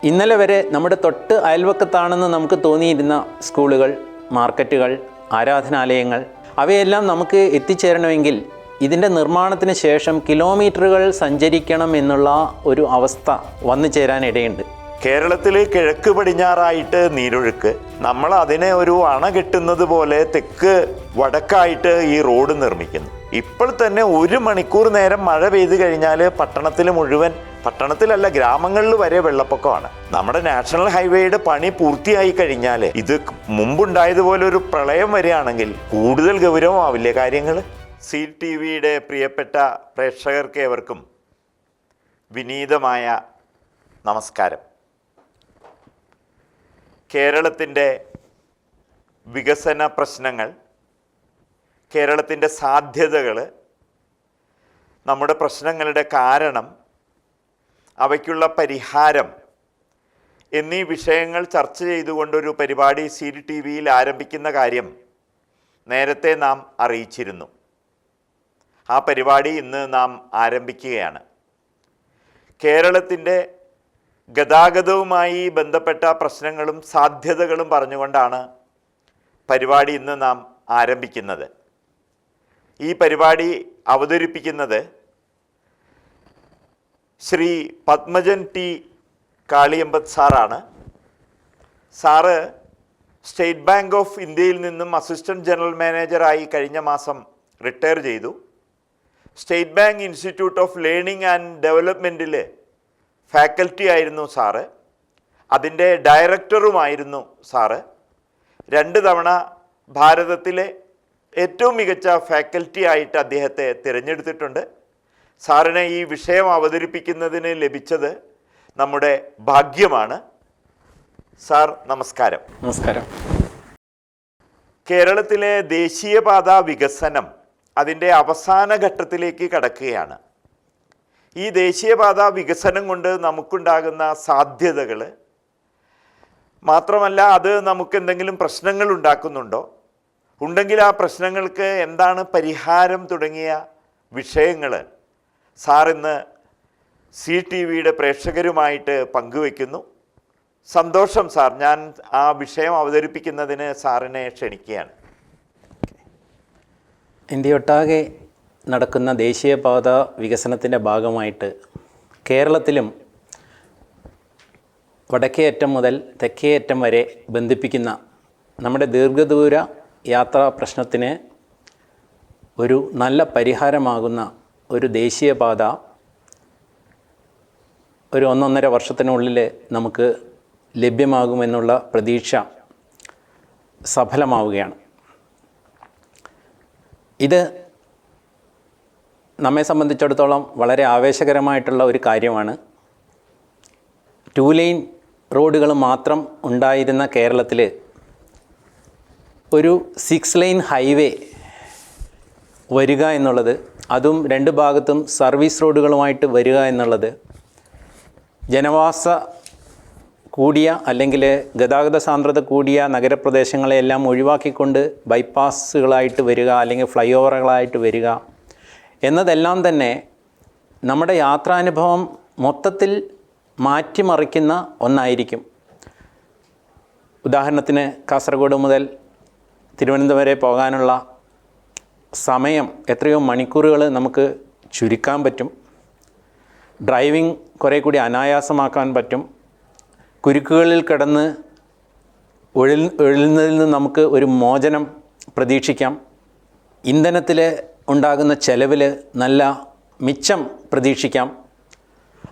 ഇന്നലെ വരെ നമ്മുടെ തൊട്ട് അയൽവക്കത്താണെന്ന് നമുക്ക് തോന്നിയിരുന്ന സ്കൂളുകൾ, മാർക്കറ്റുകൾ, ആരാധനാലയങ്ങൾ അവയെല്ലാം നമുക്ക് എത്തിച്ചേരണമെങ്കിൽ ഇതിൻ്റെ നിർമ്മാണത്തിന് ശേഷം കിലോമീറ്ററുകൾ സഞ്ചരിക്കണം എന്നുള്ള ഒരു അവസ്ഥ വന്നു ചേരാനിടയുണ്ട്. കേരളത്തിൽ കിഴക്ക് പടിഞ്ഞാറായിട്ട് നീരൊഴുക്ക്, നമ്മൾ അതിനെ ഒരു അണ കെട്ടുന്നത് പോലെ തെക്ക് വടക്കായിട്ട് ഈ റോഡ് നിർമ്മിക്കുന്നു. ഇപ്പോൾ തന്നെ 1 മണിക്കൂർ നേരം മഴ പെയ്തു കഴിഞ്ഞാൽ പട്ടണത്തിൽ മുഴുവൻ, പട്ടണത്തിലല്ല ഗ്രാമങ്ങളിൽ വരെ വെള്ളപ്പൊക്കമാണ്. നമ്മുടെ നാഷണൽ ഹൈവേയുടെ പണി പൂർത്തിയായി കഴിഞ്ഞാൽ ഇത് മുമ്പുണ്ടായതുപോലെ ഒരു പ്രളയം വരികയാണെങ്കിൽ കൂടുതൽ ഗൗരവമാവില്ലേ കാര്യങ്ങൾ? സീ TV-യുടെ പ്രിയപ്പെട്ട പ്രേക്ഷകർക്ക് ഏവർക്കും വിനീതമായ നമസ്കാരം. കേരളത്തിൻ്റെ വികസന പ്രശ്നങ്ങൾ, കേരളത്തിൻ്റെ സാധ്യതകൾ, നമ്മുടെ പ്രശ്നങ്ങളുടെ കാരണം, അവയ്ക്കുള്ള പരിഹാരം എന്നീ വിഷയങ്ങൾ ചർച്ച ചെയ്തുകൊണ്ടൊരു പരിപാടി സീ TV-യിൽ ആരംഭിക്കുന്ന കാര്യം നേരത്തെ നാം അറിയിച്ചിരുന്നു. ആ പരിപാടി ഇന്ന് നാം ആരംഭിക്കുകയാണ്. കേരളത്തിൻ്റെ ഗതാഗതവുമായി ബന്ധപ്പെട്ട പ്രശ്നങ്ങളും സാധ്യതകളും പറഞ്ഞുകൊണ്ടാണ് പരിപാടി ഇന്ന് നാം ആരംഭിക്കുന്നത്. ഈ പരിപാടി അവതരിപ്പിക്കുന്നത് ശ്രീ പത്മജൻ ടി കാളിയമ്പത് സാറാണ്. സാറ് സ്റ്റേറ്റ് ബാങ്ക് ഓഫ് ഇന്ത്യയിൽ നിന്നും അസിസ്റ്റൻറ്റ് ജനറൽ മാനേജറായി കഴിഞ്ഞ മാസം റിട്ടയർ ചെയ്തു. State bank institute of learning and ഡെവലപ്മെൻറ്റിൽ ഫാക്കൽറ്റി ആയിരുന്നു സാറ്. അതിൻ്റെ ഡയറക്ടറുമായിരുന്നു സാറ്. 2 തവണ ഭാരതത്തിലെ ഏറ്റവും മികച്ച ഫാക്കൽറ്റി ആയിട്ട് അദ്ദേഹത്തെ തിരഞ്ഞെടുത്തിട്ടുണ്ട്. സാറിനെ ഈ വിഷയം അവതരിപ്പിക്കുന്നതിന് ലഭിച്ചത് നമ്മുടെ ഭാഗ്യമാണ്. സാർ നമസ്കാരം. നമസ്കാരം. കേരളത്തിലെ ദേശീയപാത വികസനം അതിൻ്റെ അവസാന ഘട്ടത്തിലേക്ക് കടക്കുകയാണ്. ഈ ദേശീയപാത വികസനം കൊണ്ട് നമുക്കുണ്ടാകുന്ന സാധ്യതകൾ മാത്രമല്ല, അത് നമുക്ക് എന്തെങ്കിലും പ്രശ്നങ്ങൾ ഉണ്ടാക്കുന്നുണ്ടോ, ഉണ്ടെങ്കിൽ ആ പ്രശ്നങ്ങൾക്ക് എന്താണ് പരിഹാരം തുടങ്ങിയ വിഷയങ്ങൾ സാർ ഇന്ന് സീ TV-യുടെ പ്രേക്ഷകരുമായിട്ട് പങ്കുവയ്ക്കുന്നു. സന്തോഷം സാർ. ഞാൻ ആ വിഷയം അവതരിപ്പിക്കുന്നതിന് സാറിനെ ക്ഷണിക്കുകയാണ്. ഇന്ത്യയൊട്ടാകെ നടക്കുന്ന ദേശീയപാത വികസനത്തിൻ്റെ ഭാഗമായിട്ട് കേരളത്തിലും വടക്കേ അറ്റം മുതൽ തെക്കേ അറ്റം വരെ ബന്ധിപ്പിക്കുന്ന നമ്മുടെ ദീർഘദൂര യാത്രാ പ്രശ്നത്തിന് ഒരു നല്ല പരിഹാരമാകുന്ന ഒരു ദേശീയപാത ഒരു 1.5 വർഷത്തിനുള്ളിൽ നമുക്ക് ലഭ്യമാകുമെന്നുള്ള പ്രതീക്ഷ സഫലമാവുകയാണ്. ഇത് നമ്മെ സംബന്ധിച്ചിടത്തോളം വളരെ ആവേശകരമായിട്ടുള്ള ഒരു കാര്യമാണ്. 2 ലൈൻ റോഡുകൾ മാത്രം ഉണ്ടായിരുന്ന കേരളത്തിൽ ഒരു 6 ലൈൻ ഹൈവേ വരിക എന്നുള്ളത്, അതും 2 ഭാഗത്തും സർവീസ് റോഡുകളുമായിട്ട് വരിക എന്നുള്ളത്, ജനവാസ കൂടിയ അല്ലെങ്കിൽ ഗതാഗത സാന്ദ്രത കൂടിയ നഗരപ്രദേശങ്ങളെല്ലാം ഒഴിവാക്കിക്കൊണ്ട് ബൈപ്പാസുകളായിട്ട് വരിക അല്ലെങ്കിൽ ഫ്ലൈ ഓവറുകളായിട്ട് വരിക എന്നതെല്ലാം തന്നെ നമ്മുടെ യാത്രാനുഭവം മൊത്തത്തിൽ മാറ്റിമറിക്കുന്ന ഒന്നായിരിക്കും. ഉദാഹരണത്തിന് കാസർഗോഡ് മുതൽ തിരുവനന്തപുരം വരെ പോകാനുള്ള സമയം എത്രയോ മണിക്കൂറുകൾ നമുക്ക് ചുരുക്കാൻ പറ്റും. ഡ്രൈവിംഗ് കുറേ കൂടി അനായാസമാക്കാൻ പറ്റും. കുരുക്കുകളിൽ കിടന്ന് ഒഴുകുന്നതിൽ നിന്ന് നമുക്ക് ഒരു മോചനം പ്രതീക്ഷിക്കാം. ഇന്ധനത്തിൽ ഉണ്ടാകുന്ന ചെലവിൽ നല്ല മിച്ചം പ്രതീക്ഷിക്കാം.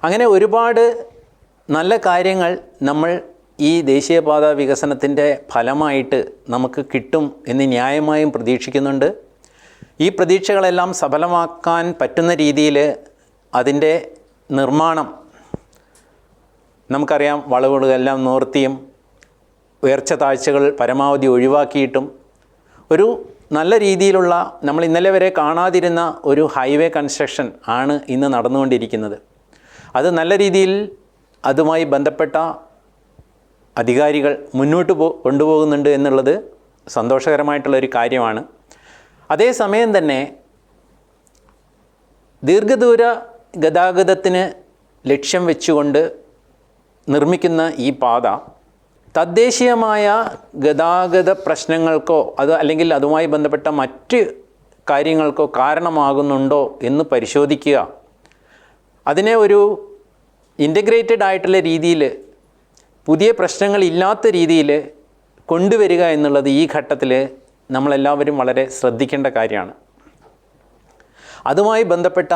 അങ്ങനെ ഒരുപാട് നല്ല കാര്യങ്ങൾ നമ്മൾ ഈ ദേശീയപാത വികസനത്തിൻ്റെ ഫലമായിട്ട് നമുക്ക് കിട്ടും എന്ന് ന്യായമായും പ്രതീക്ഷിക്കുന്നുണ്ട്. ഈ പ്രതീക്ഷകളെല്ലാം സഫലമാക്കാൻ പറ്റുന്ന രീതിയിൽ അതിൻ്റെ നിർമ്മാണം നമുക്കറിയാം. വളവുകളെല്ലാം നിവർത്തിയും ഉയർച്ച താഴ്ചകൾ പരമാവധി ഒഴിവാക്കിയിട്ടും ഒരു നല്ല രീതിയിലുള്ള, നമ്മൾ ഇന്നലെ വരെ കാണാതിരുന്ന ഒരു ഹൈവേ കൺസ്ട്രക്ഷൻ ആണ് ഇന്ന് നടന്നുകൊണ്ടിരിക്കുന്നത്. അത് നല്ല രീതിയിൽ അതുമായി ബന്ധപ്പെട്ട അധികാരികൾ മുന്നോട്ട് കൊണ്ടുപോകുന്നുണ്ട് എന്നുള്ളത് സന്തോഷകരമായിട്ടുള്ളൊരു കാര്യമാണ്. അതേസമയം തന്നെ ദീർഘദൂര ഗതാഗതത്തിന് ലക്ഷ്യം വെച്ചുകൊണ്ട് നിർമ്മിക്കുന്ന ഈ പാത തദ്ദേശീയമായ ഗതാഗത പ്രശ്നങ്ങൾക്കോ അല്ലെങ്കിൽ അതുമായി ബന്ധപ്പെട്ട മറ്റ് കാര്യങ്ങൾക്കോ കാരണമാകുന്നുണ്ടോ എന്ന് പരിശോധിക്കുക, അതിനെ ഒരു ഇൻ്റഗ്രേറ്റഡ് ആയിട്ടുള്ള രീതിയിൽ പുതിയ പ്രശ്നങ്ങളില്ലാത്ത രീതിയിൽ കൊണ്ടുവരിക എന്നുള്ളത് ഈ ഘട്ടത്തിൽ നമ്മളെല്ലാവരും വളരെ ശ്രദ്ധിക്കേണ്ട കാര്യമാണ്. അതുമായി ബന്ധപ്പെട്ട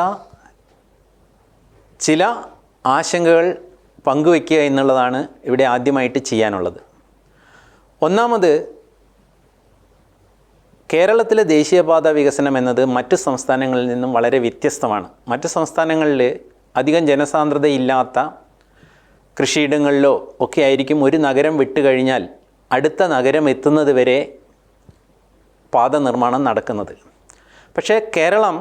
ചില ആശങ്കകൾ പങ്കുവയ്ക്കുക എന്നുള്ളതാണ് ഇവിടെ ആദ്യമായിട്ട് ചെയ്യാനുള്ളത്. ഒന്നാമത്, കേരളത്തിലെ ദേശീയപാത വികസനം എന്നത് മറ്റ് സംസ്ഥാനങ്ങളിൽ നിന്നും വളരെ വ്യത്യസ്തമാണ്. മറ്റ് സംസ്ഥാനങ്ങളിൽ അധികം ജനസാന്ദ്രതയില്ലാത്ത കൃഷിയിടങ്ങളിലോ ഒക്കെ ആയിരിക്കും ഒരു നഗരം വിട്ടുകഴിഞ്ഞാൽ അടുത്ത നഗരം എത്തുന്നത് വരെ പാത നിർമ്മാണം നടക്കുന്നത്. പക്ഷേ കേരളം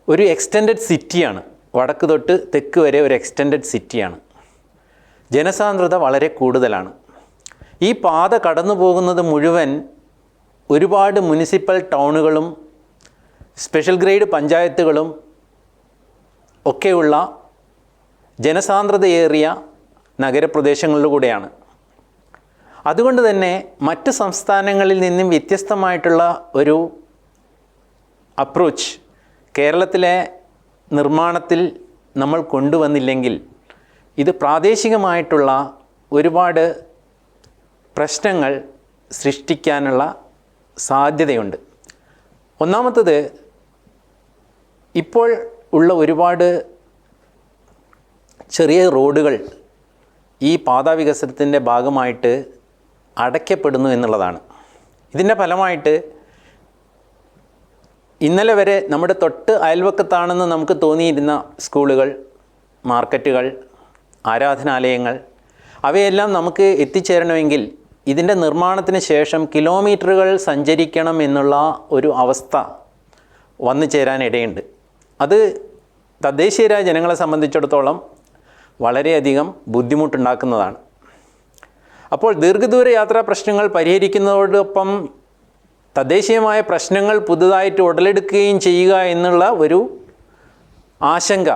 ഒരു എക്സ്റ്റെൻഡഡ് സിറ്റിയാണ്. വടക്ക് തൊട്ട് തെക്ക് വരെ ഒരു എക്സ്റ്റെൻഡഡ് സിറ്റിയാണ്. ജനസാന്ദ്രത വളരെ കൂടുതലാണ്. ഈ പാത കടന്നു പോകുന്നത് മുഴുവൻ ഒരുപാട് മുനിസിപ്പൽ ടൗണുകളും സ്പെഷ്യൽ ഗ്രേഡ് പഞ്ചായത്തുകളും ഒക്കെയുള്ള ജനസാന്ദ്രതയേറിയ നഗരപ്രദേശങ്ങളിലൂടെയാണ്. അതുകൊണ്ട് തന്നെ മറ്റ് സംസ്ഥാനങ്ങളിൽ നിന്നും വ്യത്യസ്തമായിട്ടുള്ള ഒരു അപ്രോച്ച് കേരളത്തിലെ നിർമ്മാണത്തിൽ നമ്മൾ കൊണ്ടുവന്നില്ലെങ്കിൽ ഇത് പ്രാദേശികമായിട്ടുള്ള ഒരുപാട് പ്രശ്നങ്ങൾ സൃഷ്ടിക്കാനുള്ള സാധ്യതയുണ്ട്. ഒന്നാമത്തത്, ഇപ്പോൾ ഉള്ള ഒരുപാട് ചെറിയ റോഡുകൾ ഈ പാതാ വികസനത്തിൻ്റെ ഭാഗമായിട്ട് അടയ്ക്കപ്പെടുന്നു എന്നുള്ളതാണ്. ഇതിൻ്റെ ഫലമായിട്ട് ഇന്നലെ വരെ നമ്മുടെ തൊട്ട് അയൽവക്കത്താണെന്ന് നമുക്ക് തോന്നിയിരുന്ന സ്കൂളുകൾ, മാർക്കറ്റുകൾ, ആരാധനാലയങ്ങൾ, അവയെല്ലാം നമുക്ക് എത്തിച്ചേരണമെങ്കിൽ ഇതിൻ്റെ നിർമ്മാണത്തിന് ശേഷം കിലോമീറ്ററുകൾ സഞ്ചരിക്കണം എന്നുള്ള ഒരു അവസ്ഥ വന്നു ചേരാനിടയുണ്ട്. അത് തദ്ദേശീയരായ ജനങ്ങളെ സംബന്ധിച്ചിടത്തോളം വളരെയധികം ബുദ്ധിമുട്ടുണ്ടാക്കുന്നതാണ്. അപ്പോൾ ദീർഘദൂര യാത്രാ പ്രശ്നങ്ങൾ പരിഹരിക്കുന്നതോടൊപ്പം തദ്ദേശീയമായ പ്രശ്നങ്ങൾ പുതുതായിട്ട് ഉടലെടുക്കുകയും ചെയ്യുക എന്നുള്ള ഒരു ആശങ്ക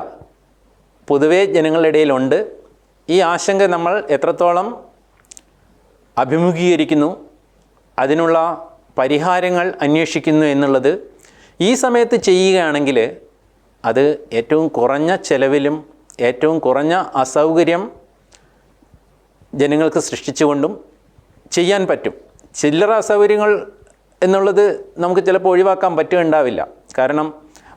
പൊതുവെ ജനങ്ങളുടെ ഇടയിലുണ്ട്. ഈ ആശങ്ക നമ്മൾ എത്രത്തോളം അഭിമുഖീകരിക്കുന്നു, അതിനുള്ള പരിഹാരങ്ങൾ അന്വേഷിക്കുന്നു എന്നുള്ളത് ഈ സമയത്ത് ചെയ്യുകയാണെങ്കിൽ അത് ഏറ്റവും കുറഞ്ഞ ചെലവിലും ഏറ്റവും കുറഞ്ഞ അസൗകര്യം ജനങ്ങൾക്ക് സൃഷ്ടിച്ചുകൊണ്ടും ചെയ്യാൻ പറ്റും. ചില്ലറ അസൗകര്യങ്ങൾ എന്നുള്ളത് നമുക്ക് ചിലപ്പോൾ ഒഴിവാക്കാൻ പറ്റുകയുണ്ടാവില്ല. കാരണം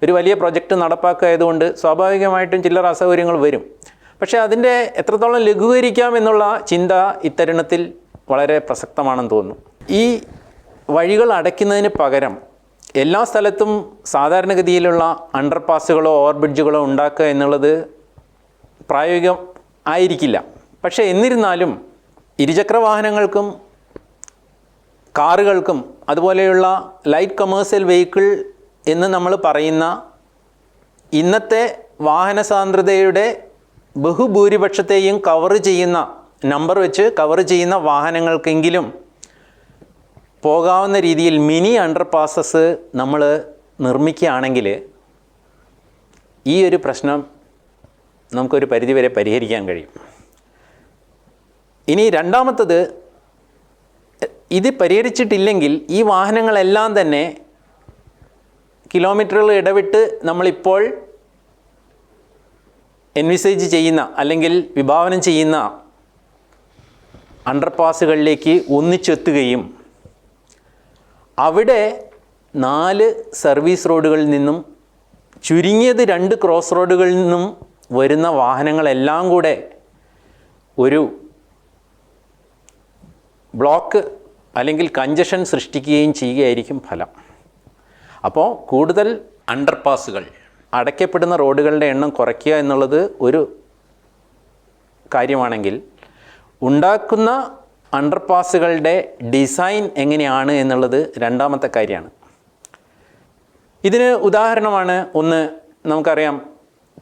ഒരു വലിയ പ്രൊജക്റ്റ് നടപ്പാക്കിയതുകൊണ്ട് സ്വാഭാവികമായിട്ടും ചില്ലറ അസൗകര്യങ്ങൾ വരും. പക്ഷേ അതിൻ്റെ എത്രത്തോളം ലഘൂകരിക്കാം എന്നുള്ള ചിന്ത ഇത്തരുണത്തിൽ വളരെ പ്രസക്തമാണെന്ന് തോന്നുന്നു. ഈ വഴികൾ അടയ്ക്കുന്നതിന് പകരം എല്ലാ സ്ഥലത്തും സാധാരണഗതിയിലുള്ള അണ്ടർപാസുകളോ ഓവർബ്രിഡ്ജുകളോ ഉണ്ടാക്കുക എന്നുള്ളത് പ്രായോഗികം ആയിരിക്കില്ല. പക്ഷേ എന്നിരുന്നാലും ഇരുചക്ര വാഹനങ്ങൾക്കും കാറുകൾക്കും അതുപോലെയുള്ള ലൈറ്റ് കൊമേഴ്സ്യൽ വെഹിക്കിൾ എന്ന് നമ്മൾ പറയുന്ന ഇന്നത്തെ വാഹന സാന്ദ്രതയുടെ ബഹുഭൂരിപക്ഷത്തെയും നമ്പർ വെച്ച് കവർ ചെയ്യുന്ന വാഹനങ്ങൾക്കെങ്കിലും പോകാവുന്ന രീതിയിൽ മിനി അണ്ടർപാസസ് നമ്മൾ നിർമ്മിക്കുകയാണെങ്കിൽ ഈ ഒരു പ്രശ്നം നമുക്കൊരു പരിധിവരെ പരിഹരിക്കാൻ കഴിയും. ഇനി രണ്ടാമത്തത്, ഇത് പരിഹരിച്ചിട്ടില്ലെങ്കിൽ ഈ വാഹനങ്ങളെല്ലാം തന്നെ കിലോമീറ്ററുകൾ ഇടവിട്ട് നമ്മളിപ്പോൾ എൻവിസേജ് ചെയ്യുന്ന അല്ലെങ്കിൽ വിഭാവനം ചെയ്യുന്ന അണ്ടർപാസുകളിലേക്ക് ഒന്നിച്ചെത്തുകയും അവിടെ 4 സർവീസ് റോഡുകളിൽ നിന്നും ചുരുങ്ങിയത് 2 ക്രോസ് റോഡുകളിൽ നിന്നും വരുന്ന വാഹനങ്ങളെല്ലാം കൂടെ ഒരു ബ്ലോക്ക് അല്ലെങ്കിൽ കഞ്ചഷൻ സൃഷ്ടിക്കുകയും ചെയ്യുകയായിരിക്കും ഫലം. അപ്പോൾ കൂടുതൽ അണ്ടർപാസുകൾ, അടയ്ക്കപ്പെടുന്ന റോഡുകളുടെ എണ്ണം കുറയ്ക്കുക എന്നുള്ളത് ഒരു കാര്യമാണെങ്കിൽ ഉണ്ടാക്കുന്ന അണ്ടർപാസുകളുടെ ഡിസൈൻ എങ്ങനെയാണ് എന്നുള്ളത് രണ്ടാമത്തെ കാര്യമാണ്. ഇതിന് ഉദാഹരണമാണ് ഒന്ന്, നമുക്കറിയാം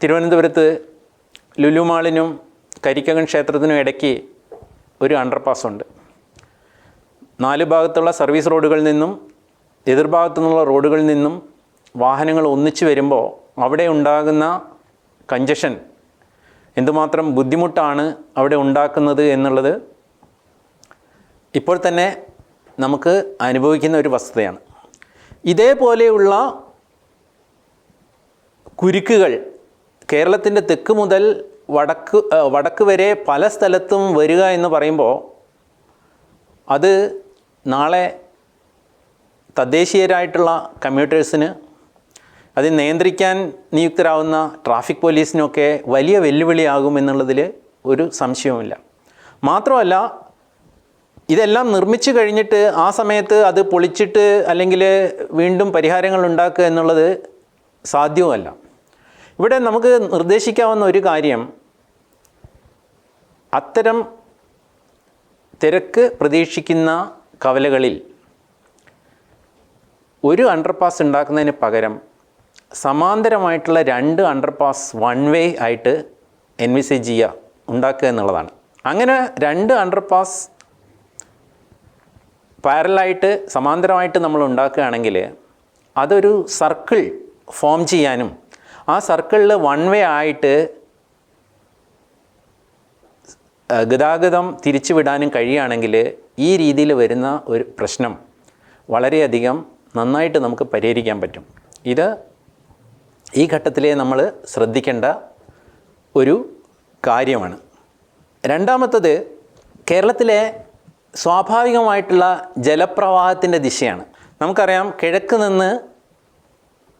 തിരുവനന്തപുരത്ത് ലുലു മാളിനും കരിക്കകൻ ക്ഷേത്രത്തിനും ഇടയ്ക്ക് ഒരു അണ്ടർപാസുണ്ട്. 4 ഭാഗത്തുള്ള സർവീസ് റോഡുകളിൽ നിന്നും എതിർഭാഗത്തു നിന്നുള്ള റോഡുകളിൽ നിന്നും വാഹനങ്ങൾ ഒന്നിച്ചു വരുമ്പോൾ അവിടെ ഉണ്ടാകുന്ന കഞ്ചഷൻ എന്തുമാത്രം ബുദ്ധിമുട്ടാണ് അവിടെ ഉണ്ടാക്കുന്നത് എന്നുള്ളത് ഇപ്പോൾ തന്നെ നമുക്ക് അനുഭവിക്കുന്ന ഒരു വസ്തുതയാണ്. ഇതേപോലെയുള്ള കുരുക്കുകൾ കേരളത്തിൻ്റെ തെക്ക് മുതൽ വടക്ക് വരെ പല സ്ഥലത്തും വരിക എന്ന് പറയുമ്പോൾ അത് നാളെ തദ്ദേശീയരായിട്ടുള്ള കമ്മ്യൂട്ടേഴ്സിന് അത് നിയന്ത്രിക്കാൻ നിയുക്തരാകുന്ന ട്രാഫിക് പോലീസിനൊക്കെ വലിയ വെല്ലുവിളിയാകുമെന്നുള്ളതിൽ ഒരു സംശയവുമില്ല. മാത്രമല്ല, ഇതെല്ലാം നിർമ്മിച്ചു കഴിഞ്ഞിട്ട് ആ സമയത്ത് അത് പൊളിച്ചിട്ട് അല്ലെങ്കിൽ വീണ്ടും പരിഹാരങ്ങൾ ഉണ്ടാക്കുക എന്നുള്ളത് സാധ്യവുമല്ല. ഇവിടെ നമുക്ക് നിർദ്ദേശിക്കാവുന്ന ഒരു കാര്യം, അത്തരം തിരക്ക് പ്രതീക്ഷിക്കുന്ന കവലകളിൽ ഒരു അണ്ടർപാസ് ഉണ്ടാക്കുന്നതിന് പകരം സമാന്തരമായിട്ടുള്ള 2 അണ്ടർപാസ് വൺ വേ ആയിട്ട് എൻവിസേജ് ചെയ്യുക, ഉണ്ടാക്കുക എന്നുള്ളതാണ്. അങ്ങനെ 2 അണ്ടർപാസ് പാരലായിട്ട് സമാന്തരമായിട്ട് നമ്മൾ ഉണ്ടാക്കുകയാണെങ്കിൽ അതൊരു സർക്കിൾ ഫോം ചെയ്യാനും ആ സർക്കിളിൽ വൺ വേ ആയിട്ട് ഗതാഗതം തിരിച്ചുവിടാനും കഴിയുകയാണെങ്കിൽ ഈ രീതിയിൽ വരുന്ന ഒരു പ്രശ്നം വളരെയധികം നന്നായിട്ട് നമുക്ക് പരിഹരിക്കാൻ പറ്റും. ഇത് ഈ ഘട്ടത്തിലേ നമ്മൾ ശ്രദ്ധിക്കേണ്ട ഒരു കാര്യമാണ്. രണ്ടാമത്തത്, കേരളത്തിലെ സ്വാഭാവികമായിട്ടുള്ള ജലപ്രവാഹത്തിൻ്റെ ദിശയാണ്. നമുക്കറിയാം, കിഴക്ക് നിന്ന്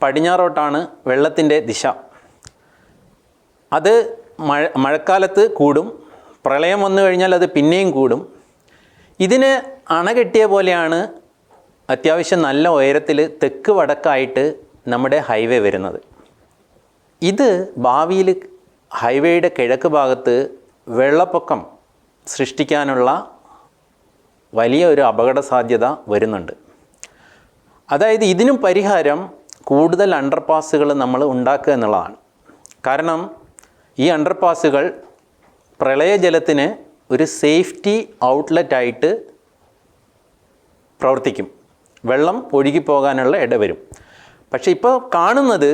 പടിഞ്ഞാറോട്ടാണ് വെള്ളത്തിൻ്റെ ദിശ. അത് മഴക്കാലത്ത് കൂടും, പ്രളയം വന്നു കഴിഞ്ഞാൽ അത് പിന്നെയും കൂടും. ഇതിന് അണകെട്ടിയ പോലെയാണ് അത്യാവശ്യം നല്ല ഉയരത്തിൽ തെക്ക് വടക്കായിട്ട് നമ്മുടെ ഹൈവേ വരുന്നത്. ഇത് ഭാവിയിൽ ഹൈവേയുടെ കിഴക്ക് ഭാഗത്ത് വെള്ളപ്പൊക്കം സൃഷ്ടിക്കാനുള്ള വലിയ ഒരു അപകട സാധ്യത വരുന്നുണ്ട്. അതായത് ഇതിനും പരിഹാരം കൂടുതൽ അണ്ടർപാസുകൾ നമ്മൾ ഉണ്ടാക്കുക എന്നുള്ളതാണ്. കാരണം ഈ അണ്ടർപാസുകൾ പ്രളയജലത്തിന് ഒരു സേഫ്റ്റി ഔട്ട്ലെറ്റായിട്ട് പ്രവർത്തിക്കും, വെള്ളം ഒഴുകിപ്പോകാനുള്ള ഇടവരും. പക്ഷേ ഇപ്പോൾ കാണുന്നത്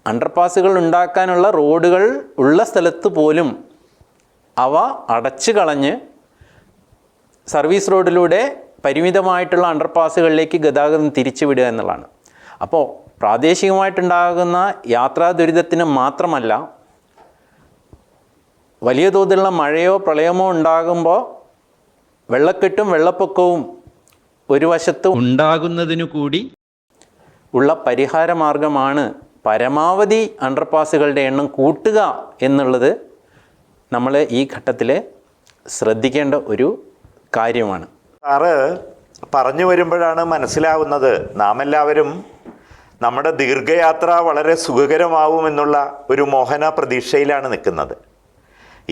അണ്ടർപാസുകൾ ഉണ്ടാക്കാനുള്ള റോഡുകൾ ഉള്ള സ്ഥലത്ത് പോലും അവ അടച്ചു കളഞ്ഞ് സർവീസ് റോഡിലൂടെ പരിമിതമായിട്ടുള്ള അണ്ടർപാസുകളിലേക്ക് ഗതാഗതം തിരിച്ചുവിടുക എന്നുള്ളതാണ്. അപ്പോൾ പ്രാദേശികമായിട്ടുണ്ടാകുന്ന യാത്രാ ദുരിതത്തിന് മാത്രമല്ല, വലിയ തോതിലുള്ള മഴയോ പ്രളയമോ ഉണ്ടാകുമ്പോൾ വെള്ളക്കെട്ടും വെള്ളപ്പൊക്കവും ഒരു വശത്ത് ഉണ്ടാകുന്നതിനു കൂടി ഉള്ള പരിഹാര മാർഗമാണ് പരമാവധി അണ്ടർപാസുകളുടെ എണ്ണം കൂട്ടുക എന്നുള്ളത് നമ്മൾ ഈ ഘട്ടത്തിൽ ശ്രദ്ധിക്കേണ്ട ഒരു കാര്യമാണ്. സാറ് പറഞ്ഞു വരുമ്പോഴാണ് മനസ്സിലാവുന്നത്, നാം എല്ലാവരും നമ്മുടെ ദീർഘയാത്ര വളരെ സുഖകരമാവുമെന്നുള്ള ഒരു മോഹന പ്രതീക്ഷയിലാണ് നിൽക്കുന്നത്.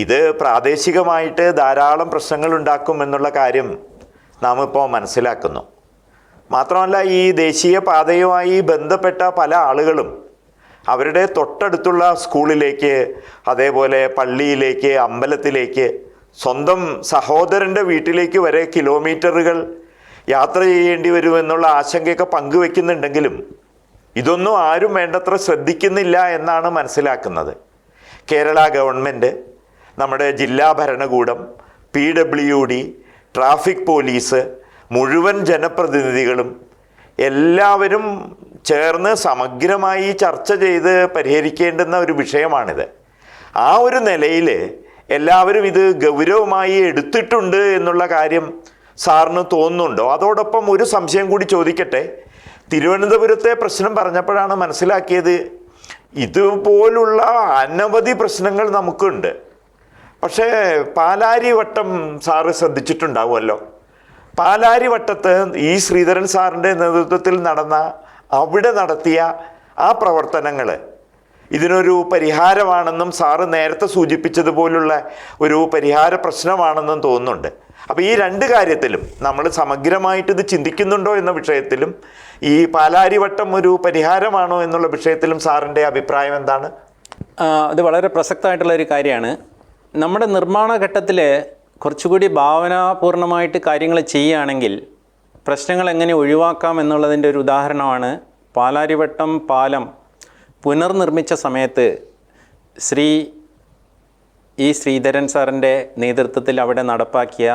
ഇത് പ്രാദേശികമായിട്ട് ധാരാളം പ്രശ്നങ്ങൾ ഉണ്ടാക്കുമെന്നുള്ള കാര്യം നാം ഇപ്പോൾ മനസ്സിലാക്കുന്നു. മാത്രമല്ല, ഈ ദേശീയ പാതയുമായി ബന്ധപ്പെട്ട പല ആളുകളും അവരുടെ തൊട്ടടുത്തുള്ള സ്കൂളിലേക്ക്, അതേപോലെ പള്ളിയിലേക്ക്, അമ്പലത്തിലേക്ക്, സ്വന്തം സഹോദരൻ്റെ വീട്ടിലേക്ക് വരെ കിലോമീറ്ററുകൾ യാത്ര ചെയ്യേണ്ടി വരുമെന്നുള്ള ആശങ്കയൊക്കെ പങ്കുവെക്കുന്നുണ്ടെങ്കിലും ഇതൊന്നും ആരും വേണ്ടത്ര ശ്രദ്ധിക്കുന്നില്ല എന്നാണ് മനസ്സിലാക്കുന്നത്. കേരള ഗവൺമെൻറ്, നമ്മുടെ ജില്ലാ ഭരണകൂടം, PWD, ട്രാഫിക് പോലീസ്, മുഴുവൻ ജനപ്രതിനിധികളും എല്ലാവരും ചേർന്ന് സമഗ്രമായി ചർച്ച ചെയ്ത് പരിഹരിക്കേണ്ടുന്ന ഒരു വിഷയമാണിത്. ആ ഒരു നിലയിൽ എല്ലാവരും ഇത് ഗൗരവമായി എടുത്തിട്ടുണ്ട് എന്നുള്ള കാര്യം സാറിന് തോന്നുന്നുണ്ടോ? അതോടൊപ്പം ഒരു സംശയം കൂടി ചോദിക്കട്ടെ. തിരുവനന്തപുരത്തെ പ്രശ്നം പറഞ്ഞപ്പോഴാണ് മനസ്സിലാക്കിയത്, ഇതുപോലുള്ള അനവധി പ്രശ്നങ്ങൾ നമുക്കുണ്ട്. പക്ഷേ പാലാരിവട്ടം സാറ് ശ്രദ്ധിച്ചിട്ടുണ്ടാവുമല്ലോ. പാലാരിവട്ടത്ത് ഈ ശ്രീധരൻ സാറിൻ്റെ നേതൃത്വത്തിൽ അവിടെ നടത്തിയ ആ പ്രവർത്തനങ്ങൾ ഇതിനൊരു പരിഹാരമാണെന്നും സാറ് നേരത്തെ സൂചിപ്പിച്ചതുപോലുള്ള ഒരു പരിഹാര പ്രശ്നമാണെന്നും തോന്നുന്നുണ്ട്. അപ്പോൾ ഈ രണ്ട് കാര്യത്തിലും നമ്മൾ സമഗ്രമായിട്ട് ഇത് ചിന്തിക്കുന്നുണ്ടോ എന്ന വിഷയത്തിലും ഈ പാലാരിവട്ടം ഒരു പരിഹാരമാണോ എന്നുള്ള വിഷയത്തിലും സാറിൻ്റെ അഭിപ്രായം എന്താണ്? അത് വളരെ പ്രസക്തമായിട്ടുള്ളൊരു കാര്യമാണ്. നമ്മുടെ നിർമ്മാണ ഘട്ടത്തിൽ കുറച്ചുകൂടി ഭാവനാപൂർണമായിട്ട് കാര്യങ്ങൾ ചെയ്യുകയാണെങ്കിൽ പ്രശ്നങ്ങൾ എങ്ങനെ ഒഴിവാക്കാം എന്നുള്ളതിൻ്റെ ഒരു ഉദാഹരണമാണ് പാലാരിവട്ടം പാലം പുനർനിർമ്മിച്ച സമയത്ത് ശ്രീ ഈ ശ്രീധരൻ സാറിൻ്റെ നേതൃത്വത്തിൽ അവിടെ നടപ്പാക്കിയ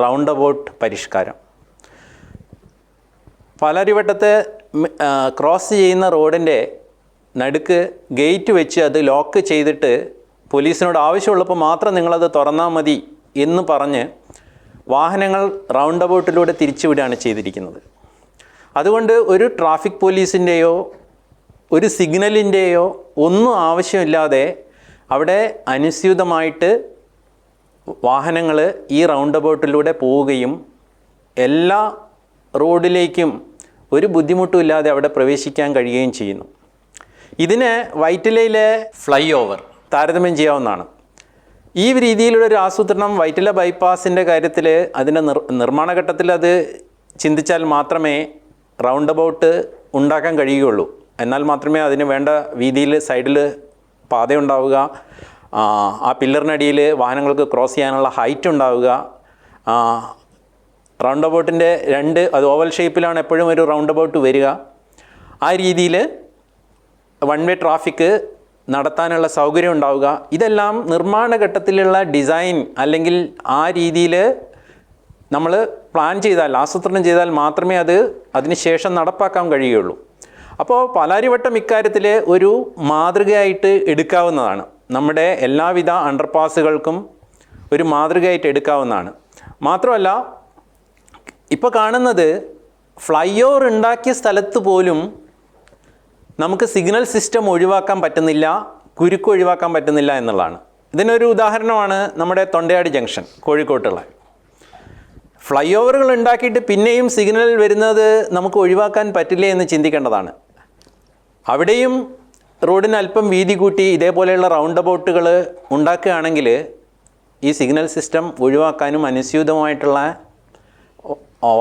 റൗണ്ട് അബൌട്ട് പരിഷ്കാരം. പാലാരിവട്ടത്തെ ക്രോസ് ചെയ്യുന്ന റോഡിൻ്റെ നടുക്ക് ഗേറ്റ് വെച്ച് അത് ലോക്ക് ചെയ്തിട്ട് പോലീസിനോട് ആവശ്യമുള്ളപ്പോൾ മാത്രം നിങ്ങളത് തുറന്നാൽ മതി എന്ന് പറഞ്ഞ് വാഹനങ്ങൾ റൗണ്ട് അബൌട്ടിലൂടെ തിരിച്ചുവിടുകയാണ് ചെയ്തിരിക്കുന്നത്. അതുകൊണ്ട് ഒരു ട്രാഫിക് പോലീസിൻ്റെയോ ഒരു സിഗ്നലിൻ്റെയോ ഒന്നും ആവശ്യമില്ലാതെ അവിടെ അനുസ്യൂതമായിട്ട് വാഹനങ്ങൾ ഈ റൗണ്ട് അബൌട്ടിലൂടെ പോവുകയും എല്ലാ റോഡിലേക്കും ഒരു ബുദ്ധിമുട്ടും ഇല്ലാതെ അവിടെ പ്രവേശിക്കാൻ കഴിയുകയും ചെയ്യുന്നു. ഇതിന് വൈറ്റിലയിലെ ഫ്ലൈ ഓവർ താരതമ്യം ചെയ്യാവുന്നതാണ്. ഈ രീതിയിലുള്ള ഒരു ആസൂത്രണം വൈറ്റില ബൈപ്പാസിൻ്റെ കാര്യത്തിൽ അതിൻ്റെ നിർമ്മാണ ഘട്ടത്തിൽ അത് ചിന്തിച്ചാൽ മാത്രമേ റൗണ്ട് അബൌട്ട് ഉണ്ടാക്കാൻ കഴിയുകയുള്ളൂ. എന്നാൽ മാത്രമേ അതിന് വേണ്ട വീതിയിൽ സൈഡിൽ പാതയുണ്ടാവുക, ആ പില്ലറിനടിയിൽ വാഹനങ്ങൾക്ക് ക്രോസ് ചെയ്യാനുള്ള ഹൈറ്റ് ഉണ്ടാവുക, റൗണ്ട് അബൌട്ടിൻ്റെ അത് ഓവൽ ഷേപ്പിലാണ് എപ്പോഴും ഒരു റൗണ്ട് അബൌട്ട് വരിക. ആ രീതിയിൽ വൺ വേ ട്രാഫിക് നടത്താനുള്ള സൗകര്യം ഉണ്ടാവുക. ഇതെല്ലാം നിർമ്മാണ ഘട്ടത്തിലുള്ള ഡിസൈൻ അല്ലെങ്കിൽ ആ രീതിയിൽ നമ്മൾ പ്ലാൻ ചെയ്താൽ, ആസൂത്രണം ചെയ്താൽ മാത്രമേ അതിന് ശേഷം നടപ്പാക്കാൻ കഴിയുകയുള്ളൂ. അപ്പോൾ പാലാരിവട്ടം ഇക്കാര്യത്തിൽ ഒരു മാതൃകയായിട്ട് എടുക്കാവുന്നതാണ്. നമ്മുടെ എല്ലാവിധ അണ്ടർപാസുകൾക്കും ഒരു മാതൃകയായിട്ട് എടുക്കാവുന്നതാണ്. മാത്രമല്ല, ഇപ്പോൾ കാണുന്നത് ഫ്ലൈ ഓവർ ഉണ്ടാക്കിയ സ്ഥലത്ത് പോലും നമുക്ക് സിഗ്നൽ സിസ്റ്റം ഒഴിവാക്കാൻ പറ്റുന്നില്ല, കുരുക്ക് ഒഴിവാക്കാൻ പറ്റുന്നില്ല എന്നുള്ളതാണ്. ഇതിനൊരു ഉദാഹരണമാണ് നമ്മുടെ തൊണ്ടയാട് ജംഗ്ഷൻ, കോഴിക്കോട്ടുള്ള. ഫ്ലൈ ഓവറുകൾ ഉണ്ടാക്കിയിട്ട് പിന്നെയും സിഗ്നൽ വരുന്നത് നമുക്ക് ഒഴിവാക്കാൻ പറ്റില്ലേ എന്ന് ചിന്തിക്കേണ്ടതാണ്. അവിടെയും റോഡിന് അല്പം വീതി കൂട്ടി ഇതേപോലെയുള്ള റൗണ്ട് അബൌട്ടുകൾ ഉണ്ടാക്കുകയാണെങ്കിൽ ഈ സിഗ്നൽ സിസ്റ്റം ഒഴിവാക്കാനും അനുസ്യൂതമായിട്ടുള്ള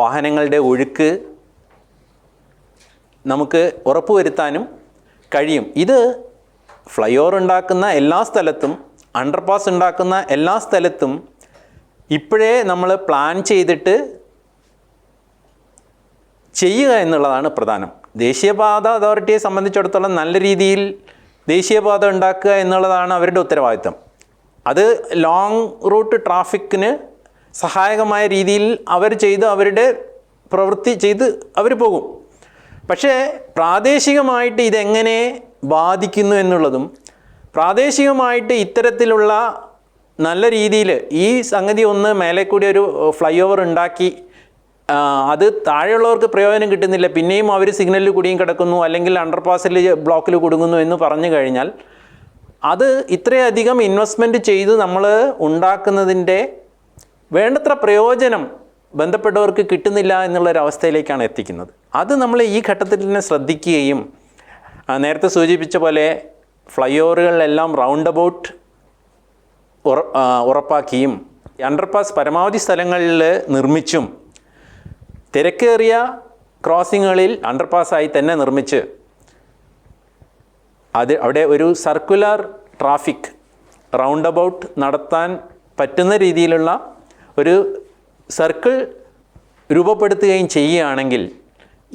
വാഹനങ്ങളുടെ ഒഴുക്ക് നമുക്ക് ഉറപ്പുവരുത്താനും കഴിയും. ഇത് ഫ്ലൈ ഓവർ ഉണ്ടാക്കുന്ന എല്ലാ സ്ഥലത്തും, അണ്ടർപാസ് ഉണ്ടാക്കുന്ന എല്ലാ സ്ഥലത്തും ഇപ്പോഴേ നമ്മൾ പ്ലാൻ ചെയ്തിട്ട് ചെയ്യുക എന്നുള്ളതാണ് പ്രധാനം. ദേശീയപാത അതോറിറ്റിയെ സംബന്ധിച്ചിടത്തോളം നല്ല രീതിയിൽ ദേശീയപാത ഉണ്ടാക്കുക എന്നുള്ളതാണ് അവരുടെ ഉത്തരവാദിത്തം. അത് ലോങ് റൂട്ട് ട്രാഫിക്കിന് സഹായകമായ രീതിയിൽ അവരുടെ പ്രവൃത്തി ചെയ്ത് അവർ പോകും. പക്ഷേ പ്രാദേശികമായിട്ട് ഇതെങ്ങനെ ബാധിക്കുന്നു എന്നുള്ളതും, പ്രാദേശികമായിട്ട് ഇത്തരത്തിലുള്ള നല്ല രീതിയിൽ ഈ സംഗതി ഒന്ന് മേലെ കൂടി ഒരു ഫ്ലൈ ഓവർ ഉണ്ടാക്കി അത് താഴെയുള്ളവർക്ക് പ്രയോജനം കിട്ടുന്നില്ല, പിന്നെയും അവർ സിഗ്നലിൽ കുടുങ്ങി കിടക്കുന്നു അല്ലെങ്കിൽ അണ്ടർപാസിൽ ബ്ലോക്കിൽ കുടുങ്ങുന്നു എന്ന് പറഞ്ഞു കഴിഞ്ഞാൽ അത് ഇത്രയധികം ഇൻവെസ്റ്റ്മെൻറ്റ് ചെയ്ത് നമ്മൾ ഉണ്ടാക്കുന്നതിൻ്റെ വേണ്ടത്ര പ്രയോജനം ബന്ധപ്പെട്ടവർക്ക് കിട്ടുന്നില്ല എന്നുള്ളൊരവസ്ഥയിലേക്കാണ് എത്തിക്കുന്നത്. അത് നമ്മൾ ഈ ഘട്ടത്തിൽ തന്നെ ശ്രദ്ധിക്കുകയും നേരത്തെ സൂചിപ്പിച്ച പോലെ ഫ്ലൈ ഓവറുകളിലെല്ലാം റൗണ്ട് അബൌട്ട് ഉറപ്പാക്കിയും അണ്ടർപാസ് പരമാവധി സ്ഥലങ്ങളിൽ നിർമ്മിച്ചും തിരക്കേറിയ ക്രോസിങ്ങുകളിൽ അണ്ടർപാസ്സായി തന്നെ നിർമ്മിച്ച് അവിടെ ഒരു സർക്കുലർ ട്രാഫിക് റൗണ്ട് അബൌട്ട് നടത്താൻ പറ്റുന്ന രീതിയിലുള്ള ഒരു സർക്കിൾ രൂപപ്പെടുത്തുകയും ചെയ്യുകയാണെങ്കിൽ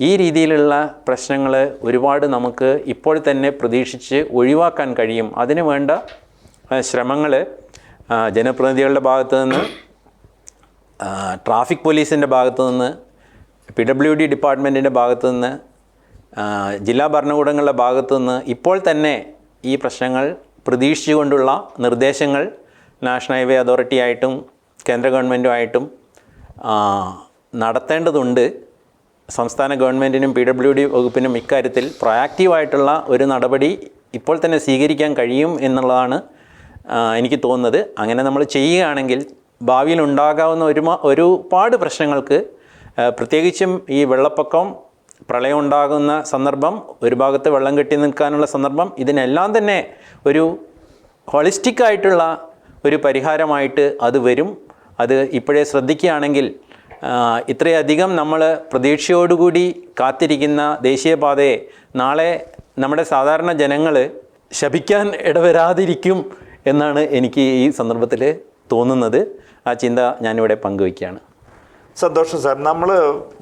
ഈ രീതിയിലുള്ള പ്രശ്നങ്ങൾ ഒരുപാട് നമുക്ക് ഇപ്പോൾ തന്നെ പ്രതീക്ഷിച്ച് ഒഴിവാക്കാൻ കഴിയും. അതിനു വേണ്ട ശ്രമങ്ങൾ ജനപ്രതിനിധികളുടെ ഭാഗത്തു നിന്ന്, ട്രാഫിക് പോലീസിൻ്റെ ഭാഗത്തു നിന്ന്, PWD ഡിപ്പാർട്ട്മെൻറ്റിൻ്റെ ഭാഗത്തു നിന്ന്, ജില്ലാ ഭരണകൂടങ്ങളുടെ ഭാഗത്തു നിന്ന് ഇപ്പോൾ തന്നെ ഈ പ്രശ്നങ്ങൾ പ്രതീക്ഷിച്ചുകൊണ്ടുള്ള നിർദ്ദേശങ്ങൾ നാഷണൽ ഹൈവേ അതോറിറ്റിയായിട്ടും കേന്ദ്ര ഗവൺമെൻറ്റുമായിട്ടും നടത്തേണ്ടതുണ്ട്. സംസ്ഥാന ഗവൺമെൻറ്റിനും PWD വകുപ്പിനും ഇക്കാര്യത്തിൽ പ്രൊയാക്റ്റീവായിട്ടുള്ള ഒരു നടപടി ഇപ്പോൾ തന്നെ സ്വീകരിക്കാൻ കഴിയും എന്നുള്ളതാണ് എനിക്ക് തോന്നുന്നത്. അങ്ങനെ നമ്മൾ ചെയ്യുകയാണെങ്കിൽ ഭാവിയിൽ ഉണ്ടാകാവുന്ന ഒരുപാട് പ്രശ്നങ്ങൾക്ക്, പ്രത്യേകിച്ചും ഈ വെള്ളപ്പൊക്കം, പ്രളയം ഉണ്ടാകുന്ന സന്ദർഭം, ഒരു ഭാഗത്ത് വെള്ളം കെട്ടി നിൽക്കാനുള്ള സന്ദർഭം, ഇതിനെല്ലാം തന്നെ ഒരു ഹോളിസ്റ്റിക്കായിട്ടുള്ള ഒരു പരിഹാരമായിട്ട് അത് വരും. അത് ഇപ്പോഴേ ശ്രദ്ധിക്കുകയാണെങ്കിൽ ഇത്രയധികം നമ്മൾ പ്രതീക്ഷയോടുകൂടി കാത്തിരിക്കുന്ന ദേശീയപാതയെ നാളെ നമ്മുടെ സാധാരണ ജനങ്ങൾ ശപിക്കാൻ ഇടവരാതിരിക്കും എന്നാണ് എനിക്ക് ഈ സന്ദർഭത്തിൽ തോന്നുന്നത്. ആ ചിന്ത ഞാനിവിടെ പങ്കുവയ്ക്കുകയാണ്. സന്തോഷം സാർ. നമ്മൾ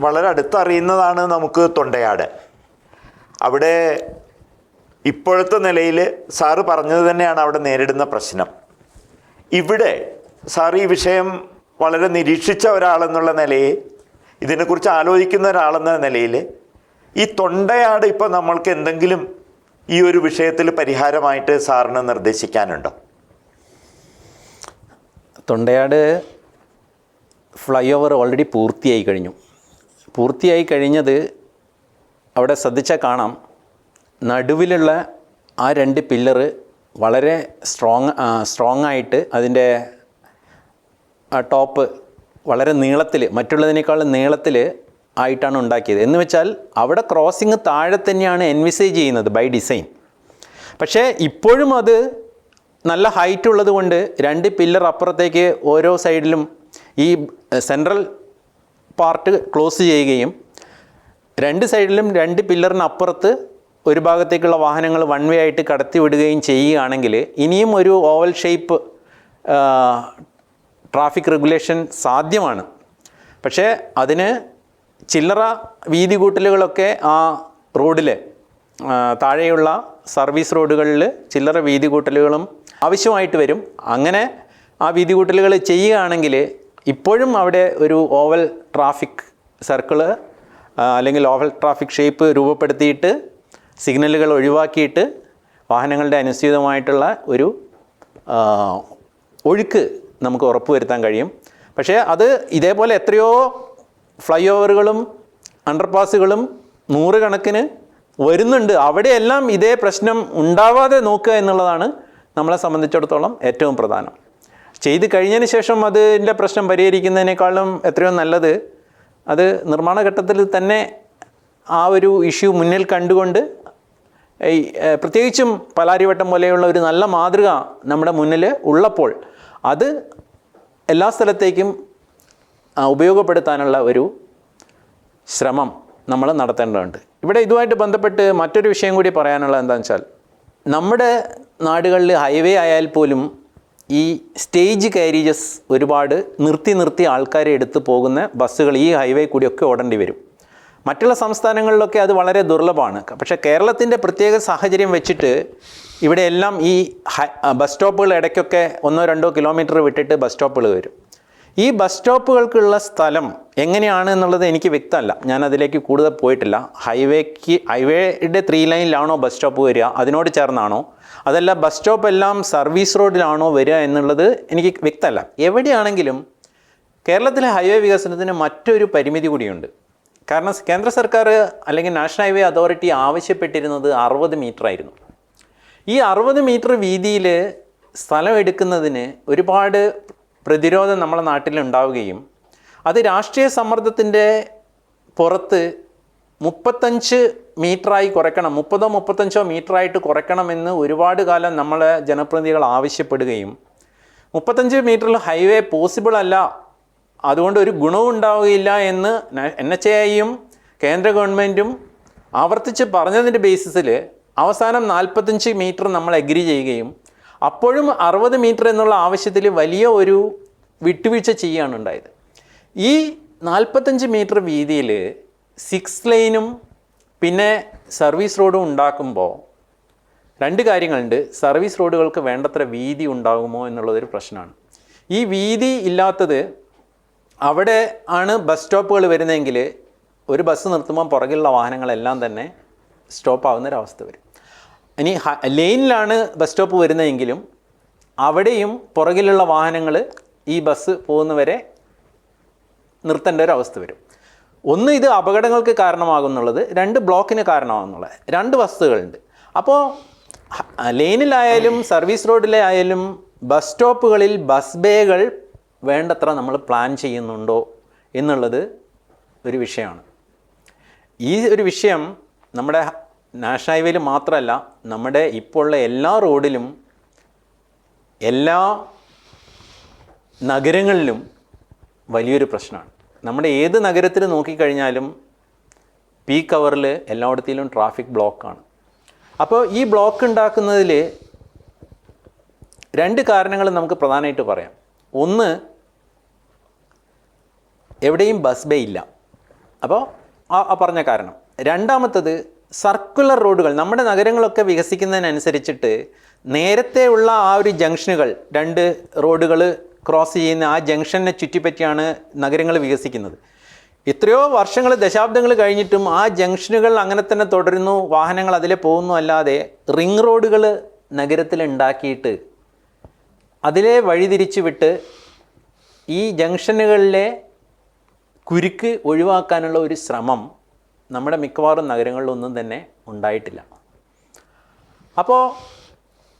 വളരെ അടുത്തറിയുന്നതാണ് നമുക്ക് തൊണ്ടയാട്. അവിടെ ഇപ്പോഴത്തെ നിലയിൽ സാറ് പറഞ്ഞത് തന്നെയാണ് അവിടെ നേരിടുന്ന പ്രശ്നം. ഇവിടെ സാർ ഈ വിഷയം വളരെ നിരീക്ഷിച്ച ഒരാളെന്നുള്ള നിലയിൽ, ഇതിനെക്കുറിച്ച് ആലോചിക്കുന്ന ഒരാളെന്ന നിലയിൽ, ഈ തൊണ്ടയാട് ഇപ്പോൾ നമ്മൾക്ക് എന്തെങ്കിലും ഈ ഒരു വിഷയത്തിൽ പരിഹാരമായിട്ട് സാറിന് നിർദ്ദേശിക്കാനുണ്ടോ? തൊണ്ടയാട് ഫ്ലൈ ഓവർ ഓൾറെഡി പൂർത്തിയായി കഴിഞ്ഞു. പൂർത്തിയായി കഴിഞ്ഞത് അവിടെ ശ്രദ്ധിച്ചാൽ കാണാം, നടുവിലുള്ള ആ 2 പില്ലറ് വളരെ സ്ട്രോങ് ആയിട്ട് അതിൻ്റെ ടോപ്പ് വളരെ നീളത്തിൽ, മറ്റുള്ളതിനേക്കാളും നീളത്തിൽ ആയിട്ടാണ് ഉണ്ടാക്കിയത്. എന്ന് വെച്ചാൽ അവിടെ ക്രോസിങ് താഴെ തന്നെയാണ് എൻവിസേജ് ചെയ്യുന്നത് ബൈ ഡിസൈൻ. പക്ഷേ ഇപ്പോഴും അത് നല്ല ഹൈറ്റ് ഉള്ളത് കൊണ്ട് 2 പില്ലർ അപ്പുറത്തേക്ക് ഓരോ സൈഡിലും ഈ സെൻട്രൽ പാർട്ട് ക്ലോസ് ചെയ്യുകയും 2 സൈഡിലും 2 പില്ലറിന് അപ്പുറത്ത് ഒരു ഭാഗത്തേക്കുള്ള വാഹനങ്ങൾ വൺ വേ ആയിട്ട് കടത്തി വിടുകയും ചെയ്യുകയാണെങ്കിൽ ഇനിയും ഒരു ഓവൽ ഷേപ്പ് ട്രാഫിക് റെഗുലേഷൻ സാധ്യമാണ്. പക്ഷേ അതിന് ചില്ലറ വീതി കൂട്ടലുകളൊക്കെ ആ റോഡിൽ താഴെയുള്ള സർവീസ് റോഡുകളിൽ ചില്ലറ വീതി കൂട്ടലുകളും ആവശ്യമായിട്ട് വരും. അങ്ങനെ ആ വീതി കൂട്ടലുകൾ ചെയ്യുകയാണെങ്കിൽ ഇപ്പോഴും അവിടെ ഒരു ഓവൽ ട്രാഫിക് സർക്കിള് അല്ലെങ്കിൽ ഓവൽ ട്രാഫിക് ഷേപ്പ് രൂപപ്പെടുത്തിയിട്ട് സിഗ്നലുകൾ ഒഴിവാക്കിയിട്ട് വാഹനങ്ങളുടെ അനുസൃതമായിട്ടുള്ള ഒരു ഒഴുക്ക് നമുക്ക് ഉറപ്പുവരുത്താൻ കഴിയും. പക്ഷേ അത് ഇതേപോലെ എത്രയോ ഫ്ലൈ ഓവറുകളും അണ്ടർപാസുകളും 100 കണക്കിന് വരുന്നുണ്ട്. അവിടെയെല്ലാം ഇതേ പ്രശ്നം ഉണ്ടാവാതെ നോക്കുക എന്നുള്ളതാണ് നമ്മളെ സംബന്ധിച്ചിടത്തോളം ഏറ്റവും പ്രധാനം. ചെയ്ത് കഴിഞ്ഞതിന് ശേഷം അതിൻ്റെ പ്രശ്നം പരിഹരിക്കുന്നതിനേക്കാളും എത്രയോ നല്ലത് അത് നിർമ്മാണ ഘട്ടത്തിൽ തന്നെ ആ ഒരു ഇഷ്യൂ മുന്നിൽ കണ്ടുകൊണ്ട് പ്രത്യേകിച്ചും പാലാരിവട്ടം പോലെയുള്ള ഒരു നല്ല മാതൃക നമ്മുടെ മുന്നിൽ ഉള്ളപ്പോൾ അത് എല്ലാ സ്ഥലത്തേക്കും ഉപയോഗപ്പെടുത്താനുള്ള ഒരു ശ്രമം നമ്മൾ നടത്തേണ്ടതുണ്ട്. ഇവിടെ ഇതുമായിട്ട് ബന്ധപ്പെട്ട് മറ്റൊരു വിഷയം കൂടി പറയാനുള്ളത് എന്താണെന്ന് വെച്ചാൽ, നമ്മുടെ നാടുകളിൽ ഹൈവേ ആയാൽ പോലും ഈ സ്റ്റേജ് കാരിയേജസ് ഒരുപാട് നിർത്തി ആൾക്കാരെ എടുത്ത് പോകുന്ന ബസ്സുകൾ ഈ ഹൈവേ കൂടിയൊക്കെ ഓടേണ്ടി വരും. മറ്റുള്ള സംസ്ഥാനങ്ങളിലൊക്കെ അത് വളരെ ദുർലഭമാണ്. പക്ഷേ കേരളത്തിൻ്റെ പ്രത്യേക സാഹചര്യം വെച്ചിട്ട് ഇവിടെയെല്ലാം ഈ ബസ് സ്റ്റോപ്പുകൾ ഇടയ്ക്കൊക്കെ 1-2 കിലോമീറ്റർ വിട്ടിട്ട് ബസ് സ്റ്റോപ്പുകൾ വരും. ഈ ബസ് സ്റ്റോപ്പുകൾക്കുള്ള സ്ഥലം എങ്ങനെയാണ് എന്നുള്ളത് എനിക്ക് വ്യക്തമല്ല. ഞാൻ അതിലേക്ക് കൂടുതൽ പോയിട്ടില്ല. ഹൈവേയുടെ 3 ലൈനിലാണോ ബസ് സ്റ്റോപ്പ് വരിക, അതിനോട് ചേർന്നാണോ, അതല്ല ബസ് സ്റ്റോപ്പ് എല്ലാം സർവീസ് റോഡിലാണോ വരിക എന്നുള്ളത് എനിക്ക് വ്യക്തമല്ല. എവിടെയാണെങ്കിലും കേരളത്തിലെ ഹൈവേ വികസനത്തിന് മറ്റൊരു പരിമിതി കൂടിയുണ്ട്. കാരണം കേന്ദ്ര സർക്കാർ അല്ലെങ്കിൽ നാഷണൽ ഹൈവേ അതോറിറ്റി ആവശ്യപ്പെട്ടിരുന്നത് 60 മീറ്റർ ആയിരുന്നു. ഈ 60 മീറ്റർ വീതിയിൽ സ്ഥലം എടുക്കുന്നതിന് ഒരുപാട് പ്രതിരോധം നമ്മളെ നാട്ടിലുണ്ടാവുകയും അത് രാഷ്ട്രീയ സമ്മർദ്ദത്തിൻ്റെ പുറത്ത് 35 മീറ്ററായി കുറയ്ക്കണം, 30-35 മീറ്ററായിട്ട് കുറയ്ക്കണമെന്ന് ഒരുപാട് കാലം നമ്മളെ ജനപ്രതിനിധികൾ ആവശ്യപ്പെടുകയും 35 മീറ്ററിൽ ഹൈവേ പോസിബിൾ അല്ല, അതുകൊണ്ട് ഒരു ഗുണവും ഉണ്ടാവുകയില്ല എന്ന് NHAIയും കേന്ദ്ര ഗവൺമെൻറ്റും ആവർത്തിച്ച് പറഞ്ഞതിൻ്റെ ബേസിസിൽ അവസാനം 45 മീറ്റർ നമ്മൾ അഗ്രി ചെയ്യുകയും അപ്പോഴും 60 മീറ്റർ എന്നുള്ള ആവശ്യത്തിൽ വലിയ ഒരു വിട്ടുവീഴ്ച ചെയ്യുകയാണ് ഉണ്ടായത്. ഈ 45 മീറ്റർ വീതിയിൽ 6 ലൈനും പിന്നെ സർവീസ് റോഡും ഉണ്ടാക്കുമ്പോൾ 2 കാര്യങ്ങളുണ്ട്. സർവീസ് റോഡുകൾക്ക് വേണ്ടത്ര വീതി ഉണ്ടാകുമോ എന്നുള്ളതൊരു പ്രശ്നമാണ്. ഈ വീതി ഇല്ലാത്തത് അവിടെ ആണ് ബസ് സ്റ്റോപ്പുകൾ വരുന്നതെങ്കിൽ ഒരു ബസ് നിർത്തുമ്പോൾ പുറകിലുള്ള വാഹനങ്ങളെല്ലാം തന്നെ സ്റ്റോപ്പാവുന്നൊരവസ്ഥ വരും. ഇനി ലൈനിലാണ് ബസ് സ്റ്റോപ്പ് വരുന്നതെങ്കിലും അവിടെയും പുറകിലുള്ള വാഹനങ്ങൾ ഈ ബസ് പോകുന്നവരെ നിർത്തേണ്ട ഒരു അവസ്ഥ വരും. ഒന്ന്, ഇത് അപകടങ്ങൾക്ക് കാരണമാകുന്നുള്ളത്, 2 ബ്ലോക്കിന് കാരണമാകുന്നുള്ളത്. 2 വസ്തുതകളുണ്ട്. അപ്പോൾ ലൈനിലായാലും സർവീസ് റോഡിലായാലും ബസ് സ്റ്റോപ്പുകളിൽ ബസ് ബേകൾ വേണ്ടത്ര നമ്മൾ പ്ലാൻ ചെയ്യുന്നുണ്ടോ എന്നുള്ളത് ഒരു വിഷയമാണ്. ഈ ഒരു വിഷയം നമ്മുടെ നാഷണൽ ഹൈവേയിൽ മാത്രമല്ല, നമ്മുടെ ഇപ്പോൾ ഉള്ള എല്ലാ റോഡിലും എല്ലാ നഗരങ്ങളിലും വലിയൊരു പ്രശ്നമാണ്. നമ്മുടെ ഏത് നഗരത്തിൽ നോക്കിക്കഴിഞ്ഞാലും പീക്ക് അവറിൽ എല്ലായിടത്തിലും ട്രാഫിക് ബ്ലോക്കാണ്. അപ്പോൾ ഈ ബ്ലോക്ക് ഉണ്ടാക്കുന്നതിൽ 2 കാരണങ്ങൾ നമുക്ക് പ്രധാനമായിട്ട് പറയാം. ഒന്ന്, എവിടെയും ബസ് ബേ ഇല്ല, അപ്പോൾ ആ പറഞ്ഞ കാരണം. രണ്ടാമത്തത്, സർക്കുലർ റോഡുകൾ നമ്മുടെ നഗരങ്ങളൊക്കെ വികസിക്കുന്നതിനനുസരിച്ചിട്ട് നേരത്തെ ഉള്ള ആ ഒരു ജംഗ്ഷനുകൾ, 2 റോഡുകൾ ക്രോസ് ചെയ്യുന്ന ആ ജംഗ്ഷനെ ചുറ്റിപ്പറ്റിയാണ് നഗരങ്ങൾ വികസിക്കുന്നത്. എത്രയോ വർഷങ്ങൾ, ദശാബ്ദങ്ങൾ കഴിഞ്ഞിട്ടും ആ ജംഗ്ഷനുകൾ അങ്ങനെ തന്നെ തുടരുന്നു, വാഹനങ്ങൾ അതിലെ പോകുന്നു. അല്ലാതെ റിംഗ് റോഡുകൾ നഗരത്തിൽ ഉണ്ടാക്കിയിട്ട് അതിലെ വഴിതിരിച്ചു വിട്ട് ഈ ജംഗ്ഷനുകളിലെ കുരുക്ക് ഒഴിവാക്കാനുള്ള ഒരു ശ്രമം നമ്മുടെ മിക്കവാറും നഗരങ്ങളിലൊന്നും തന്നെ ഉണ്ടായിട്ടില്ല. അപ്പോൾ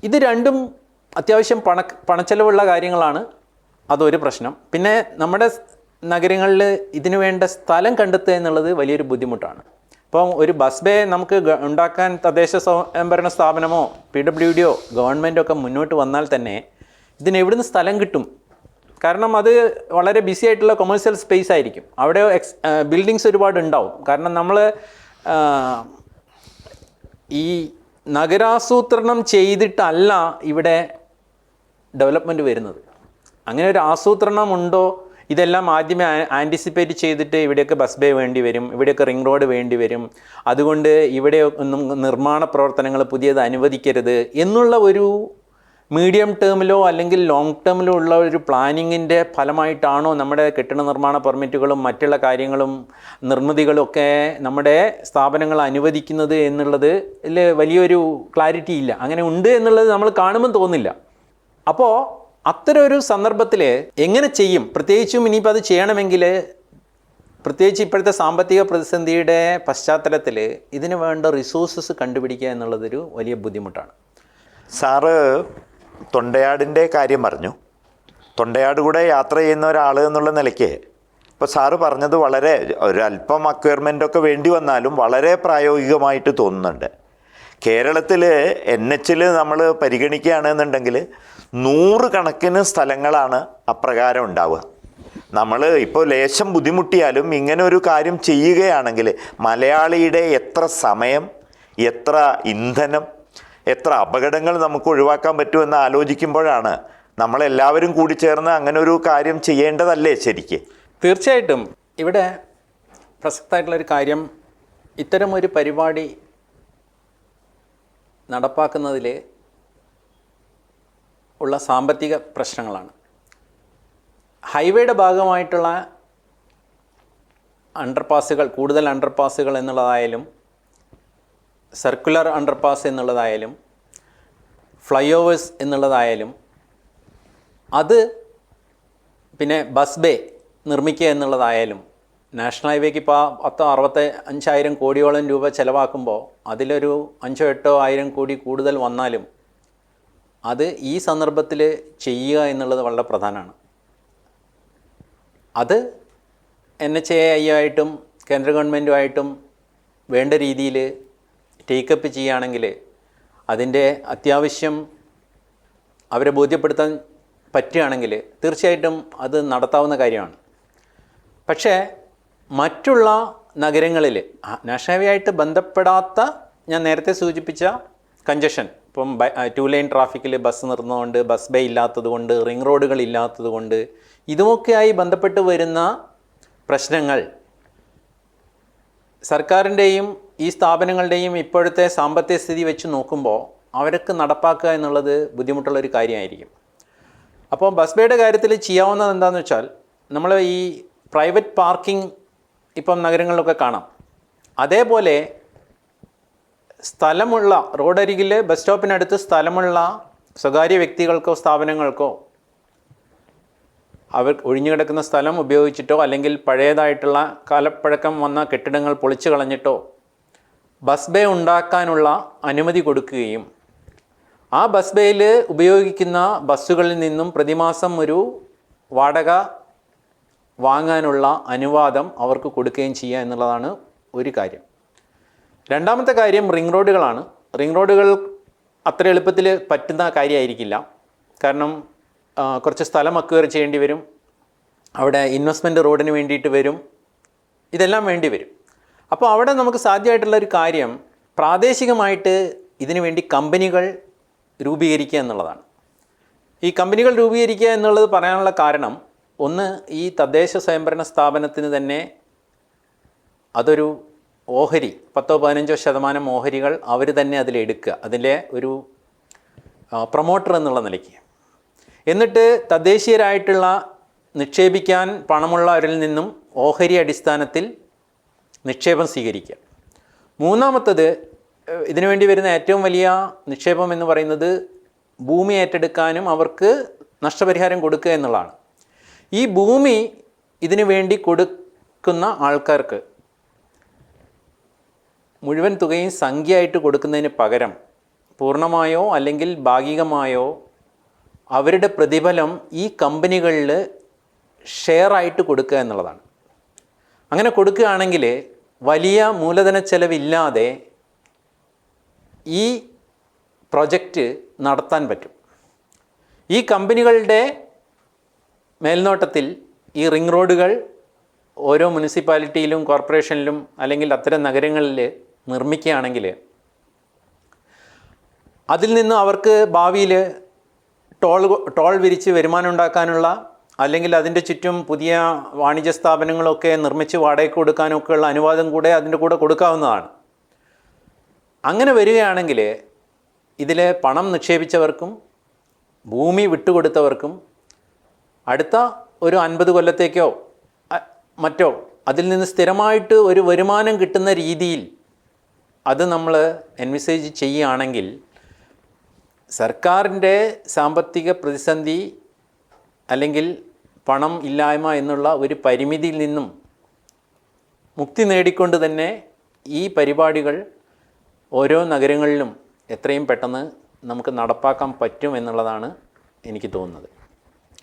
ഇത് രണ്ടും അത്യാവശ്യം പണച്ചെലവുള്ള കാര്യങ്ങളാണ്. അതൊരു പ്രശ്നം. പിന്നെ നമ്മുടെ നഗരങ്ങളിൽ ഇതിനു വേണ്ട സ്ഥലം കണ്ടെത്തുക എന്നുള്ളത് വലിയൊരു ബുദ്ധിമുട്ടാണ്. ഇപ്പം ഒരു ബസ് ബേ നമുക്ക് ഉണ്ടാക്കാൻ തദ്ദേശ സ്വയംഭരണ സ്ഥാപനമോ PWDയോ ഗവൺമെൻറ്റോ ഒക്കെ മുന്നോട്ട് വന്നാൽ തന്നെ ഇതിന് എവിടുന്ന് സ്ഥലം കിട്ടും? കാരണം അത് വളരെ ബിസി ആയിട്ടുള്ള കൊമേഴ്സ്യൽ സ്പേസ് ആയിരിക്കും. അവിടെ ബിൽഡിങ്സ് ഒരുപാട് ഉണ്ടാവും. കാരണം നമ്മൾ ഈ നഗരാസൂത്രണം ചെയ്തിട്ടല്ല ഇവിടെ ഡെവലപ്മെൻറ്റ് വരുന്നത്. അങ്ങനെ ഒരു ആസൂത്രണം ഉണ്ടോ? ഇതെല്ലാം ആദ്യമേ ആൻറ്റിസിപ്പേറ്റ് ചെയ്തിട്ട് ഇവിടെയൊക്കെ ബസ് ബേ വേണ്ടി വരും, ഇവിടെയൊക്കെ റിംഗ് റോഡ് വേണ്ടി വരും, അതുകൊണ്ട് ഇവിടെ ഒന്നും നിർമ്മാണ പ്രവർത്തനങ്ങൾ പുതിയത് അനുവദിക്കരുത് എന്നുള്ള ഒരു മീഡിയം ടേമിലോ അല്ലെങ്കിൽ ലോങ് ടേമിലോ ഉള്ള ഒരു പ്ലാനിങ്ങിൻ്റെ ഫലമായിട്ടാണോ നമ്മുടെ കെട്ടിട നിർമ്മാണ പെർമിറ്റുകളും മറ്റുള്ള കാര്യങ്ങളും നിർമ്മിതികളും ഒക്കെ നമ്മുടെ സ്ഥാപനങ്ങൾ അനുവദിക്കുന്നത് എന്നുള്ളത് വലിയൊരു ക്ലാരിറ്റി ഇല്ല. അങ്ങനെ ഉണ്ട് എന്നുള്ളത് നമ്മൾ കാണുമ്പോൾ തോന്നില്ല. അപ്പോൾ അത്തരം ഒരു സന്ദർഭത്തിൽ എങ്ങനെ ചെയ്യും? പ്രത്യേകിച്ചും ഇനിയിപ്പോൾ അത് ചെയ്യണമെങ്കിൽ, പ്രത്യേകിച്ച് ഇപ്പോഴത്തെ സാമ്പത്തിക പ്രതിസന്ധിയുടെ പശ്ചാത്തലത്തിൽ ഇതിന് വേണ്ട റിസോഴ്സസ് കണ്ടുപിടിക്കുക എന്നുള്ളതൊരു വലിയ ബുദ്ധിമുട്ടാണ്. സാറ് തൊണ്ടയാടിൻ്റെ കാര്യം പറഞ്ഞു. തൊണ്ടയാട് കൂടെ യാത്ര ചെയ്യുന്ന ഒരാൾ എന്നുള്ള നിലയ്ക്ക് ഇപ്പോൾ സാറ് പറഞ്ഞത് വളരെ ഒരല്പം അക്വയർമെൻ്റൊക്കെ വേണ്ടി വന്നാലും വളരെ പ്രായോഗികമായിട്ട് തോന്നുന്നുണ്ട്. കേരളത്തിൽ NH നമ്മൾ പരിഗണിക്കുകയാണെന്നുണ്ടെങ്കിൽ 100 കണക്കിന് സ്ഥലങ്ങളാണ് അപ്രകാരം ഉണ്ടാവുക. നമ്മൾ ഇപ്പോൾ ലേശം ബുദ്ധിമുട്ടിയാലും ഇങ്ങനെ ഒരു കാര്യം ചെയ്യുകയാണെങ്കിൽ മലയാളിയുടെ എത്ര സമയം, എത്ര ഇന്ധനം, എത്ര അപകടങ്ങൾ നമുക്ക് ഒഴിവാക്കാൻ പറ്റുമെന്ന് ആലോചിക്കുമ്പോഴാണ് നമ്മളെല്ലാവരും കൂടി ചേർന്ന് അങ്ങനെ ഒരു കാര്യം ചെയ്യേണ്ടതല്ലേ ശരിക്ക്? തീർച്ചയായിട്ടും ഇവിടെ പ്രസക്തമായിട്ടുള്ളൊരു കാര്യം, ഇത്തരം ഒരു പരിപാടി നടപ്പാക്കുന്നതിൽ ഉള്ള സാമ്പത്തിക പ്രശ്നങ്ങളാണ്. ഹൈവേയുടെ ഭാഗമായിട്ടുള്ള അണ്ടർപാസുകൾ, കൂടുതൽ അണ്ടർപാസുകൾ എന്നുള്ളതായാലും സർക്കുലർ അണ്ടർപാസ് എന്നുള്ളതായാലും ഫ്ലൈ ഓവേഴ്സ് എന്നുള്ളതായാലും അത് പിന്നെ ബസ് ബേ നിർമ്മിക്കുക എന്നുള്ളതായാലും നാഷണൽ ഹൈവേക്ക് ഇപ്പോൾ 65,000 കോടിയോളം രൂപ ചിലവാക്കുമ്പോൾ അതിലൊരു 5,000-8,000 കോടി കൂടുതൽ വന്നാലും അത് ഈ സന്ദർഭത്തിൽ ചെയ്യുക എന്നുള്ളത് വളരെ പ്രധാനമാണ്. അത് NHAI ആയിട്ടും കേന്ദ്ര ഗവൺമെൻറ്റുമായിട്ടും വേണ്ട രീതിയിൽ ടേക്കപ്പ് ചെയ്യുകയാണെങ്കിൽ അതിൻ്റെ അത്യാവശ്യം അവരെ ബോധ്യപ്പെടുത്താൻ പറ്റുകയാണെങ്കിൽ തീർച്ചയായിട്ടും അത് നടത്താവുന്ന കാര്യമാണ്. പക്ഷേ മറ്റുള്ള നഗരങ്ങളിൽ നാഷണൽ ഹൈവേ ആയിട്ട് ബന്ധപ്പെടാത്ത, ഞാൻ നേരത്തെ സൂചിപ്പിച്ച കഞ്ചഷൻ, ഇപ്പം 2 ലൈൻ ട്രാഫിക്കിൽ ബസ് നിർത്തുന്നതുകൊണ്ട്, ബസ് ബേ ഇല്ലാത്തതുകൊണ്ട്, റിംഗ് റോഡുകൾ ഇല്ലാത്തതുകൊണ്ട്, ഇതുമൊക്കെയായി ബന്ധപ്പെട്ട് വരുന്ന പ്രശ്നങ്ങൾ സർക്കാരിൻ്റെയും ഈ സ്ഥാപനങ്ങളുടെയും ഇപ്പോഴത്തെ സാമ്പത്തിക സ്ഥിതി വെച്ച് നോക്കുമ്പോൾ അവർക്ക് നടപ്പാക്കുക എന്നുള്ളത് ബുദ്ധിമുട്ടുള്ളൊരു കാര്യമായിരിക്കും. അപ്പോൾ ബസ് ബേയുടെ കാര്യത്തിൽ ചെയ്യാവുന്നത് എന്താണെന്ന് വെച്ചാൽ, നമ്മൾ ഈ പ്രൈവറ്റ് പാർക്കിംഗ് ഇപ്പം നഗരങ്ങളിലൊക്കെ കാണാം. അതേപോലെ സ്ഥലമുള്ള റോഡരികിൽ ബസ് സ്റ്റോപ്പിനടുത്ത് സ്ഥലമുള്ള സ്വകാര്യ വ്യക്തികൾക്കോ സ്ഥാപനങ്ങൾക്കോ അവർ ഒഴിഞ്ഞുകിടക്കുന്ന സ്ഥലം ഉപയോഗിച്ചിട്ടോ അല്ലെങ്കിൽ പഴയതായിട്ടുള്ള കാലപ്പഴക്കം വന്ന കെട്ടിടങ്ങൾ പൊളിച്ചു കളഞ്ഞിട്ടോ ബസ് ബേ ഉണ്ടാക്കാനുള്ള അനുമതി കൊടുക്കുകയും ആ ബസ് ബേയിൽ ഉപയോഗിക്കുന്ന ബസ്സുകളിൽ നിന്നും പ്രതിമാസം ഒരു വാടക വാങ്ങാനുള്ള അനുവാദം അവർക്ക് കൊടുക്കുകയും ചെയ്യുക എന്നുള്ളതാണ് ഒരു കാര്യം. രണ്ടാമത്തെ കാര്യം റിംഗ് റോഡുകളാണ്. റിംഗ് റോഡുകൾ അത്ര എളുപ്പത്തിൽ പറ്റുന്ന കാര്യമായിരിക്കില്ല. കാരണം കുറച്ച് സ്ഥലം അക്വയർ ചെയ്യേണ്ടി വരും, അവിടെ ഇൻവെസ്റ്റ്മെൻറ്റ് റോഡിന് വേണ്ടിയിട്ട് വരും, ഇതെല്ലാം വേണ്ടി വരും. അപ്പോൾ അവിടെ നമുക്ക് സാധ്യമായിട്ടുള്ളൊരു കാര്യം പ്രാദേശികമായിട്ട് ഇതിനു വേണ്ടി കമ്പനികൾ രൂപീകരിക്കുക എന്നുള്ളതാണ്. ഈ കമ്പനികൾ രൂപീകരിക്കുക എന്നുള്ളത് പറയാനുള്ള കാരണം, ഒന്ന്, ഈ തദ്ദേശ സ്വയംഭരണ സ്ഥാപനത്തിന് തന്നെ അതൊരു ഓഹരി 10-15% ഓഹരികൾ അവർ തന്നെ അതിലെടുക്കുക, അതിലെ ഒരു പ്രൊമോട്ടർ എന്നുള്ള നിലയ്ക്ക്. എന്നിട്ട് തദ്ദേശീയരായിട്ടുള്ള നിക്ഷേപിക്കാൻ പണമുള്ളവരിൽ നിന്നും ഓഹരി അടിസ്ഥാനത്തിൽ നിക്ഷേപം സ്വീകരിക്കുക. മൂന്നാമത്തത്, ഇതിനുവേണ്ടി വരുന്ന ഏറ്റവും വലിയ നിക്ഷേപം എന്ന് പറയുന്നത് ഭൂമി ഏറ്റെടുക്കാനും അവർക്ക് നഷ്ടപരിഹാരം കൊടുക്കുക എന്നുള്ളതാണ്. ഈ ഭൂമി ഇതിനു വേണ്ടി കൊടുക്കുന്ന ആൾക്കാർക്ക് മുഴുവൻ തുകയും സംഖ്യയായിട്ട് കൊടുക്കുന്നതിന് പകരം പൂർണ്ണമായോ അല്ലെങ്കിൽ ഭാഗികമായോ അവരുടെ പ്രതിഫലം ഈ കമ്പനികളിൽ ഷെയറായിട്ട് കൊടുക്കുക എന്നുള്ളതാണ്. അങ്ങനെ കൊടുക്കുകയാണെങ്കിൽ വലിയ മൂലധന ചെലവില്ലാതെ ഈ പ്രൊജക്റ്റ് നടത്താൻ പറ്റും. ഈ കമ്പനികളുടെ മേൽനോട്ടത്തിൽ ഈ റിംഗ് റോഡുകൾ ഓരോ മുനിസിപ്പാലിറ്റിയിലും കോർപ്പറേഷനിലും അല്ലെങ്കിൽ അത്തരം നഗരങ്ങളിൽ നിർമ്മിക്കുകയാണെങ്കിൽ അതിൽ നിന്ന് അവർക്ക് ഭാവിയിൽ ടോൾ വിരിച്ച് വരുമാനം ഉണ്ടാക്കാനുള്ള, അല്ലെങ്കിൽ അതിൻ്റെ ചുറ്റും പുതിയ വാണിജ്യ സ്ഥാപനങ്ങളൊക്കെ നിർമ്മിച്ച് വാടകയ്ക്ക് കൊടുക്കാനൊക്കെയുള്ള അനുവാദം കൂടെ അതിൻ്റെ കൂടെ കൊടുക്കാവുന്നതാണ്. അങ്ങനെ വരികയാണെങ്കിൽ ഇതിൽ പണം നിക്ഷേപിച്ചവർക്കും ഭൂമി വിട്ടുകൊടുത്തവർക്കും അടുത്ത ഒരു 50 കൊല്ലത്തേക്കോ മറ്റോ അതിൽ നിന്ന് സ്ഥിരമായിട്ട് ഒരു വരുമാനം കിട്ടുന്ന രീതിയിൽ അത് നമ്മൾ എൻവിസേജ് ചെയ്യുകയാണെങ്കിൽ സർക്കാരിൻ്റെ സാമ്പത്തിക പ്രതിസന്ധി അല്ലെങ്കിൽ പണം ഇല്ലായ്മ എന്നുള്ള ഒരു പരിമിതിയിൽ നിന്നും മുക്തി നേടിക്കൊണ്ട് തന്നെ ഈ പരിപാടികൾ ഓരോ നഗരങ്ങളിലും എത്രയും പെട്ടെന്ന് നമുക്ക് നടപ്പാക്കാൻ പറ്റും എന്നുള്ളതാണ് എനിക്ക് തോന്നുന്നത്.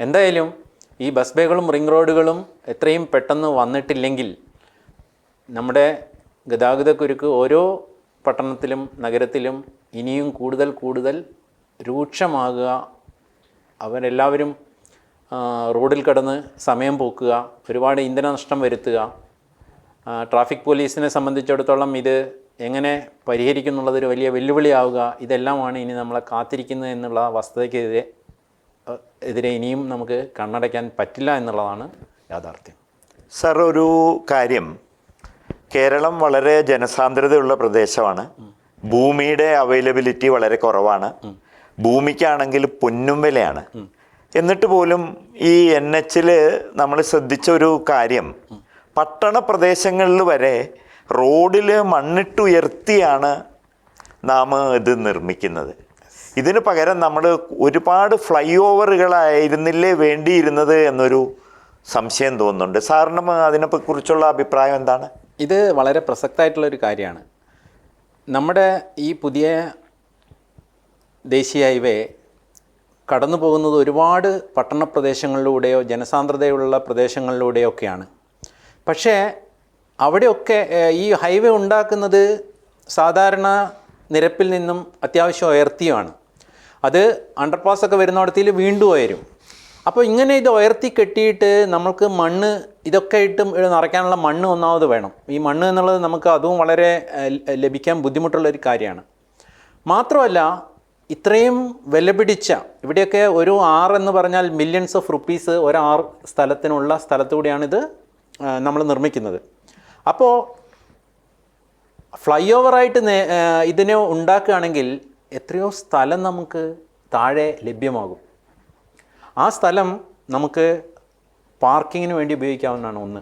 എന്തായാലും ഈ ബസ് ബേകളും റിംഗ് റോഡുകളും എത്രയും പെട്ടെന്ന് വന്നിട്ടില്ലെങ്കിൽ നമ്മുടെ ഗതാഗതക്കുരുക്ക് ഓരോ പട്ടണത്തിലും നഗരത്തിലും ഇനിയും കൂടുതൽ രൂക്ഷമാകുക. അവരെല്ലാവരും റോഡിൽ കിടന്ന് സമയം പോക്കുക, ഒരുപാട് ഇന്ധന നഷ്ടം വരുത്തുക. ട്രാഫിക് പോലീസിനെ സംബന്ധിച്ചിടത്തോളം ഇത് എങ്ങനെ പരിഹരിക്കുന്നുള്ളതൊരു വലിയ വെല്ലുവിളിയാവുക. ഇതെല്ലാമാണ് ഇനി നമ്മളെ കാത്തിരിക്കുന്നത് എന്നുള്ള വസ്തുതയ്ക്കെതിരെ ഇനിയും നമുക്ക് കണ്ണടയ്ക്കാൻ പറ്റില്ല എന്നുള്ളതാണ് യാഥാർത്ഥ്യം. സർ, ഒരു കാര്യം, കേരളം വളരെ ജനസാന്ദ്രതയുള്ള പ്രദേശമാണ്. ഭൂമിയുടെ അവൈലബിലിറ്റി വളരെ കുറവാണ്. ഭൂമിക്കാണെങ്കിൽ പൊന്നും വിലയാണ്. എന്നിട്ട് പോലും ഈ NH നമ്മൾ ശ്രദ്ധിച്ച ഒരു കാര്യം, പട്ടണ പ്രദേശങ്ങളിൽ വരെ റോഡിൽ മണ്ണിട്ടുയർത്തിയാണ് നാം ഇത് നിർമ്മിക്കുന്നത്. ഇതിന് പകരം നമ്മൾ ഒരുപാട് ഫ്ലൈ ഓവറുകളായിരുന്നില്ലേ വേണ്ടിയിരുന്നത് എന്നൊരു സംശയം തോന്നുന്നുണ്ട്. സാറിന് അതിനെക്കുറിച്ചുള്ള അഭിപ്രായം എന്താണ്? ഇത് വളരെ പ്രസക്തമായിട്ടുള്ളൊരു കാര്യമാണ്. നമ്മുടെ ഈ പുതിയ ദേശീയ ഹൈവേ കടന്നു പോകുന്നത് ഒരുപാട് പട്ടണ പ്രദേശങ്ങളിലൂടെയോ ജനസാന്ദ്രതയുള്ള പ്രദേശങ്ങളിലൂടെയോ ഒക്കെയാണ്. പക്ഷേ അവിടെയൊക്കെ ഈ ഹൈവേ ഉണ്ടാക്കുന്നത് സാധാരണ നിരപ്പിൽ നിന്നും അത്യാവശ്യം ഉയർത്തിയാണ്. അത് അണ്ടർപാസൊക്കെ വരുന്നിടത്തിൽ വീണ്ടും ഉയരും. അപ്പോൾ ഇങ്ങനെ ഇത് ഉയർത്തി കെട്ടിയിട്ട് നമുക്ക് മണ്ണ് ഇതൊക്കെ ഇട്ട് നിറയ്ക്കാനുള്ള മണ്ണ് ഒന്നാമത് വേണം. ഈ മണ്ണ് എന്നുള്ളത് നമുക്ക് അതും വളരെ ലഭിക്കാൻ ബുദ്ധിമുട്ടുള്ളൊരു കാര്യമാണ്. മാത്രമല്ല ഇത്രയും വിലപിടിച്ച ഇവിടെയൊക്കെ ഒരു എന്ന് പറഞ്ഞാൽ മില്യൺസ് ഓഫ് റുപ്പീസ് ഒരു സ്ഥലത്തിനുള്ള സ്ഥലത്തുകൂടിയാണിത് നമ്മൾ നിർമ്മിക്കുന്നത്. അപ്പോൾ ഫ്ലൈ ഓവറായിട്ട് ഇതിനെ ഉണ്ടാക്കുകയാണെങ്കിൽ എത്രയോ സ്ഥലം നമുക്ക് താഴെ ലഭ്യമാകും. ആ സ്ഥലം നമുക്ക് പാർക്കിങ്ങിന് വേണ്ടി ഉപയോഗിക്കാവുന്നതാണ് ഒന്ന്.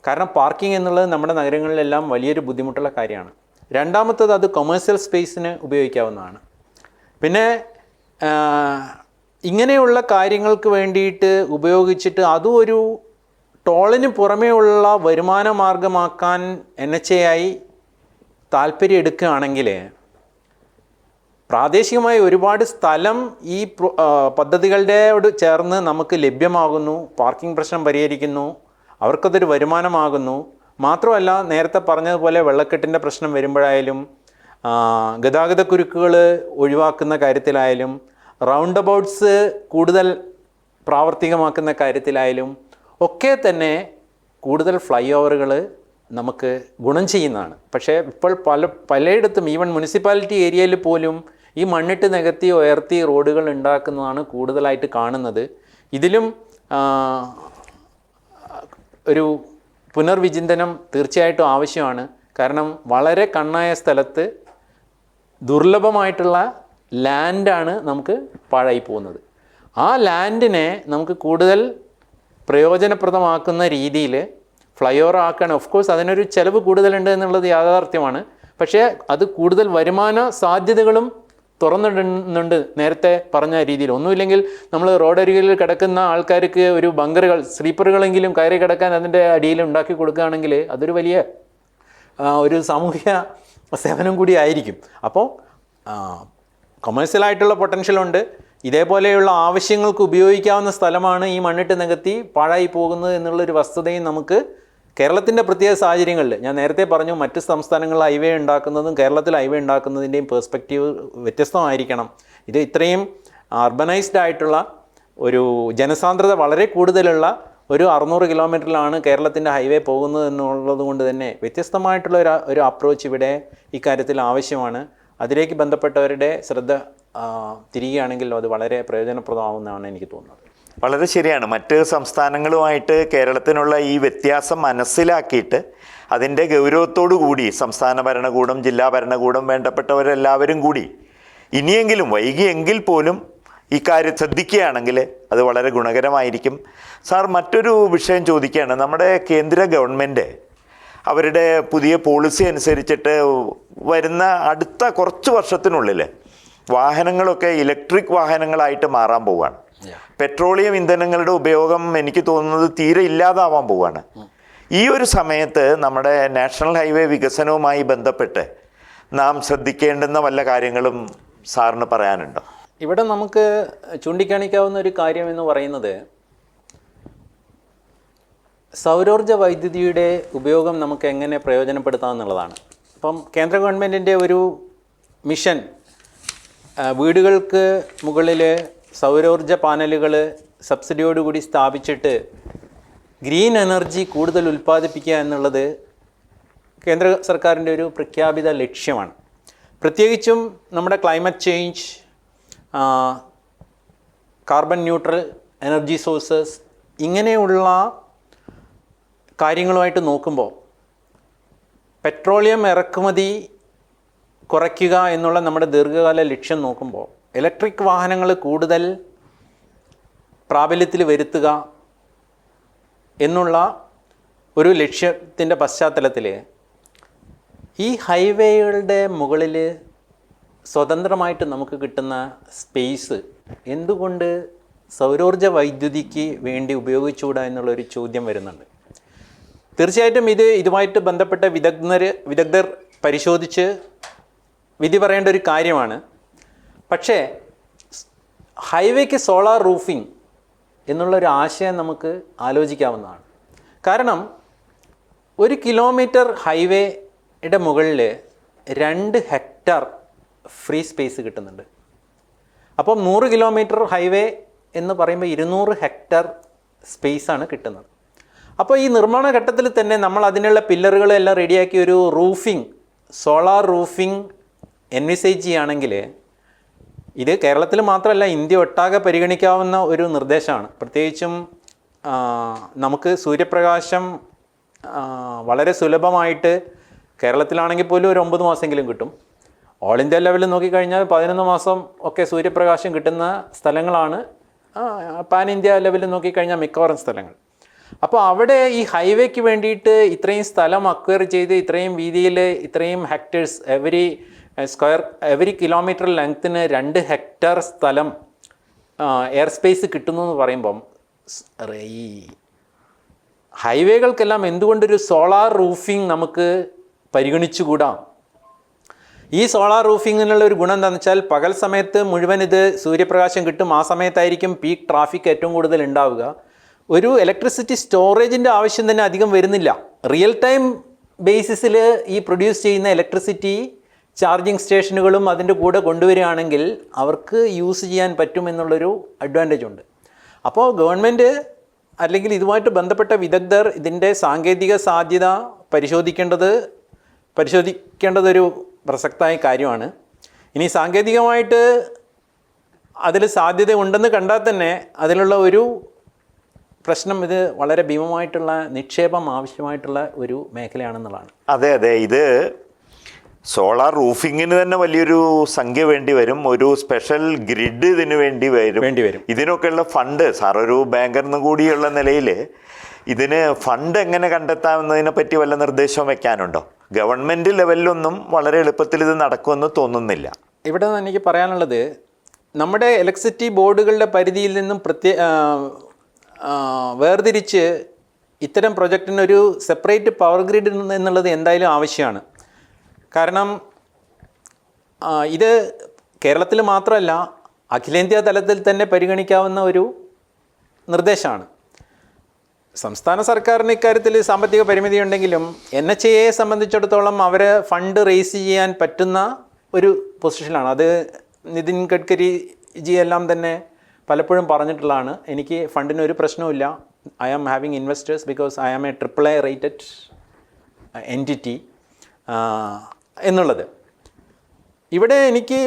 കാരണം പാർക്കിംഗ് എന്നുള്ളത് നമ്മുടെ നഗരങ്ങളിലെല്ലാം വലിയൊരു ബുദ്ധിമുട്ടുള്ള കാര്യമാണ്. രണ്ടാമത്തത് അത് കൊമേഴ്സ്യൽ സ്പേസിന് ഉപയോഗിക്കാവുന്നതാണ്. പിന്നെ ഇങ്ങനെയുള്ള കാര്യങ്ങൾക്ക് വേണ്ടിയിട്ട് ഉപയോഗിച്ചിട്ട് അതും ഒരു ടോളിന് പുറമേ ഉള്ള വരുമാന മാർഗമാക്കാൻ NHAI താല്പര്യം എടുക്കുകയാണെങ്കിൽ പ്രാദേശികമായി ഒരുപാട് സ്ഥലം ഈ പദ്ധതികളുടെയോട് ചേർന്ന് നമുക്ക് ലഭ്യമാകുന്നു. പാർക്കിംഗ് പ്രശ്നം പരിഹരിക്കുന്നു, അവർക്കതൊരു വരുമാനമാകുന്നു. മാത്രമല്ല നേരത്തെ പറഞ്ഞതുപോലെ വെള്ളക്കെട്ടിൻ്റെ പ്രശ്നം വരുമ്പോഴായാലും ഗതാഗതക്കുരുക്കുകൾ ഒഴിവാക്കുന്ന കാര്യത്തിലായാലും റൗണ്ട് അബൌട്ട്സ് കൂടുതൽ പ്രാവർത്തികമാക്കുന്ന കാര്യത്തിലായാലും ഒക്കെ തന്നെ കൂടുതൽ ഫ്ലൈ ഓവറുകൾ നമുക്ക് ഗുണം ചെയ്യുന്നതാണ്. പക്ഷേ ഇപ്പോൾ പലയിടത്തും ഈവൻ മുനിസിപ്പാലിറ്റി ഏരിയയിൽ പോലും ഈ മണ്ണിട്ട് നികത്തി ഉയർത്തി റോഡുകൾ ഉണ്ടാക്കുന്നതാണ് കൂടുതലായിട്ട് കാണുന്നത്. ഇതിലും ഒരു പുനർവിചിന്തനം തീർച്ചയായിട്ടും ആവശ്യമാണ്. കാരണം വളരെ കണ്ണായ സ്ഥലത്ത് ദുർലഭമായിട്ടുള്ള ലാൻഡാണ് നമുക്ക് പാഴായി പോകുന്നത്. ആ ലാൻഡിനെ നമുക്ക് കൂടുതൽ പ്രയോജനപ്രദമാക്കുന്ന രീതിയിൽ ഫ്ലൈ ഓവർ ആക്കുകയാണ്. ഓഫ് കോഴ്സ് അതിനൊരു ചിലവ് കൂടുതലുണ്ട് എന്നുള്ളത് യാഥാർത്ഥ്യമാണ്. പക്ഷേ അത് കൂടുതൽ വരുമാന സാധ്യതകളും തുറന്നിടുന്നുണ്ട്. നേരത്തെ പറഞ്ഞ രീതിയിൽ ഒന്നുമില്ലെങ്കിൽ നമ്മൾ റോഡരികിൽ കിടക്കുന്ന ആൾക്കാർക്ക് ഒരു ബങ്കറുകൾ, സ്ലീപ്പറുകളെങ്കിലും കയറി കിടക്കാൻ അതിൻ്റെ അടിയിൽ ഉണ്ടാക്കി കൊടുക്കുകയാണെങ്കിൽ അതൊരു വലിയ ഒരു സാമൂഹ്യ സേവനം കൂടി ആയിരിക്കും. അപ്പോൾ കൊമേഴ്സ്യലായിട്ടുള്ള പൊട്ടൻഷ്യലുണ്ട്. ഇതേപോലെയുള്ള ആവശ്യങ്ങൾക്ക് ഉപയോഗിക്കാവുന്ന സ്ഥലമാണ് ഈ മണ്ണിട്ട് നികത്തി പാഴായി പോകുന്നത് എന്നുള്ളൊരു വസ്തുതയും നമുക്ക് കേരളത്തിൻ്റെ പ്രത്യേക സാഹചര്യങ്ങളിൽ, ഞാൻ നേരത്തെ പറഞ്ഞു, മറ്റ് സംസ്ഥാനങ്ങളിൽ ഹൈവേ ഉണ്ടാക്കുന്നതും കേരളത്തിൽ ഹൈവേ ഉണ്ടാക്കുന്നതിൻ്റെയും പേഴ്സ്പെക്റ്റീവ് വ്യത്യസ്തമായിരിക്കണം. ഇത് ഇത്രയും അർബനൈസ്ഡ് ആയിട്ടുള്ള ഒരു ജനസാന്ദ്രത വളരെ കൂടുതലുള്ള ഒരു 600 കിലോമീറ്ററിലാണ് കേരളത്തിൻ്റെ ഹൈവേ പോകുന്നത് എന്നുള്ളത് കൊണ്ട് തന്നെ വ്യത്യസ്തമായിട്ടുള്ള ഒരു അപ്രോച്ച് ഇവിടെ ഇക്കാര്യത്തിൽ ആവശ്യമാണ്. അതിലേക്ക് ബന്ധപ്പെട്ടവരുടെ ശ്രദ്ധ തിരികുകയാണെങ്കിൽ അത് വളരെ പ്രയോജനപ്രദമാവുമെന്നാണ് എനിക്ക് തോന്നുന്നത്. വളരെ ശരിയാണ്. മറ്റ് സംസ്ഥാനങ്ങളുമായിട്ട് കേരളത്തിനുള്ള ഈ വ്യത്യാസം മനസ്സിലാക്കിയിട്ട് അതിൻ്റെ ഗൗരവത്തോടു കൂടി സംസ്ഥാന ഭരണകൂടം, ജില്ലാ ഭരണകൂടം, വേണ്ടപ്പെട്ടവരെല്ലാവരും കൂടി ഇനിയെങ്കിലും വൈകിയെങ്കിൽ പോലും ഇക്കാര്യം ശ്രദ്ധിക്കുകയാണെങ്കിൽ അത് വളരെ ഗുണകരമായിരിക്കും. സാർ, മറ്റൊരു വിഷയം ചോദിക്കുകയാണ്. നമ്മുടെ കേന്ദ്ര ഗവൺമെൻറ് അവരുടെ പുതിയ പോളിസി അനുസരിച്ചിട്ട് വരുന്ന അടുത്ത കുറച്ച് വർഷത്തിനുള്ളിൽ വാഹനങ്ങളൊക്കെ ഇലക്ട്രിക് വാഹനങ്ങളായിട്ട് മാറാൻ പോവുകയാണ്. പെട്രോളിയം ഇന്ധനങ്ങളുടെ ഉപയോഗം എനിക്ക് തോന്നുന്നത് തീരെ ഇല്ലാതാവാൻ പോവുകയാണ്. ഈ ഒരു സമയത്ത് നമ്മുടെ നാഷണൽ ഹൈവേ വികസനവുമായി ബന്ധപ്പെട്ട് നാം ശ്രദ്ധിക്കേണ്ടുന്ന വല്ല കാര്യങ്ങളും സാറിന് പറയാനുണ്ടോ? ഇവിടെ നമുക്ക് ചൂണ്ടിക്കാണിക്കാവുന്ന ഒരു കാര്യം എന്ന് പറയുന്നത് സൗരോർജ്ജ വൈദ്യുതിയുടെ ഉപയോഗം നമുക്ക് എങ്ങനെ പ്രയോജനപ്പെടുത്താമെന്നുള്ളതാണ്. അപ്പം കേന്ദ്ര ഗവൺമെൻറ്റിൻ്റെ ഒരു മിഷൻ വീടുകൾക്ക് മുകളിൽ സൗരോർജ്ജ പാനലുകൾ സബ്സിഡിയോടുകൂടി സ്ഥാപിച്ചിട്ട് ഗ്രീൻ എനർജി കൂടുതൽ ഉൽപ്പാദിപ്പിക്കുക എന്നുള്ളത് കേന്ദ്ര സർക്കാരിൻ്റെ ഒരു പ്രഖ്യാപിത ലക്ഷ്യമാണ്. പ്രത്യേകിച്ചും നമ്മുടെ climate change, carbon neutral energy sources, ഇങ്ങനെയുള്ള കാര്യങ്ങളുമായിട്ട് നോക്കുമ്പോൾ പെട്രോളിയം ഇറക്കുമതി കുറയ്ക്കുക എന്നുള്ള നമ്മുടെ ദീർഘകാല ലക്ഷ്യം നോക്കുമ്പോൾ ഇലക്ട്രിക് വാഹനങ്ങൾ കൂടുതൽ പ്രാബല്യത്തിൽ വരുത്തുക എന്നുള്ള ഒരു ലക്ഷ്യത്തിൻ്റെ പശ്ചാത്തലത്തിൽ ഈ ഹൈവേകളുടെ മുകളിൽ സ്വതന്ത്രമായിട്ട് നമുക്ക് കിട്ടുന്ന സ്പേസ് എന്തുകൊണ്ട് സൗരോർജ്ജ വൈദ്യുതിക്ക് വേണ്ടി ഉപയോഗിച്ചുകൂടാ എന്നുള്ളൊരു ചോദ്യം വരുന്നുണ്ട്. തീർച്ചയായിട്ടും ഇതുമായിട്ട് ബന്ധപ്പെട്ട വിദഗ്ധർ പരിശോധിച്ച് വിധി പറയേണ്ട ഒരു കാര്യമാണ്. പക്ഷേ ഹൈവേക്ക് സോളാർ റൂഫിംഗ് എന്നുള്ളൊരു ആശയം നമുക്ക് ആലോചിക്കാവുന്നതാണ്. കാരണം 1 കിലോമീറ്റർ ഹൈവേയുടെ മുകളിൽ 2 ഹെക്ടർ ഫ്രീ സ്പേസ് കിട്ടുന്നുണ്ട്. അപ്പം 100 കിലോമീറ്റർ ഹൈവേ എന്ന് പറയുമ്പോൾ 200 ഹെക്ടർ സ്പേസാണ് കിട്ടുന്നത്. അപ്പോൾ ഈ നിർമ്മാണ ഘട്ടത്തിൽ തന്നെ നമ്മൾ അതിനുള്ള പില്ലറുകളെല്ലാം റെഡിയാക്കി ഒരു റൂഫിംഗ്, സോളാർ റൂഫിംഗ് എൻവിസേജ് ചെയ്യുകയാണെങ്കിൽ ഇത് കേരളത്തിൽ മാത്രമല്ല ഇന്ത്യ ഒട്ടാകെ പരിഗണിക്കാവുന്ന ഒരു നിർദ്ദേശമാണ്. പ്രത്യേകിച്ചും നമുക്ക് സൂര്യപ്രകാശം വളരെ സുലഭമായിട്ട് കേരളത്തിലാണെങ്കിൽ പോലും ഒരു 9 മാസമെങ്കിലും കിട്ടും. ഓൾ ഇന്ത്യ ലെവലിൽ നോക്കിക്കഴിഞ്ഞാൽ 11 മാസം ഒക്കെ സൂര്യപ്രകാശം കിട്ടുന്ന സ്ഥലങ്ങളാണ് പാൻ ഇന്ത്യ ലെവലിൽ നോക്കിക്കഴിഞ്ഞാൽ മിക്കവാറും സ്ഥലങ്ങൾ. അപ്പോൾ അവിടെ ഈ ഹൈവേക്ക് വേണ്ടിയിട്ട് ഇത്രയും സ്ഥലം അക്വയർ ചെയ്ത് ഇത്രയും വീതിയിൽ ഇത്രയും ഹെക്ടേഴ്സ് എവരി കിലോമീറ്റർ ലെങ്ത്തിന് 2 ഹെക്ടർ സ്ഥലം എയർ സ്പേസ് കിട്ടുന്നു എന്ന് പറയുമ്പം ഈ ഹൈവേകൾക്കെല്ലാം എന്തുകൊണ്ടൊരു സോളാർ റൂഫിംഗ് നമുക്ക് പരിഗണിച്ചുകൂടാ? ഈ സോളാർ റൂഫിങ്ങിനുള്ള ഒരു ഗുണം എന്താണെന്ന് വെച്ചാൽ പകൽ സമയത്ത് മുഴുവൻ ഇത് സൂര്യപ്രകാശം കിട്ടും. ആ സമയത്തായിരിക്കും പീക്ക് ട്രാഫിക് ഏറ്റവും കൂടുതൽ ഉണ്ടാവുക. ഒരു ഇലക്ട്രിസിറ്റി സ്റ്റോറേജിൻ്റെ ആവശ്യം തന്നെ അധികം വരുന്നില്ല. റിയൽ ടൈം ബേസിസിൽ ഈ പ്രൊഡ്യൂസ് ചെയ്യുന്ന ഇലക്ട്രിസിറ്റി ചാർജിങ് സ്റ്റേഷനുകളും അതിൻ്റെ കൂടെ കൊണ്ടുവരികയാണെങ്കിൽ അവർക്ക് യൂസ് ചെയ്യാൻ പറ്റുമെന്നുള്ളൊരു അഡ്വാൻറ്റേജ് ഉണ്ട്. അപ്പോൾ ഗവൺമെൻറ് അല്ലെങ്കിൽ ഇതുമായിട്ട് ബന്ധപ്പെട്ട വിദഗ്ധർ ഇതിൻ്റെ സാങ്കേതിക സാധ്യത പരിശോധിക്കേണ്ടതൊരു പ്രസക്തമായ കാര്യമാണ്. ഇനി സാങ്കേതികമായിട്ട് അതിൽ സാധ്യത ഉണ്ടെന്ന് കണ്ടാൽ തന്നെ അതിലുള്ള ഒരു പ്രശ്നം ഇത് വളരെ ഭീമമായിട്ടുള്ള നിക്ഷേപം ആവശ്യമായിട്ടുള്ള ഒരു മേഖലയാണെന്നുള്ളതാണ്. അതെ അതെ, ഇത് സോളാർ റൂഫിങ്ങിന് തന്നെ വലിയൊരു സംഖ്യ വേണ്ടി വരും. ഒരു സ്പെഷ്യൽ ഗ്രിഡ് ഇതിന് വേണ്ടി വരും. ഇതിനൊക്കെയുള്ള ഫണ്ട്, സാർ ഒരു ബാങ്കറിന് കൂടിയുള്ള നിലയിൽ ഇതിന് ഫണ്ട് എങ്ങനെ കണ്ടെത്താമെന്നതിനെ പറ്റി വല്ല നിർദ്ദേശവും വെക്കാനുണ്ടോ? ഗവൺമെൻറ് ലെവലിലൊന്നും വളരെ എളുപ്പത്തിൽ ഇത് നടക്കുമെന്ന് തോന്നുന്നില്ല. ഇവിടെ എനിക്ക് പറയാനുള്ളത്, നമ്മുടെ ഇലക്ട്രിസിറ്റി ബോർഡുകളുടെ പരിധിയിൽ നിന്നും വേർതിരിച്ച് ഇത്തരം പ്രൊജക്റ്റിനൊരു സെപ്പറേറ്റ് പവർ ഗ്രിഡ് എന്നുള്ളത് എന്തായാലും ആവശ്യമാണ്. കാരണം ഇത് കേരളത്തിൽ മാത്രമല്ല, അഖിലേന്ത്യാ തലത്തിൽ തന്നെ പരിഗണിക്കാവുന്ന ഒരു നിർദ്ദേശമാണ്. സംസ്ഥാന സർക്കാരിന് ഇക്കാര്യത്തിൽ സാമ്പത്തിക പരിമിതി ഉണ്ടെങ്കിലും NHAIയെ സംബന്ധിച്ചിടത്തോളം അവർ ഫണ്ട് റേസ് ചെയ്യാൻ പറ്റുന്ന ഒരു പൊസിഷനിലാണ്. അത് നിതിൻ ഗഡ്കരി ജി എല്ലാം തന്നെ പലപ്പോഴും പറഞ്ഞിട്ടുള്ളതാണ്. എനിക്ക് ഫണ്ടിന് ഒരു പ്രശ്നവുമില്ല, I am having investors because I am a AAA rated entity എന്നുള്ളത്. ഇവിടെ എനിക്ക്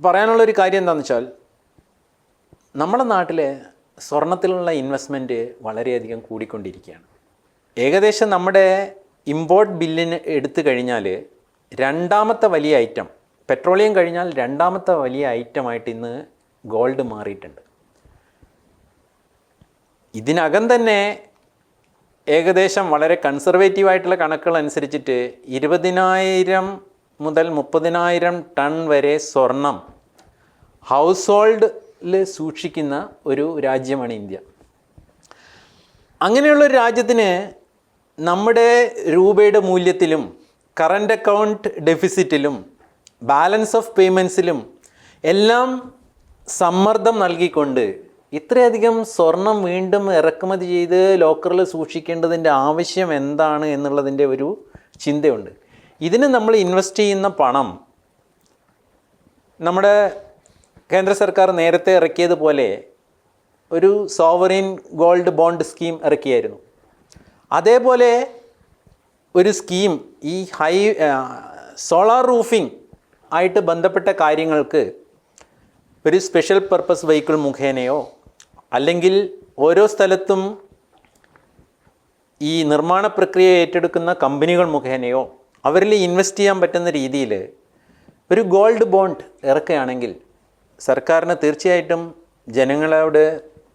പറയാനുള്ളൊരു കാര്യം എന്താണെന്ന് വെച്ചാൽ, നമ്മുടെ നാട്ടിലെ സ്വർണത്തിലുള്ള ഇൻവെസ്റ്റ്മെൻറ്റ് വളരെയധികം കൂടിക്കൊണ്ടിരിക്കുകയാണ്. ഏകദേശം നമ്മുടെ ഇമ്പോർട്ട് ബില്ലിന് എടുത്തു കഴിഞ്ഞാൽ രണ്ടാമത്തെ വലിയ ഐറ്റം, പെട്രോളിയം കഴിഞ്ഞാൽ രണ്ടാമത്തെ വലിയ ഐറ്റമായിട്ട് ഇന്ന് ഗോൾഡ് മാറിയിട്ടുണ്ട്. ഇതിനകം തന്നെ ഏകദേശം വളരെ കൺസർവേറ്റീവായിട്ടുള്ള കണക്കുകൾ അനുസരിച്ചിട്ട് 20,000 മുതൽ 30,000 ടൺ വരെ സ്വർണം ഹൗസ് ഹോൾഡിൽ സൂക്ഷിക്കുന്ന ഒരു രാജ്യമാണ് ഇന്ത്യ. അങ്ങനെയുള്ളൊരു രാജ്യത്തിന് നമ്മുടെ രൂപയുടെ മൂല്യത്തിലും കറണ്ട് അക്കൗണ്ട് ഡെഫിസിറ്റിലും ബാലൻസ് ഓഫ് പേയ്മെൻറ്റ്സിലും എല്ലാം സമ്മർദ്ദം നൽകിക്കൊണ്ട് ഇത്രയധികം സ്വർണം വീണ്ടും ഇറക്കുമതി ചെയ്ത് ലോക്കറിൽ സൂക്ഷിക്കേണ്ടതിൻ്റെ ആവശ്യം എന്താണ് എന്നുള്ളതിൻ്റെ ഒരു ചിന്തയുണ്ട്. ഇതിന് നമ്മൾ ഇൻവെസ്റ്റ് ചെയ്യുന്ന പണം നമ്മുടെ കേന്ദ്ര സർക്കാർ നേരത്തെ ഇറക്കിയതുപോലെ ഒരു സോവറിൻ ഗോൾഡ് ബോണ്ട് സ്കീം ഇറക്കിയായിരുന്നു. അതേപോലെ ഒരു സ്കീം ഈ സോളാർ റൂഫിംഗ് ആയിട്ട് ബന്ധപ്പെട്ട കാര്യങ്ങൾക്ക് ഒരു സ്പെഷ്യൽ പർപ്പസ് വെഹിക്കിൾ മുഖേനയോ അല്ലെങ്കിൽ ഓരോ സ്ഥലത്തും ഈ നിർമ്മാണ പ്രക്രിയ ഏറ്റെടുക്കുന്ന കമ്പനികൾ മുഖേനയോ അവരിൽ ഇൻവെസ്റ്റ് ചെയ്യാൻ പറ്റുന്ന രീതിയിൽ ഒരു ഗോൾഡ് ബോണ്ട് ഇറക്കുകയാണെങ്കിൽ സർക്കാരിന് തീർച്ചയായിട്ടും ജനങ്ങളോട്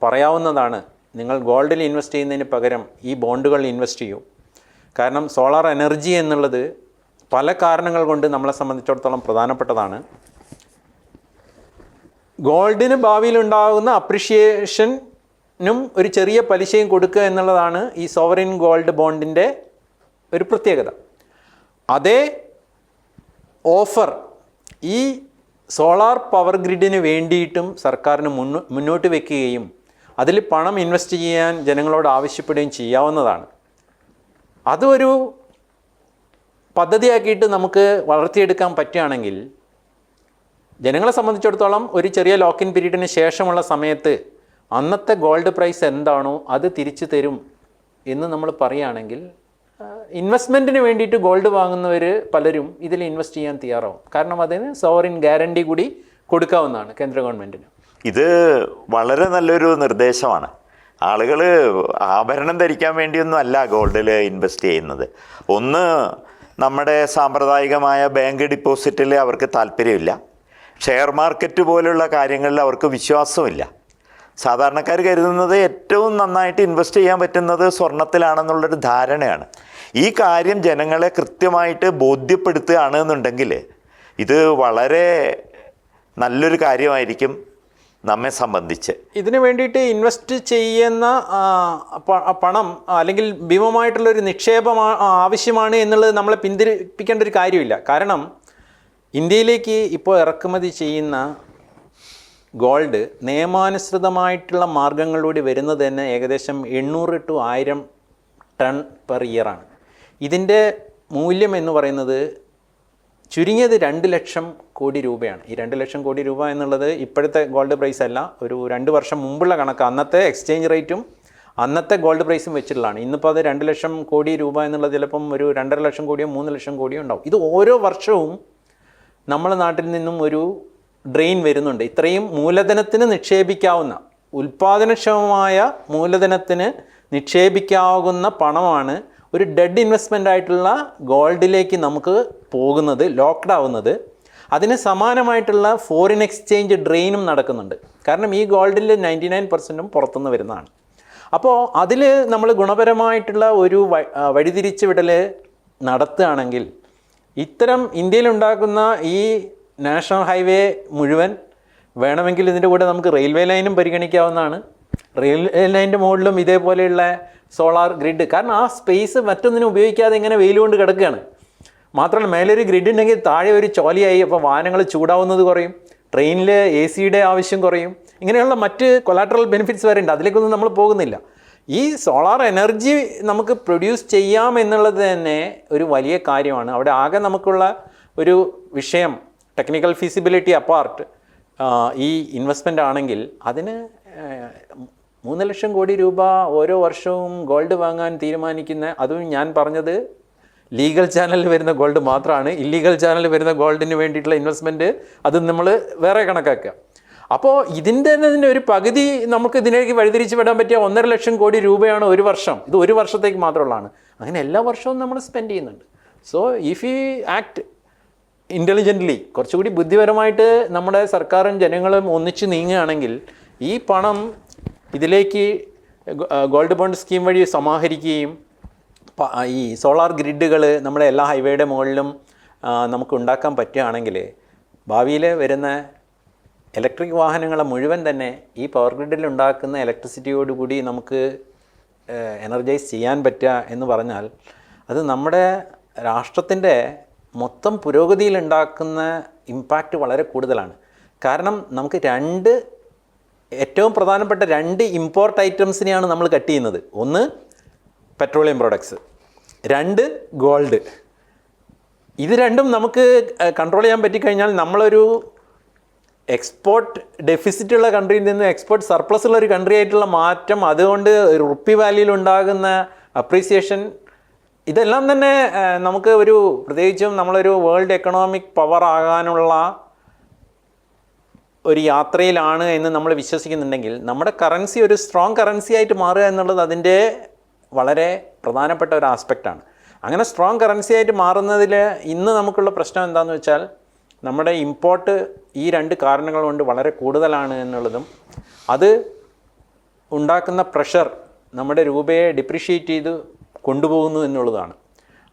പറയാവുന്നതാണ്, നിങ്ങൾ ഗോൾഡിൽ ഇൻവെസ്റ്റ് ചെയ്യുന്നതിന് പകരം ഈ ബോണ്ടുകളിൽ ഇൻവെസ്റ്റ് ചെയ്യൂ. കാരണം സോളാർ എനർജി എന്നുള്ളത് പല കാരണങ്ങൾ കൊണ്ട് നമ്മളെ സംബന്ധിച്ചിടത്തോളം പ്രധാനപ്പെട്ടതാണ്. ഗോൾഡിന് ഭാവിയിലുണ്ടാകുന്ന അപ്രിഷിയേഷനും ഒരു ചെറിയ പലിശയും കൊടുക്കുക എന്നുള്ളതാണ് ഈ സോവറിൻ ഗോൾഡ് ബോണ്ടിൻ്റെ ഒരു പ്രത്യേകത. അതേ ഓഫർ ഈ സോളാർ പവർ ഗ്രിഡിന് വേണ്ടിയിട്ടും സർക്കാരിന് മുന്നോട്ട് വയ്ക്കുകയും അതിൽ പണം ഇൻവെസ്റ്റ് ചെയ്യാൻ ജനങ്ങളോട് ആവശ്യപ്പെടുകയും ചെയ്യാവുന്നതാണ്. അതൊരു പദ്ധതിയാക്കിയിട്ട് നമുക്ക് വളർത്തിയെടുക്കാൻ പറ്റുകയാണെങ്കിൽ ജനങ്ങളെ സംബന്ധിച്ചിടത്തോളം ഒരു ചെറിയ ലോക്കിൻ പീരീഡിന് ശേഷമുള്ള സമയത്ത് അന്നത്തെ ഗോൾഡ് പ്രൈസ് എന്താണോ അത് തിരിച്ചു തരും എന്ന് നമ്മൾ പറയുകയാണെങ്കിൽ ഇൻവെസ്റ്റ്മെൻറ്റിന് വേണ്ടിയിട്ട് ഗോൾഡ് വാങ്ങുന്നവർ പലരും ഇതിൽ ഇൻവെസ്റ്റ് ചെയ്യാൻ തയ്യാറാവും. കാരണം അതിന് സോവറിൻ ഗ്യാരണ്ടി കൂടി കൊടുക്കാവുന്നതാണ് കേന്ദ്ര ഗവൺമെൻറ്റിന്. ഇത് വളരെ നല്ലൊരു നിർദ്ദേശമാണ്. ആളുകൾ ആഭരണം ധരിക്കാൻ വേണ്ടിയൊന്നും അല്ല ഗോൾഡിൽ ഇൻവെസ്റ്റ് ചെയ്യുന്നത്. ഒന്ന്, നമ്മുടെ സാമ്പ്രദായികമായ ബാങ്ക് ഡിപ്പോസിറ്റിൽ അവർക്ക് താല്പര്യമില്ല. ഷെയർ മാർക്കറ്റ് പോലുള്ള കാര്യങ്ങളിൽ അവർക്ക് വിശ്വാസമില്ല. സാധാരണക്കാർ കരുതുന്നത് ഏറ്റവും നന്നായിട്ട് ഇൻവെസ്റ്റ് ചെയ്യാൻ പറ്റുന്നത് സ്വർണത്തിലാണെന്നുള്ളൊരു ധാരണയാണ്. ഈ കാര്യം ജനങ്ങളെ കൃത്യമായിട്ട് ബോധ്യപ്പെടുത്തുകയാണ് എന്നുണ്ടെങ്കിൽ ഇത് വളരെ നല്ലൊരു കാര്യമായിരിക്കും നമ്മെ സംബന്ധിച്ച്. ഇതിനു വേണ്ടിയിട്ട് ഇൻവെസ്റ്റ് ചെയ്യുന്ന പണം അല്ലെങ്കിൽ ഭീമമായിട്ടുള്ളൊരു നിക്ഷേപം ആവശ്യമാണ് എന്നുള്ളത് നമ്മളെ പിന്തിരിപ്പിക്കേണ്ട ഒരു കാര്യമില്ല. കാരണം ഇന്ത്യയിലേക്ക് ഇപ്പോൾ ഇറക്കുമതി ചെയ്യുന്ന ഗോൾഡ് നിയമാനുസൃതമായിട്ടുള്ള മാർഗങ്ങളിലൂടെ വരുന്നത് തന്നെ ഏകദേശം 800 to 1000 ടൺ പെർ ഇയറാണ്. ഇതിൻ്റെ മൂല്യം എന്ന് പറയുന്നത് ചുരുങ്ങിയത് 2 ലക്ഷം കോടി രൂപയാണ്. ഈ 2 ലക്ഷം കോടി രൂപ എന്നുള്ളത് ഇപ്പോഴത്തെ ഗോൾഡ് പ്രൈസ് അല്ല, ഒരു 2 വർഷം മുമ്പുള്ള കണക്ക്. അന്നത്തെ എക്സ്ചേഞ്ച് റേറ്റും അന്നത്തെ ഗോൾഡ് പ്രൈസും വെച്ചിട്ടുള്ളതാണ്. ഇന്നിപ്പോൾ അത് 2 ലക്ഷം കോടി രൂപ എന്നുള്ളത് ചിലപ്പം ഒരു 2.5 ലക്ഷം കോടിയോ 3 ലക്ഷം കോടിയോ ഉണ്ടാവും. ഇത് ഓരോ വർഷവും നമ്മുടെ നാട്ടിൽ നിന്നും ഒരു ഡ്രെയിൻ വരുന്നുണ്ട്. ഇത്രയും മൂലധനത്തിന് നിക്ഷേപിക്കാവുന്ന ഉൽപ്പാദനക്ഷമമായ മൂലധനത്തിന് നിക്ഷേപിക്കാവുന്ന പണമാണ് ഒരു ഡെഡ് ഇൻവെസ്റ്റ്മെൻ്റ് ആയിട്ടുള്ള ഗോൾഡിലേക്ക് നമുക്ക് പോകുന്നത്, ലോക്ക്ഡ് ആവുന്നത്. അതിന് സമാനമായിട്ടുള്ള ഫോറിൻ എക്സ്ചേഞ്ച് ഡ്രെയിനും നടക്കുന്നുണ്ട്. കാരണം ഈ ഗോൾഡിൽ 99% പുറത്തുനിന്ന് വരുന്നതാണ്. അപ്പോൾ അതിൽ നമ്മൾ ഗുണപരമായിട്ടുള്ള ഒരു വഴിതിരിച്ച് വിടൽ നടത്തുകയാണെങ്കിൽ ഇത്തരം ഇന്ത്യയിലുണ്ടാക്കുന്ന ഈ നാഷണൽ ഹൈവേ മുഴുവൻ വേണമെങ്കിൽ ഇതിൻ്റെ കൂടെ നമുക്ക് റെയിൽവേ ലൈനും പരിഗണിക്കാവുന്നതാണ്. റെയിൽവേ ലൈനിൻ്റെ മുകളിലും ഇതേപോലെയുള്ള സോളാർ ഗ്രിഡ്, കാരണം ആ സ്പേസ് മറ്റൊന്നിനും ഉപയോഗിക്കാതെ ഇങ്ങനെ വെയിൽ കൊണ്ട് കിടക്കുകയാണ്. മാത്രമല്ല മേലൊരു ഗ്രിഡ് ഉണ്ടെങ്കിൽ താഴെ ഒരു ചോലയായി, അപ്പോൾ വാഹനങ്ങൾ ചൂടാവുന്നത് കുറയും, ട്രെയിനിൽ AC-യുടെ ആവശ്യം കുറയും, ഇങ്ങനെയുള്ള മറ്റ് കൊളാട്രൽ ബെനിഫിറ്റ്സ് വരെ ഉണ്ട്. അതിലേക്കൊന്നും നമ്മൾ പോകുന്നില്ല. ഈ സോളാർ എനർജി നമുക്ക് പ്രൊഡ്യൂസ് ചെയ്യാം എന്നുള്ളത് തന്നെ ഒരു വലിയ കാര്യമാണ്. അവിടെ ആകെ നമുക്കുള്ള ഒരു വിഷയം ടെക്നിക്കൽ ഫീസിബിലിറ്റി അപ്പാർട്ട് ഈ ഇൻവെസ്റ്റ്മെൻ്റ് ആണെങ്കിൽ അതിന് 3 ലക്ഷം കോടി രൂപ ഓരോ വർഷവും ഗോൾഡ് വാങ്ങാൻ തീരുമാനിക്കുന്ന, അതും ഞാൻ പറഞ്ഞത് ലീഗൽ ചാനലിൽ വരുന്ന ഗോൾഡ് മാത്രമാണ്. ഇല്ലീഗൽ ചാനലിൽ വരുന്ന ഗോൾഡിന് വേണ്ടിയിട്ടുള്ള ഇൻവെസ്റ്റ്മെൻറ്റ് അത് നമ്മൾ വേറെ കണക്കാക്കുക. അപ്പോൾ ഇതിൻ്റെ ഒരു പകുതി നമുക്ക് ഇതിലേക്ക് വഴിതിരിച്ച് വിടാൻ പറ്റിയ 1.5 ലക്ഷം കോടി രൂപയാണ് ഒരു വർഷം. ഇത് ഒരു വർഷത്തേക്ക് മാത്രമുള്ളതാണ്. അങ്ങനെ എല്ലാ വർഷവും നമ്മൾ സ്പെൻഡ് ചെയ്യുന്നുണ്ട്. So if you act intelligently, കുറച്ചുകൂടി ബുദ്ധിപരമായിട്ട് നമ്മുടെ സർക്കാരും ജനങ്ങളും ഒന്നിച്ച് നീങ്ങുകയാണെങ്കിൽ ഈ പണം ഇതിലേക്ക് ഗോൾഡ് ബോണ്ട് സ്കീം വഴി സമാഹരിക്കുകയും ഈ സോളാർ ഗ്രിഡുകൾ നമ്മുടെ എല്ലാ ഹൈവേയുടെ മുകളിലും നമുക്ക് ഉണ്ടാക്കാൻ പറ്റുകയാണെങ്കിൽ ഭാവിയിൽ വരുന്ന ഇലക്ട്രിക് വാഹനങ്ങളെ മുഴുവൻ തന്നെ ഈ പവർ ഗ്രിഡിൽ ഉണ്ടാക്കുന്ന ഇലക്ട്രിസിറ്റിയോടുകൂടി നമുക്ക് എനർജൈസ് ചെയ്യാൻ പറ്റുക എന്ന് പറഞ്ഞാൽ അത് നമ്മുടെ രാഷ്ട്രത്തിൻ്റെ മൊത്തം പുരോഗതിയിലുണ്ടാക്കുന്ന ഇമ്പാക്റ്റ് വളരെ കൂടുതലാണ്. കാരണം നമുക്ക് ഏറ്റവും പ്രധാനപ്പെട്ട 2 ഇമ്പോർട്ട് ഐറ്റംസിനെയാണ് നമ്മൾ കട്ട് ചെയ്യുന്നത്. ഒന്ന് പെട്രോളിയം പ്രോഡക്ട്സ്, 2 ഗോൾഡ്. ഇത് രണ്ടും നമുക്ക് കൺട്രോൾ ചെയ്യാൻ പറ്റിക്കഴിഞ്ഞാൽ നമ്മളൊരു എക്സ്പോർട്ട് ഡെഫിസിറ്റ് ഉള്ള കൺട്രിയിൽ നിന്ന് എക്സ്പോർട്ട് സർപ്ലസ് ഉള്ള ഒരു കൺട്രി ആയിട്ടുള്ള മാറ്റം, അതുകൊണ്ട് റുപ്പി വാല്യൂലുണ്ടാകുന്ന അപ്രീസിയേഷൻ, ഇതെല്ലാം തന്നെ നമുക്ക് ഒരു പ്രത്യേകിച്ചും നമ്മളൊരു വേൾഡ് എക്കണോമിക് പവർ ആകാനുള്ള ഒരു യാത്രയിലാണ് എന്ന് നമ്മൾ വിശ്വസിക്കുന്നുണ്ടെങ്കിൽ നമ്മുടെ കറൻസി ഒരു സ്ട്രോങ് കറൻസി ആയിട്ട് മാറുക എന്നുള്ളത് അതിൻ്റെ വളരെ പ്രധാനപ്പെട്ട ഒരു ആസ്പെക്റ്റാണ്. അങ്ങനെ സ്ട്രോങ് കറൻസി ആയിട്ട് മാറുന്നതിൽ ഇന്ന് നമുക്കുള്ള പ്രശ്നം എന്താണെന്ന് വെച്ചാൽ നമ്മുടെ ഇമ്പോർട്ട് ഈ 2 കാരണങ്ങൾ കൊണ്ട് വളരെ കൂടുതലാണ് എന്നുള്ളതും അത് ഉണ്ടാക്കുന്ന പ്രഷർ നമ്മുടെ രൂപയെ ഡിപ്രിഷ്യേറ്റ് ചെയ്ത് കൊണ്ടുപോകുന്നു എന്നുള്ളതാണ്.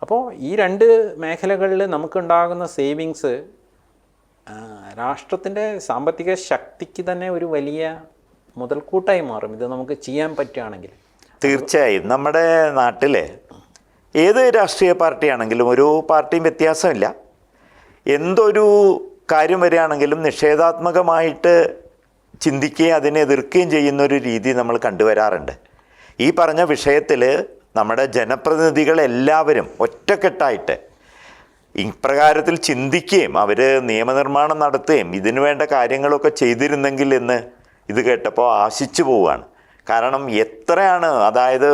അപ്പോൾ ഈ 2 മേഖലകളിൽ നമുക്കുണ്ടാകുന്ന സേവിങ്സ് രാഷ്ട്രത്തിൻ്റെ സാമ്പത്തിക ശക്തിക്ക് തന്നെ ഒരു വലിയ മുതൽക്കൂട്ടായി മാറും ഇത് നമുക്ക് ചെയ്യാൻ പറ്റുകയാണെങ്കിൽ. തീർച്ചയായും നമ്മുടെ നാട്ടിൽ ഏത് രാഷ്ട്രീയ പാർട്ടിയാണെങ്കിലും ഒരു പാർട്ടിയും വ്യത്യാസമില്ല. എന്തൊരു കാര്യം വരികയാണെങ്കിലും നിഷേധാത്മകമായിട്ട് ചിന്തിക്കുകയും അതിനെ എതിർക്കുകയും ചെയ്യുന്നൊരു രീതി നമ്മൾ കണ്ടുവരാറുണ്ട്. ഈ പറഞ്ഞ വിഷയത്തിൽ നമ്മുടെ ജനപ്രതിനിധികളെല്ലാവരും ഒറ്റക്കെട്ടായിട്ട് ഇപ്രകാരത്തിൽ ചിന്തിക്കുകയും അവർ നിയമനിർമ്മാണം നടത്തുകയും ഇതിനു വേണ്ട കാര്യങ്ങളൊക്കെ ചെയ്തിരുന്നെങ്കിൽ എന്ന് ഇത് കേട്ടപ്പോൾ ആശിച്ചു പോവുകയാണ്. കാരണം എത്രയാണ്, അതായത്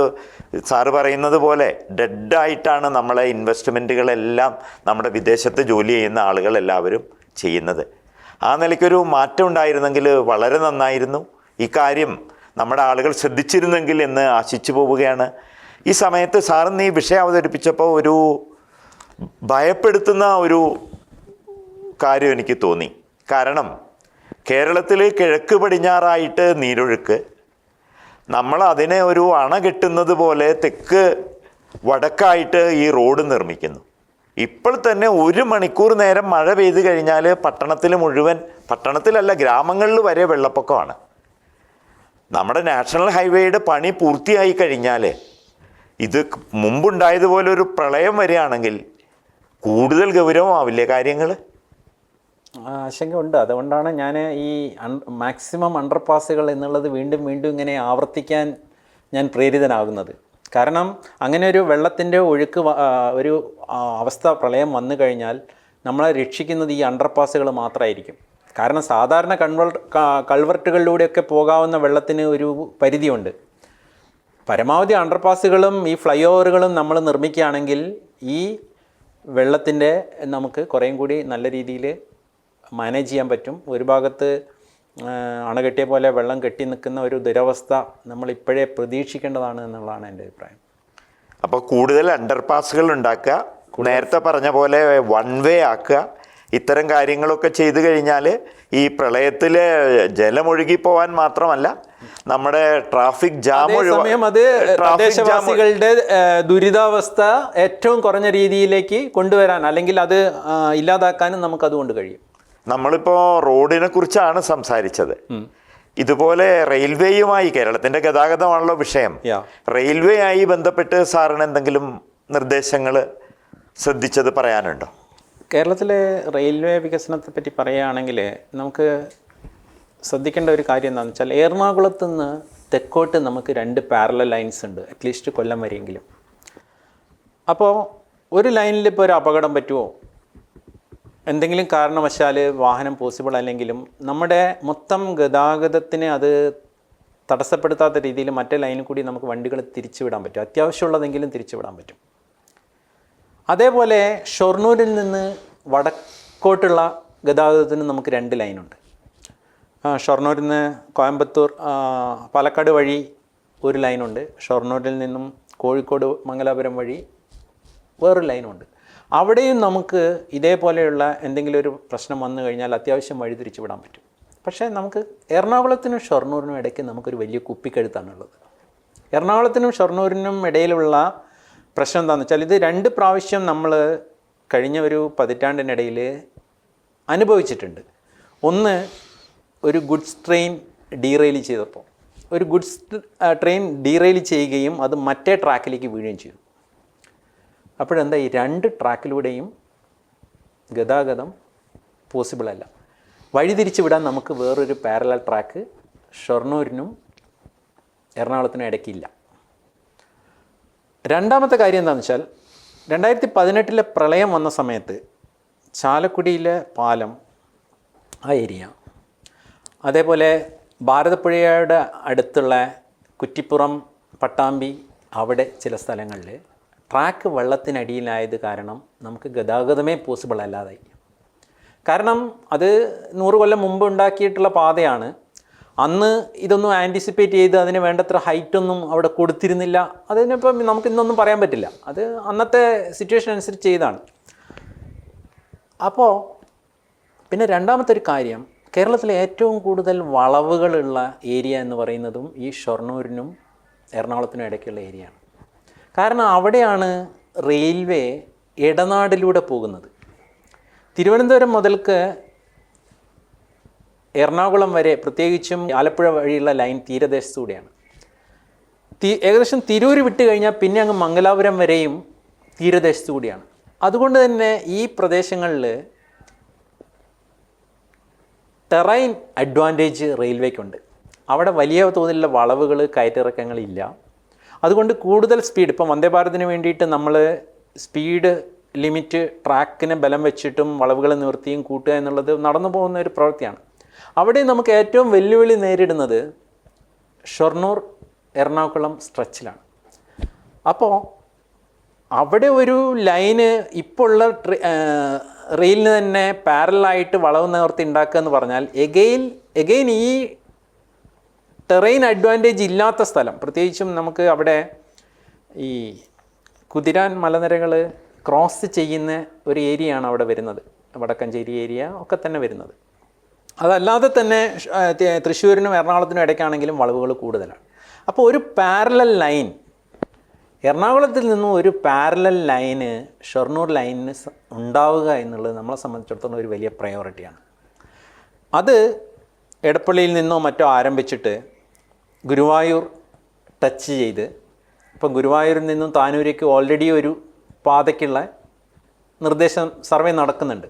സാറ് പറയുന്നത് പോലെ ഡെഡായിട്ടാണ് നമ്മളെ ഇൻവെസ്റ്റ്മെൻറ്റുകളെല്ലാം നമ്മുടെ വിദേശത്ത് ജോലി ചെയ്യുന്ന ആളുകളെല്ലാവരും ചെയ്യുന്നത്. ആ നിലയ്ക്കൊരു മാറ്റം ഉണ്ടായിരുന്നെങ്കിൽ വളരെ നന്നായിരുന്നു. ഈ കാര്യം നമ്മുടെ ആളുകൾ ശ്രദ്ധിച്ചിരുന്നെങ്കിൽ എന്ന് ആശിച്ചു പോവുകയാണ്. ഈ സമയത്ത് സാറിന് ഈ വിഷയം അവതരിപ്പിച്ചപ്പോൾ ഒരു ഭയപ്പെടുത്തുന്ന ഒരു കാര്യം എനിക്ക് തോന്നി. കാരണം കേരളത്തിൽ കിഴക്ക് പടിഞ്ഞാറായിട്ട് നീരൊഴുക്ക്, നമ്മൾ അതിനെ ഒരു അണ കെട്ടുന്നത് പോലെ തെക്ക് വടക്കായിട്ട് ഈ റോഡ് നിർമ്മിക്കുന്നു. ഇപ്പോൾ തന്നെ 1 മണിക്കൂർ നേരം മഴ പെയ്ത് കഴിഞ്ഞാൽ പട്ടണത്തിൽ മുഴുവൻ, പട്ടണത്തിലല്ല ഗ്രാമങ്ങളിൽ വരെ വെള്ളപ്പൊക്കമാണ്. നമ്മുടെ നാഷണൽ ഹൈവേയുടെ പണി പൂർത്തിയായി കഴിഞ്ഞാൽ ഇത് മുമ്പുണ്ടായതുപോലെ ഒരു പ്രളയം വരികയാണെങ്കിൽ കൂടുതൽ ഗൗരവമാവില്ലേ കാര്യങ്ങൾ? ആശങ്കയുണ്ട്. അതുകൊണ്ടാണ് ഞാൻ ഈ മാക്സിമം അണ്ടർപാസുകൾ എന്നുള്ളത് വീണ്ടും വീണ്ടും ഇങ്ങനെ ആവർത്തിക്കാൻ ഞാൻ പ്രേരിതനാകുന്നത്. കാരണം അങ്ങനെ ഒരു വെള്ളത്തിൻ്റെ ഒഴുക്ക് ഒരു അവസ്ഥ പ്രളയം വന്നു കഴിഞ്ഞാൽ നമ്മളെ രക്ഷിക്കുന്നത് ഈ അണ്ടർപാസുകൾ മാത്രമായിരിക്കും. കാരണം സാധാരണ കൾവർട്ടുകളിലൂടെയൊക്കെ പോകാവുന്ന വെള്ളത്തിന് ഒരു പരിധിയുണ്ട്. പരമാവധി അണ്ടർപാസുകളും ഈ ഫ്ലൈ ഓവറുകളും നമ്മൾ നിർമ്മിക്കുകയാണെങ്കിൽ ഈ വെള്ളത്തിൻ്റെ നമുക്ക് കുറേയും കൂടി നല്ല രീതിയിൽ മാനേജ് ചെയ്യാൻ പറ്റും. ഒരു ഭാഗത്ത് അണകെട്ടിയ പോലെ വെള്ളം കെട്ടി നിൽക്കുന്ന ഒരു ദുരവസ്ഥ നമ്മൾ ഇപ്പോഴേ പ്രതീക്ഷിക്കേണ്ടതാണ് എന്നുള്ളതാണ് എൻ്റെ അഭിപ്രായം. അപ്പോൾ കൂടുതൽ അണ്ടർപാസുകൾ ഉണ്ടാക്കുക, നേരത്തെ പറഞ്ഞ പോലെ വൺ വേ ആക്കുക, ഇത്തരം കാര്യങ്ങളൊക്കെ ചെയ്തു കഴിഞ്ഞാൽ ഈ പ്രളയത്തിൽ ജലമൊഴുകി പോകാൻ മാത്രമല്ല നമ്മുടെ ട്രാഫിക് ജാം സമയം അത് പ്രദേശവാസികളുടെ ദുരിതാവസ്ഥ ഏറ്റവും കുറഞ്ഞ രീതിയിലേക്ക് കൊണ്ടുവരാൻ അല്ലെങ്കിൽ അത് ഇല്ലാതാക്കാനും നമുക്ക് അതുകൊണ്ട് കഴിയും. നമ്മളിപ്പോൾ റോഡിനെ കുറിച്ചാണ് സംസാരിച്ചത്. ഇതുപോലെ റെയിൽവേയുമായി, കേരളത്തിൻ്റെ ഗതാഗതമാണല്ലോ വിഷയം, റെയിൽവേ ആയി ബന്ധപ്പെട്ട് സാറിന് എന്തെങ്കിലും നിർദ്ദേശങ്ങൾ ശ്രദ്ധിച്ചത് പറയാനുണ്ടോ? കേരളത്തിലെ റെയിൽവേ വികസനത്തെ പറ്റി പറയുകയാണെങ്കിൽ നമുക്ക് ശ്രദ്ധിക്കേണ്ട ഒരു കാര്യം എന്താണെന്ന് വെച്ചാൽ എറണാകുളത്ത് നിന്ന് തെക്കോട്ട് നമുക്ക് 2 പാരലൽ ലൈൻസ് ഉണ്ട്, അറ്റ്ലീസ്റ്റ് കൊല്ലം വരെയെങ്കിലും. അപ്പോൾ ഒരു ലൈനിൽ ഇപ്പോൾ ഒരു അപകടം പറ്റുമോ, എന്തെങ്കിലും കാരണവശാൽ വാഹനം പോസിബിൾ അല്ലെങ്കിലും നമ്മുടെ മൊത്തം ഗതാഗതത്തിന് അത് തടസ്സപ്പെടുത്താത്ത രീതിയിൽ മറ്റേ ലൈനിൽ കൂടി നമുക്ക് വണ്ടികൾ തിരിച്ചുവിടാൻ പറ്റും, അത്യാവശ്യമുള്ളതെങ്കിലും തിരിച്ചുവിടാൻ പറ്റും. അതേപോലെ ഷൊർണൂരിൽ നിന്ന് വടക്കോട്ടുള്ള ഗതാഗതത്തിന് നമുക്ക് 2 ലൈനുണ്ട്. ഷൊർണൂരിൽ നിന്ന് കോയമ്പത്തൂർ പാലക്കാട് വഴി ഒരു ലൈനുണ്ട്, ഷൊർണൂരിൽ നിന്നും കോഴിക്കോട് മംഗലാപുരം വഴി വേറൊരു ലൈനുണ്ട്. അവിടെയും നമുക്ക് ഇതേപോലെയുള്ള എന്തെങ്കിലും ഒരു പ്രശ്നം വന്നു കഴിഞ്ഞാൽ അത്യാവശ്യം വഴി തിരിച്ചു വിടാൻ പറ്റും. പക്ഷേ നമുക്ക് എറണാകുളത്തിനും ഷൊർണൂരിനും ഇടയ്ക്ക് നമുക്കൊരു വലിയ കുപ്പിക്കഴുത്താണുള്ളത്. എറണാകുളത്തിനും ഷൊർണൂരിനും ഇടയിലുള്ള പ്രശ്നം എന്താണെന്ന് വെച്ചാൽ ഇത് 2 പ്രാവശ്യം നമ്മൾ കഴിഞ്ഞ ഒരു പതിറ്റാണ്ടിനിടയിൽ അനുഭവിച്ചിട്ടുണ്ട്. ഒന്ന്, ഒരു ഗുഡ്സ് ട്രെയിൻ ഡീറെയിൽ ചെയ്തപ്പോൾ ഒരു ഗുഡ്സ് ട്രെയിൻ ഡീറെയിൽ ചെയ്യുകയും അത് മറ്റേ ട്രാക്കിലേക്ക് വീഴുകയും ചെയ്തു. അപ്പോഴെന്താ, ഈ 2 ട്രാക്കിലൂടെയും ഗതാഗതം പോസിബിളല്ല. വഴി തിരിച്ചു വിടാൻ നമുക്ക് വേറൊരു പാരലൽ ട്രാക്ക് ഷൊർണൂരിനും എറണാകുളത്തിനും ഇടയ്ക്കില്ല. രണ്ടാമത്തെ കാര്യം എന്താണെന്ന് വെച്ചാൽ 2018 പ്രളയം വന്ന സമയത്ത് ചാലക്കുടിയിലെ പാലം, ആ ഏരിയ, അതേപോലെ ഭാരതപ്പുഴയുടെ അടുത്തുള്ള കുറ്റിപ്പുറം, പട്ടാമ്പി, അവിടെ ചില സ്ഥലങ്ങളിൽ ട്രാക്ക് വെള്ളത്തിനടിയിലായത് കാരണം നമുക്ക് ഗതാഗതമേ പോസിബിൾ അല്ലാതായി. കാരണം അത് 100 കൊല്ലം മുമ്പ് ഉണ്ടാക്കിയിട്ടുള്ള പാതയാണ്. അന്ന് ഇതൊന്നും ആൻറ്റിസിപ്പേറ്റ് ചെയ്ത് അതിന് വേണ്ടത്ര ഹൈറ്റൊന്നും അവിടെ കൊടുത്തിരുന്നില്ല. അതിനിപ്പം നമുക്കിന്നൊന്നും പറയാൻ പറ്റില്ല, അത് അന്നത്തെ സിറ്റുവേഷൻ അനുസരിച്ച് ചെയ്താണ്. അപ്പോൾ പിന്നെ രണ്ടാമത്തെ ഒരു കാര്യം, കേരളത്തിലെ ഏറ്റവും കൂടുതൽ വളവുകളുള്ള ഏരിയ എന്ന് പറയുന്നതും ഈ ഷൊർണൂരിനും എറണാകുളത്തിനും ഇടയ്ക്കുള്ള ഏരിയയാണ്. കാരണം അവിടെയാണ് റെയിൽവേ ഇടനാടിലൂടെ പോകുന്നത്. തിരുവനന്തപുരം മുതൽക്ക് എറണാകുളം വരെ, പ്രത്യേകിച്ചും ആലപ്പുഴ വഴിയുള്ള ലൈൻ തീരദേശത്തൂടെയാണ്. ഏകദേശം തിരൂർ വിട്ട് കഴിഞ്ഞാൽ പിന്നെ അങ്ങ് മംഗലാപുരം വരെയും തീരദേശത്തുകൂടിയാണ്. അതുകൊണ്ട് തന്നെ ഈ പ്രദേശങ്ങളിൽ ടെറൈൻ അഡ്വാൻറ്റേജ് റെയിൽവേക്കുണ്ട്. അവിടെ വലിയ തോതിലുള്ള വളവുകൾ, കയറ്റിറക്കങ്ങളില്ല. അതുകൊണ്ട് കൂടുതൽ സ്പീഡ്, ഇപ്പം വന്ദേ ഭാരതിന് വേണ്ടിയിട്ട് നമ്മൾ സ്പീഡ് ലിമിറ്റ് ട്രാക്കിന് ബലം വെച്ചിട്ടും വളവുകൾ നിവർത്തിയും കൂട്ടുക എന്നുള്ളത് നടന്നു പോകുന്ന ഒരു പ്രവൃത്തിയാണ്. അവിടെ നമുക്ക് ഏറ്റവും വെല്ലുവിളി നേരിടുന്നത് ഷൊർണൂർ എറണാകുളം സ്ട്രെച്ചിലാണ്. അപ്പോൾ അവിടെ ഒരു ലൈന് ഇപ്പോൾ ഉള്ള റെയിലിന് തന്നെ പാരലായിട്ട് വളവ് നിവർത്തി ഉണ്ടാക്കുക എന്ന് പറഞ്ഞാൽ എഗെയിൻ ഈ ടെറൈൻ അഡ്വാൻറ്റേജ് ഇല്ലാത്ത സ്ഥലം, പ്രത്യേകിച്ചും നമുക്ക് അവിടെ ഈ കുതിരാൻ മലനിരകൾ ക്രോസ് ചെയ്യുന്ന ഒരു ഏരിയയാണ് അവിടെ വരുന്നത്, വടക്കഞ്ചേരി ഏരിയ ഒക്കെ തന്നെ വരുന്നത്. അതല്ലാതെ തന്നെ തൃശ്ശൂരിനും എറണാകുളത്തിനും ഇടയ്ക്കാണെങ്കിലും വളവുകൾ കൂടുതലാണ്. അപ്പോൾ ഒരു പാരലൽ ലൈൻ, എറണാകുളത്തിൽ നിന്നും ഒരു പാരലൽ ലൈന് ഷൊർണൂർ ലൈനിന് ഉണ്ടാവുക എന്നുള്ളത് നമ്മളെ സംബന്ധിച്ചിടത്തോളം ഒരു വലിയ പ്രയോറിറ്റിയാണ്. അത് എടപ്പള്ളിയിൽ നിന്നോ മറ്റോ ആരംഭിച്ചിട്ട് ഗുരുവായൂർ ടച്ച് ചെയ്ത്, ഇപ്പം ഗുരുവായൂരിൽ നിന്നും താനൂരേക്ക് ഓൾറെഡി ഒരു പാതയ്ക്കുള്ള നിർദ്ദേശം സർവേ നടക്കുന്നുണ്ട്.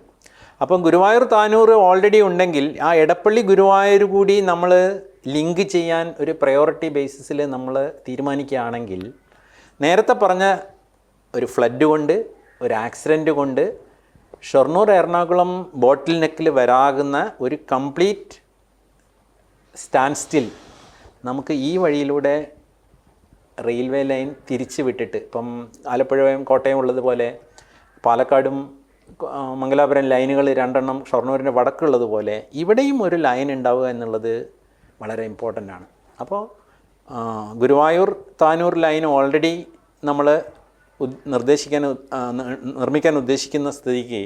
അപ്പം ഗുരുവായൂർ താനൂർ ഓൾറെഡി ഉണ്ടെങ്കിൽ ആ എടപ്പള്ളി ഗുരുവായൂർ കൂടി നമ്മൾ ലിങ്ക് ചെയ്യാൻ ഒരു പ്രയോറിറ്റി ബേസിസിൽ നമ്മൾ തീരുമാനിക്കുകയാണെങ്കിൽ, നേരത്തെ പറഞ്ഞ ഒരു ഫ്ലഡ് കൊണ്ട്, ഒരു ആക്സിഡൻറ്റ് കൊണ്ട് ഷൊർണൂർ എറണാകുളം ബോട്ടിൽ നെക്കിൽ വരാകുന്ന ഒരു കംപ്ലീറ്റ് സ്റ്റാൻഡ് സ്റ്റിൽ നമുക്ക് ഈ വഴിയിലൂടെ റെയിൽവേ ലൈൻ തിരിച്ച് വിട്ടിട്ട്, ഇപ്പം ആലപ്പുഴയും കോട്ടയം ഉള്ളതുപോലെ പാലക്കാടും മംഗലാപുരം ലൈനുകൾ 2 ഷൊർണൂരിൻ്റെ വടക്കുള്ളതുപോലെ ഇവിടെയും ഒരു ലൈൻ ഉണ്ടാവുക എന്നുള്ളത് വളരെ ഇമ്പോർട്ടൻ്റ് ആണ്. അപ്പോൾ ഗുരുവായൂർ താനൂർ ലൈൻ ഓൾറെഡി നമ്മൾ നിർമ്മിക്കാൻ ഉദ്ദേശിക്കുന്ന സ്ഥിതിക്ക്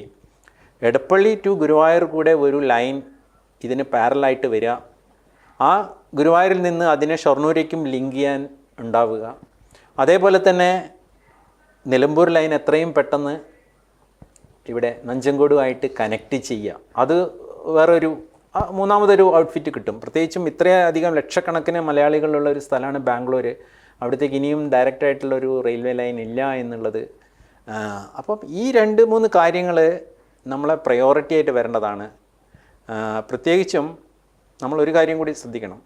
എടപ്പള്ളി ടു ഗുരുവായൂർ കൂടെ ഒരു ലൈൻ ഇതിന് പാരലായിട്ട് വരിക, ആ ഗുരുവായൂരിൽ നിന്ന് അതിനെ ഷൊർണൂരേക്കും ലിങ്ക് ചെയ്യാൻ ഉണ്ടാവുക. അതേപോലെ തന്നെ നിലമ്പൂർ ലൈൻ എത്രയും പെട്ടെന്ന് ഇവിടെ നഞ്ചങ്കോടുമായിട്ട് കണക്റ്റ് ചെയ്യുക. അത് വേറൊരു മൂന്നാമതൊരു ഔട്ട്ഫിറ്റ് കിട്ടും. പ്രത്യേകിച്ചും ഇത്രയധികം ലക്ഷക്കണക്കിന് മലയാളികളുള്ള ഒരു സ്ഥലമാണ് ബാംഗ്ലൂർ. അവിടത്തേക്ക് ഇനിയും ഡയറക്റ്റായിട്ടുള്ളൊരു റെയിൽവേ ലൈൻ ഇല്ല എന്നുള്ളത്. അപ്പം ഈ 2-3 കാര്യങ്ങൾ നമ്മളെ പ്രയോറിറ്റി ആയിട്ട് വരേണ്ടതാണ്. പ്രത്യേകിച്ചും നമ്മളൊരു കാര്യം കൂടി ശ്രദ്ധിക്കണം.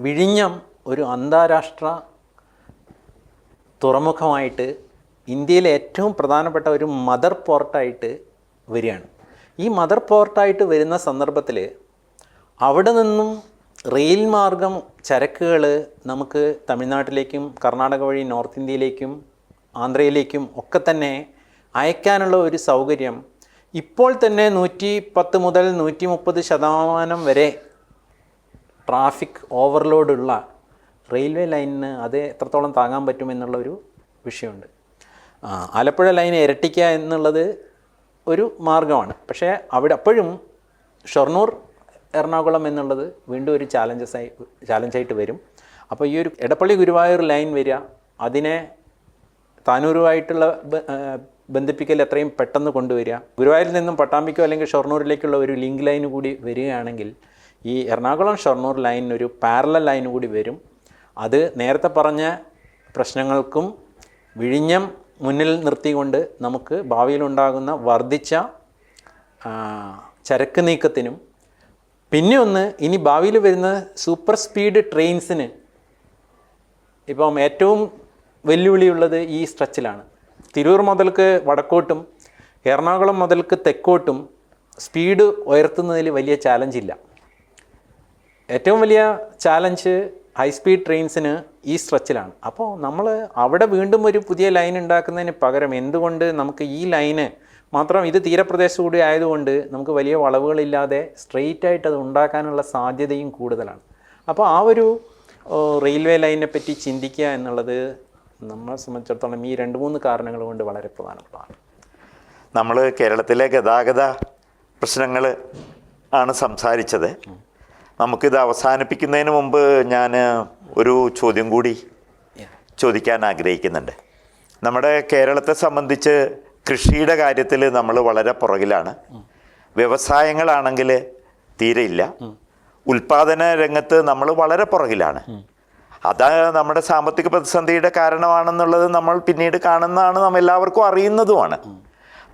വിഴിഞ്ഞം ഒരു അന്താരാഷ്ട്ര തുറമുഖമായിട്ട് ഇന്ത്യയിലെ ഏറ്റവും പ്രധാനപ്പെട്ട ഒരു മദർ പോർട്ടായിട്ട് വരികയാണ്. ഈ മദർ പോർട്ടായിട്ട് വരുന്ന സന്ദർഭത്തിൽ അവിടെ നിന്നും റെയിൽ മാർഗം ചരക്കുകൾ നമുക്ക് തമിഴ്നാട്ടിലേക്കും കർണാടക വഴി നോർത്ത് ഇന്ത്യയിലേക്കും ആന്ധ്രയിലേക്കും ഒക്കെ തന്നെ അയക്കാനുള്ള ഒരു സൗകര്യം ഇപ്പോൾ തന്നെ 110 മുതൽ 130% വരെ ട്രാഫിക് ഓവർലോഡുള്ള റെയിൽവേ ലൈനിന് അത് എത്രത്തോളം താങ്ങാൻ പറ്റുമെന്നുള്ളൊരു വിഷയമുണ്ട്. ആലപ്പുഴ ലൈൻ ഇരട്ടിക്കുക എന്നുള്ളത് ഒരു മാർഗമാണ്. പക്ഷേ അവിടെ അപ്പോഴും ഷൊർണൂർ എറണാകുളം എന്നുള്ളത് വീണ്ടും ഒരു ചാലഞ്ചായിട്ട് വരും. അപ്പോൾ ഈ ഒരു എടപ്പള്ളി ഗുരുവായൂർ ലൈൻ വരിക, അതിനെ താനൂരുമായിട്ടുള്ള ബന്ധിപ്പിക്കൽ എത്രയും പെട്ടെന്ന് കൊണ്ടുവരിക. ഗുരുവായൂരിൽ നിന്നും പട്ടാമ്പിക്കോ അല്ലെങ്കിൽ ഷൊർണൂരിലേക്കുള്ള ഒരു ലിങ്ക് ലൈൻ കൂടി വരികയാണെങ്കിൽ ഈ എറണാകുളം ഷൊർണൂർ ലൈൻ ഒരു പാരലൽ ലൈൻ കൂടി വരും. അത് നേരത്തെ പറഞ്ഞ പ്രശ്നങ്ങൾക്കും വിഴിഞ്ഞം മുന്നിൽ നിർത്തിക്കൊണ്ട് നമുക്ക് ഭാവിയിലുണ്ടാകുന്ന വർദ്ധിച്ച ചരക്ക് നീക്കത്തിനും, പിന്നെ ഒന്ന് ഇനി ഭാവിയിൽ വരുന്ന സൂപ്പർ സ്പീഡ് ട്രെയിൻസിന് ഇപ്പം ഏറ്റവും വെല്ലുവിളിയുള്ളത് ഈ സ്ട്രെച്ചിലാണ്. തിരൂർ മുതൽക്ക് വടക്കോട്ടും എറണാകുളം മുതൽക്ക് തെക്കോട്ടും സ്പീഡ് ഉയർത്തുന്നതിൽ വലിയ ചാലഞ്ചില്ല. ഏറ്റവും വലിയ ചാലഞ്ച് ഹൈ സ്പീഡ് ട്രെയിൻസിന് ഈ സ്ട്രെച്ചിലാണ്. അപ്പോൾ നമ്മൾ അവിടെ വീണ്ടും ഒരു പുതിയ ലൈൻ ഉണ്ടാക്കുന്നതിന് പകരം എന്തുകൊണ്ട് നമുക്ക് ഈ ലൈന് മാത്രം, ഇത് തീരപ്രദേശം കൂടി ആയതുകൊണ്ട് നമുക്ക് വലിയ വളവുകളില്ലാതെ സ്ട്രെയിറ്റ് ആയിട്ട് അത് ഉണ്ടാക്കാനുള്ള സാധ്യതയും കൂടുതലാണ്. അപ്പോൾ ആ ഒരു റെയിൽവേ ലൈനിനെ പറ്റി ചിന്തിക്കുക എന്നുള്ളത് നമ്മളെ സംബന്ധിച്ചിടത്തോളം ഈ 2-3 കാരണങ്ങൾ കൊണ്ട് വളരെ പ്രധാനപ്പെട്ടതാണ്. നമ്മൾ കേരളത്തിലെ ഗതാഗത പ്രശ്നങ്ങൾ ആണ് സംസാരിച്ചത്. നമുക്കിത് അവസാനിപ്പിക്കുന്നതിന് മുമ്പ് ഞാൻ ഒരു ചോദ്യം കൂടി ചോദിക്കാൻ ആഗ്രഹിക്കുന്നുണ്ട്. നമ്മുടെ കേരളത്തെ സംബന്ധിച്ച് കൃഷിയുടെ കാര്യത്തിൽ നമ്മൾ വളരെ പുറകിലാണ്. വ്യവസായങ്ങളാണെങ്കിൽ തീരെയില്ല. ഉൽപാദന രംഗത്ത് നമ്മൾ വളരെ പുറകിലാണ്. അത് നമ്മുടെ സാമ്പത്തിക പ്രതിസന്ധിയുടെ കാരണമാണെന്നുള്ളത് നമ്മൾ പിന്നീട് കാണുന്നതാണ്, നമ്മൾ എല്ലാവർക്കും അറിയുന്നതുമാണ്.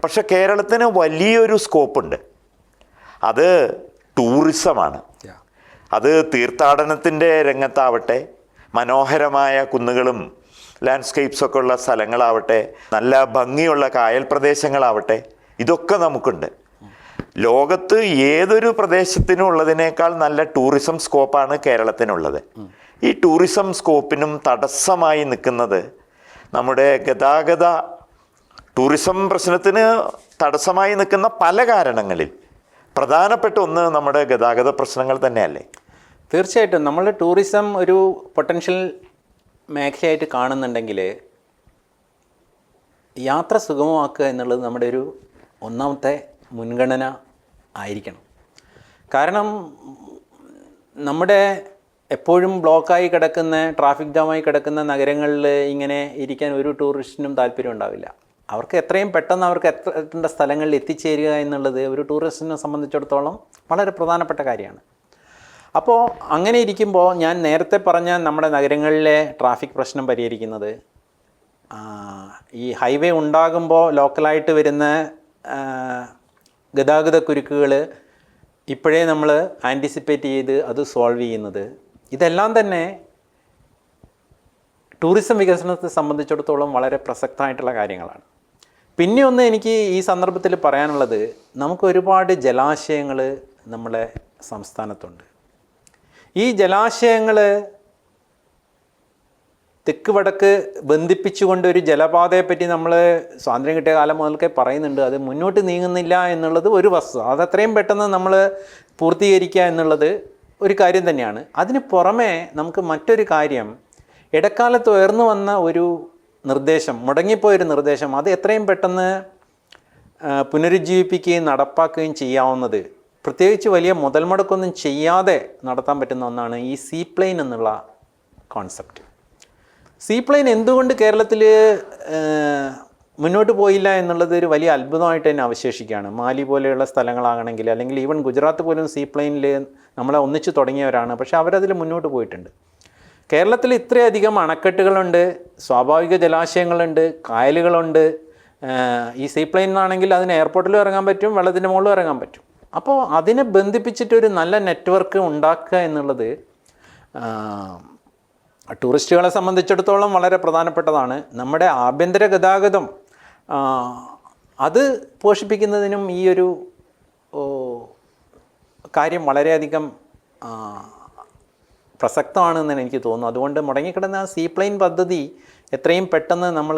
പക്ഷെ കേരളത്തിന് വലിയൊരു സ്കോപ്പുണ്ട്. അത് ടൂറിസമാണ്. അത് തീർത്ഥാടനത്തിൻ്റെ രംഗത്താവട്ടെ, മനോഹരമായ കുന്നുകളും ലാൻഡ്സ്കേപ്സൊക്കെ ഉള്ള സ്ഥലങ്ങളാവട്ടെ, നല്ല ഭംഗിയുള്ള കായൽ പ്രദേശങ്ങളാവട്ടെ, ഇതൊക്കെ നമുക്കുണ്ട്. ലോകത്ത് ഏതൊരു പ്രദേശത്തിനും ഉള്ളതിനേക്കാൾ നല്ല ടൂറിസം സ്കോപ്പാണ് കേരളത്തിനുള്ളത്. ഈ ടൂറിസം സ്കോപ്പിനും തടസ്സമായി നിൽക്കുന്നത് നമ്മുടെ ഗതാഗത ടൂറിസം പ്രശ്നത്തിന് തടസ്സമായി നിൽക്കുന്ന പല കാരണങ്ങളിൽ പ്രധാനപ്പെട്ട ഒന്ന് നമ്മുടെ ഗതാഗത പ്രശ്നങ്ങൾ തന്നെയല്ലേ? തീർച്ചയായിട്ടും നമ്മൾ ടൂറിസം ഒരു പൊട്ടൻഷ്യൽ മേഖലയായിട്ട് കാണുന്നുണ്ടെങ്കിൽ യാത്ര സുഗമമാക്കുക എന്നുള്ളത് നമ്മുടെ ഒരു ഒന്നാമത്തെ മുൻഗണന ആയിരിക്കണം. കാരണം നമ്മുടെ എപ്പോഴും ബ്ലോക്കായി കിടക്കുന്ന, ട്രാഫിക് ജാമായി കിടക്കുന്ന നഗരങ്ങളിൽ ഇങ്ങനെ ഇരിക്കാൻ ഒരു ടൂറിസ്റ്റിനും താല്പര്യം ഉണ്ടാവില്ല. അവർക്ക് എത്രയും പെട്ടെന്ന് അവർക്ക് എത്തേണ്ട സ്ഥലങ്ങളിൽ എത്തിച്ചേരുക എന്നുള്ളത് ഒരു ടൂറിസ്റ്റിനെ സംബന്ധിച്ചിടത്തോളം വളരെ പ്രധാനപ്പെട്ട കാര്യമാണ്. അപ്പോൾ അങ്ങനെ ഇരിക്കുമ്പോൾ ഞാൻ നേരത്തെ പറഞ്ഞ നമ്മുടെ നഗരങ്ങളിലെ ട്രാഫിക് പ്രശ്നം പരിഹരിക്കുന്നത് ഈ ഹൈവേ ഉണ്ടാകുമ്പോൾ ലോക്കലായിട്ട് വരുന്ന ഗതാഗത കുരുക്കുകൾ ഇപ്പോഴേ നമ്മൾ ആൻറ്റിസിപ്പേറ്റ് ചെയ്ത് അത് സോൾവ് ചെയ്യുന്നത്, ഇതെല്ലാം തന്നെ ടൂറിസം വികസനത്തെ സംബന്ധിച്ചിടത്തോളം വളരെ പ്രസക്തമായിട്ടുള്ള കാര്യങ്ങളാണ്. പിന്നെ ഒന്ന് എനിക്ക് ഈ സന്ദർഭത്തിൽ പറയാനുള്ളത്, നമുക്ക് ഒരുപാട് ജലാശയങ്ങൾ നമ്മുടെ സംസ്ഥാനത്തുണ്ട്. ഈ ജലാശയങ്ങൾ തെക്ക് വടക്ക് ബന്ധിപ്പിച്ചുകൊണ്ട് ഒരു ജലപാതയെപ്പറ്റി നമ്മൾ സ്വാതന്ത്ര്യം കിട്ടിയ കാലം മുതൽക്കേ പറയുന്നുണ്ട്. അത് മുന്നോട്ട് നീങ്ങുന്നില്ല എന്നുള്ളത് ഒരു വസ്തുത. അതത്രയും പെട്ടെന്ന് നമ്മൾ പൂർത്തീകരിക്കുക എന്നുള്ളത് ഒരു കാര്യം തന്നെയാണ്. അതിന് പുറമെ നമുക്ക് മറ്റൊരു കാര്യം, ഇടക്കാലത്ത് ഉയർന്നു വന്ന ഒരു നിർദ്ദേശം, മുടങ്ങിപ്പോയൊരു നിർദ്ദേശം, അത് എത്രയും പെട്ടെന്ന് പുനരുജ്ജീവിപ്പിക്കുകയും നടപ്പാക്കുകയും ചെയ്യാവുന്നത്, പ്രത്യേകിച്ച് വലിയ മുതൽ മുടക്കൊന്നും ചെയ്യാതെ നടത്താൻ പറ്റുന്ന ഒന്നാണ് ഈ സീപ്ലെയിൻ എന്നുള്ള കോൺസെപ്റ്റ്. സീപ്ലെയിൻ എന്തുകൊണ്ട് കേരളത്തിൽ മുന്നോട്ട് പോയില്ല എന്നുള്ളത് ഒരു വലിയ അത്ഭുതമായിട്ട് തന്നെ അവശേഷിക്കുകയാണ്. മാലി പോലെയുള്ള സ്ഥലങ്ങളാണെങ്കിൽ, അല്ലെങ്കിൽ ഈവൻ ഗുജറാത്ത് പോലും സീപ്ലെയിനിൽ നമ്മളെ ഒന്നിച്ച് തുടങ്ങിയവരാണ്. പക്ഷേ അവരതിൽ മുന്നോട്ട് പോയിട്ടുണ്ട്. കേരളത്തിൽ ഇത്രയധികം അണക്കെട്ടുകളുണ്ട്, സ്വാഭാവിക ജലാശയങ്ങളുണ്ട്, കായലുകളുണ്ട്. ഈ സീപ്ലെയിൻ ആണെങ്കിൽ അതിന് എയർപോർട്ടിലും ഇറങ്ങാൻ പറ്റും, വെള്ളത്തിൻ്റെ മുകളിലും ഇറങ്ങാൻ പറ്റും. അപ്പോൾ അതിനെ ബന്ധിപ്പിച്ചിട്ടൊരു നല്ല നെറ്റ്വർക്ക് ഉണ്ടാക്കുക എന്നുള്ളത് ടൂറിസ്റ്റുകളെ സംബന്ധിച്ചിടത്തോളം വളരെ പ്രധാനപ്പെട്ടതാണ്. നമ്മുടെ ആഭ്യന്തര ഗതാഗതം അത് പോഷിപ്പിക്കുന്നതിനും ഈ ഒരു കാര്യം വളരെയധികം പ്രസക്തമാണെന്ന് എനിക്ക് തോന്നുന്നു. അതുകൊണ്ട് മുടങ്ങിക്കിടന്ന സീപ്ലെയിൻ പദ്ധതി എത്രയും പെട്ടെന്ന് നമ്മൾ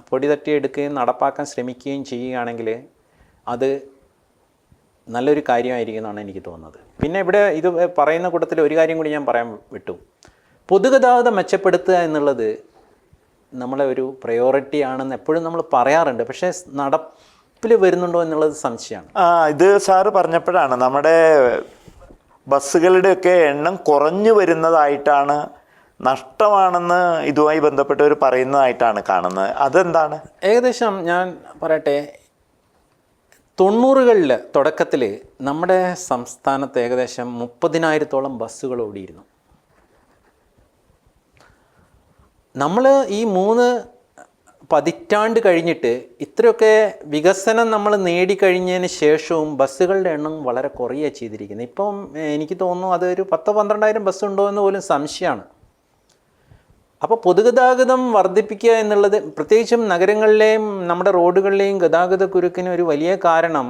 പൊടി തട്ടിയെടുക്കുകയും നടപ്പാക്കാൻ ശ്രമിക്കുകയും ചെയ്യുകയാണെങ്കിൽ അത് നല്ലൊരു കാര്യമായിരിക്കും എന്നാണ് എനിക്ക് തോന്നുന്നത്. പിന്നെ ഇവിടെ ഇത് പറയുന്ന കൂട്ടത്തിൽ ഒരു കാര്യം കൂടി ഞാൻ പറയാൻ വിട്ടു. പൊതുഗതാഗതം മെച്ചപ്പെടുത്തുക എന്നുള്ളത് നമ്മളെ ഒരു പ്രയോറിറ്റി ആണെന്ന് എപ്പോഴും നമ്മൾ പറയാറുണ്ട്. പക്ഷേ നടപ്പിൽ വരുന്നുണ്ടോ എന്നുള്ളത് സംശയമാണ്. ഇത് സാറ് പറഞ്ഞപ്പോഴാണ് നമ്മുടെ ബസ്സുകളുടെയൊക്കെ എണ്ണം കുറഞ്ഞു വരുന്നതായിട്ടാണ്, നഷ്ടമാണെന്ന് ഇതുമായി ബന്ധപ്പെട്ടവർ പറയുന്നതായിട്ടാണ് കാണുന്നത്. അതെന്താണ്? ഏകദേശം ഞാൻ പറയട്ടെ, 90കളിൽ തുടക്കത്തിൽ നമ്മുടെ സംസ്ഥാനത്ത് ഏകദേശം 30,000-ഓളം ബസ്സുകൾ ഓടിയിരുന്നു. നമ്മൾ ഈ 3 പതിറ്റാണ്ട് കഴിഞ്ഞിട്ട് ഇത്രയൊക്കെ വികസനം നമ്മൾ നേടിക്കഴിഞ്ഞതിന് ശേഷവും ബസ്സുകളുടെ എണ്ണം വളരെ കുറയുകയാണ് ചെയ്തിരിക്കുന്നത്. ഇപ്പം എനിക്ക് തോന്നുന്നു അതൊരു 10,000-12,000 ബസ്സുണ്ടോ എന്ന് പോലും സംശയമാണ്. അപ്പോൾ പൊതുഗതാഗതം വർദ്ധിപ്പിക്കുക എന്നുള്ളത്, പ്രത്യേകിച്ചും നഗരങ്ങളിലെയും നമ്മുടെ റോഡുകളിലെയും ഗതാഗത കുരുക്കിന് ഒരു വലിയ കാരണം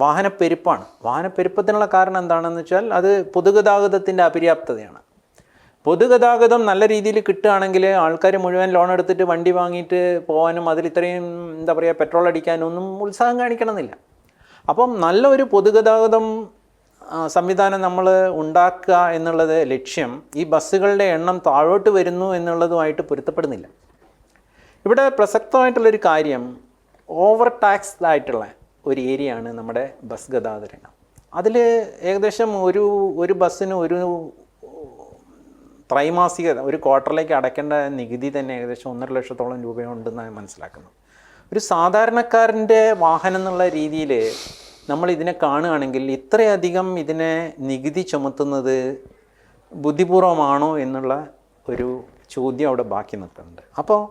വാഹനപ്പെരുപ്പാണ്. വാഹനപ്പെരുപ്പത്തിനുള്ള കാരണം എന്താണെന്ന് വെച്ചാൽ അത് പൊതുഗതാഗതത്തിൻ്റെ അപര്യാപ്തതയാണ്. പൊതുഗതാഗതം നല്ല രീതിയിൽ കിട്ടുകയാണെങ്കിൽ ആൾക്കാർ മുഴുവൻ ലോൺ എടുത്തിട്ട് വണ്ടി വാങ്ങിയിട്ട് പോകാനും അതിൽ ഇത്രയും എന്താ പറയുക പെട്രോൾ അടിക്കാനും ഒന്നും ഉത്സാഹം കാണിക്കണമെന്നില്ല. അപ്പം നല്ലൊരു പൊതുഗതാഗതം സംവിധാനം നമ്മൾ ഉണ്ടാക്കുക എന്നുള്ളത് ലക്ഷ്യം ഈ ബസ്സുകളുടെ എണ്ണം താഴോട്ട് വരുന്നു എന്നുള്ളതുമായിട്ട് പൊരുത്തപ്പെടുന്നില്ല. ഇവിടെ പ്രസക്തമായിട്ടുള്ളൊരു കാര്യം, ഓവർ ടാക്സ്ഡ് ആയിട്ടുള്ള ഒരു ഏരിയയാണ് നമ്മുടെ ബസ് ഗതാഗത രംഗം. അതിൽ ഏകദേശം ഒരു ബസ്സിന് ഒരു ത്രൈമാസിക ഒരു ക്വാർട്ടറിലേക്ക് അടയ്ക്കേണ്ട നികുതി തന്നെ ഏകദേശം 1.5 ലക്ഷത്തോളം രൂപയുണ്ടെന്നാണ് മനസ്സിലാക്കുന്നത്. ഒരു സാധാരണക്കാരൻ്റെ വാഹനം എന്നുള്ള രീതിയിൽ നമ്മൾ ഇതിനെ കാണുകയാണെങ്കിൽ ഇത്രയധികം ഇതിനെ നികുതി ചുമത്തുന്നത് ബുദ്ധിപൂർവമാണോ എന്നുള്ള ഒരു ചോദ്യം അവിടെ ബാക്കി നിൽക്കുന്നുണ്ട്. അപ്പോൾ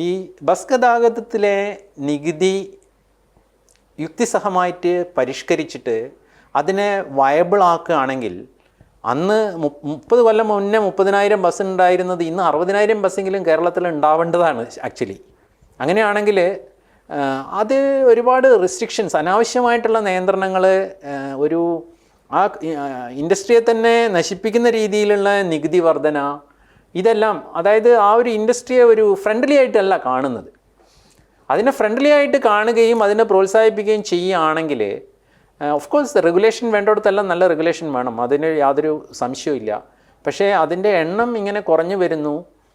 ഈ ബസ് ഗതാഗതത്തിലെ നികുതി യുക്തിസഹമായിട്ട് പരിഷ്കരിച്ചിട്ട് അതിനെ വയബിൾ ആക്കുകയാണെങ്കിൽ, അന്ന് 30 കൊല്ലം മുന്നേ 30,000 ബസ് ഉണ്ടായിരുന്നത് ഇന്ന് 60,000 ബസ്സെങ്കിലും കേരളത്തിൽ ഉണ്ടാവേണ്ടതാണ് ആക്ച്വലി. അങ്ങനെയാണെങ്കിൽ അത് ഒരുപാട് റെസ്ട്രിക്ഷൻസ്, അനാവശ്യമായിട്ടുള്ള നിയന്ത്രണങ്ങൾ, ഒരു ആ ഇൻഡസ്ട്രിയെ തന്നെ നശിപ്പിക്കുന്ന രീതിയിലുള്ള നികുതി വർധന, ഇതെല്ലാം, അതായത് ആ ഒരു ഇൻഡസ്ട്രിയെ ഒരു ഫ്രണ്ട്ലി ആയിട്ടല്ല കാണുന്നത്. അതിനെ ഫ്രണ്ട്ലി ആയിട്ട് കാണുകയും അതിനെ പ്രോത്സാഹിപ്പിക്കുകയും ചെയ്യുകയാണെങ്കിൽ ഓഫ് കോഴ്സ് റെഗുലേഷൻ വേണ്ടിടത്തെല്ലാം നല്ല റെഗുലേഷൻ വേണം, അതിന് യാതൊരു സംശയവും. പക്ഷേ അതിൻ്റെ എണ്ണം ഇങ്ങനെ കുറഞ്ഞു വരുന്നു,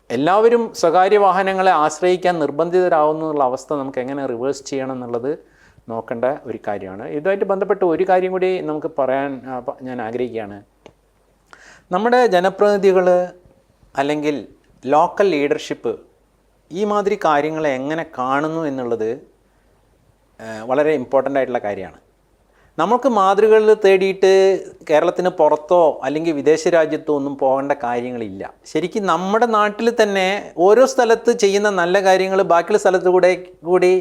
എല്ലാവരും സ്വകാര്യ വാഹനങ്ങളെ ആശ്രയിക്കാൻ നിർബന്ധിതരാകുന്നുള്ള അവസ്ഥ നമുക്ക് എങ്ങനെ റിവേഴ്സ് ചെയ്യണം എന്നുള്ളത് നോക്കേണ്ട ഒരു കാര്യമാണ്. ഇതുമായിട്ട് ബന്ധപ്പെട്ട് ഒരു കാര്യം കൂടി നമുക്ക് പറയാൻ ഞാൻ ആഗ്രഹിക്കുകയാണ്. നമ്മുടെ ജനപ്രതിനിധികൾ അല്ലെങ്കിൽ ലോക്കൽ ലീഡർഷിപ്പ് ഈ മാതിരി കാര്യങ്ങളെ എങ്ങനെ കാണുന്നു എന്നുള്ളത് വളരെ ഇമ്പോർട്ടൻ്റ് ആയിട്ടുള്ള കാര്യമാണ്. നമുക്ക് മാതൃകകൾ തേടിയിട്ട് കേരളത്തിന് പുറത്തോ അല്ലെങ്കിൽ വിദേശ രാജ്യത്തോ ഒന്നും പോകേണ്ട കാര്യങ്ങളില്ല. ശരിക്കും നമ്മുടെ നാട്ടിൽ തന്നെ ഓരോ സ്ഥലത്ത് ചെയ്യുന്ന നല്ല കാര്യങ്ങൾ ബാക്കിയുള്ള സ്ഥലത്ത് കൂടി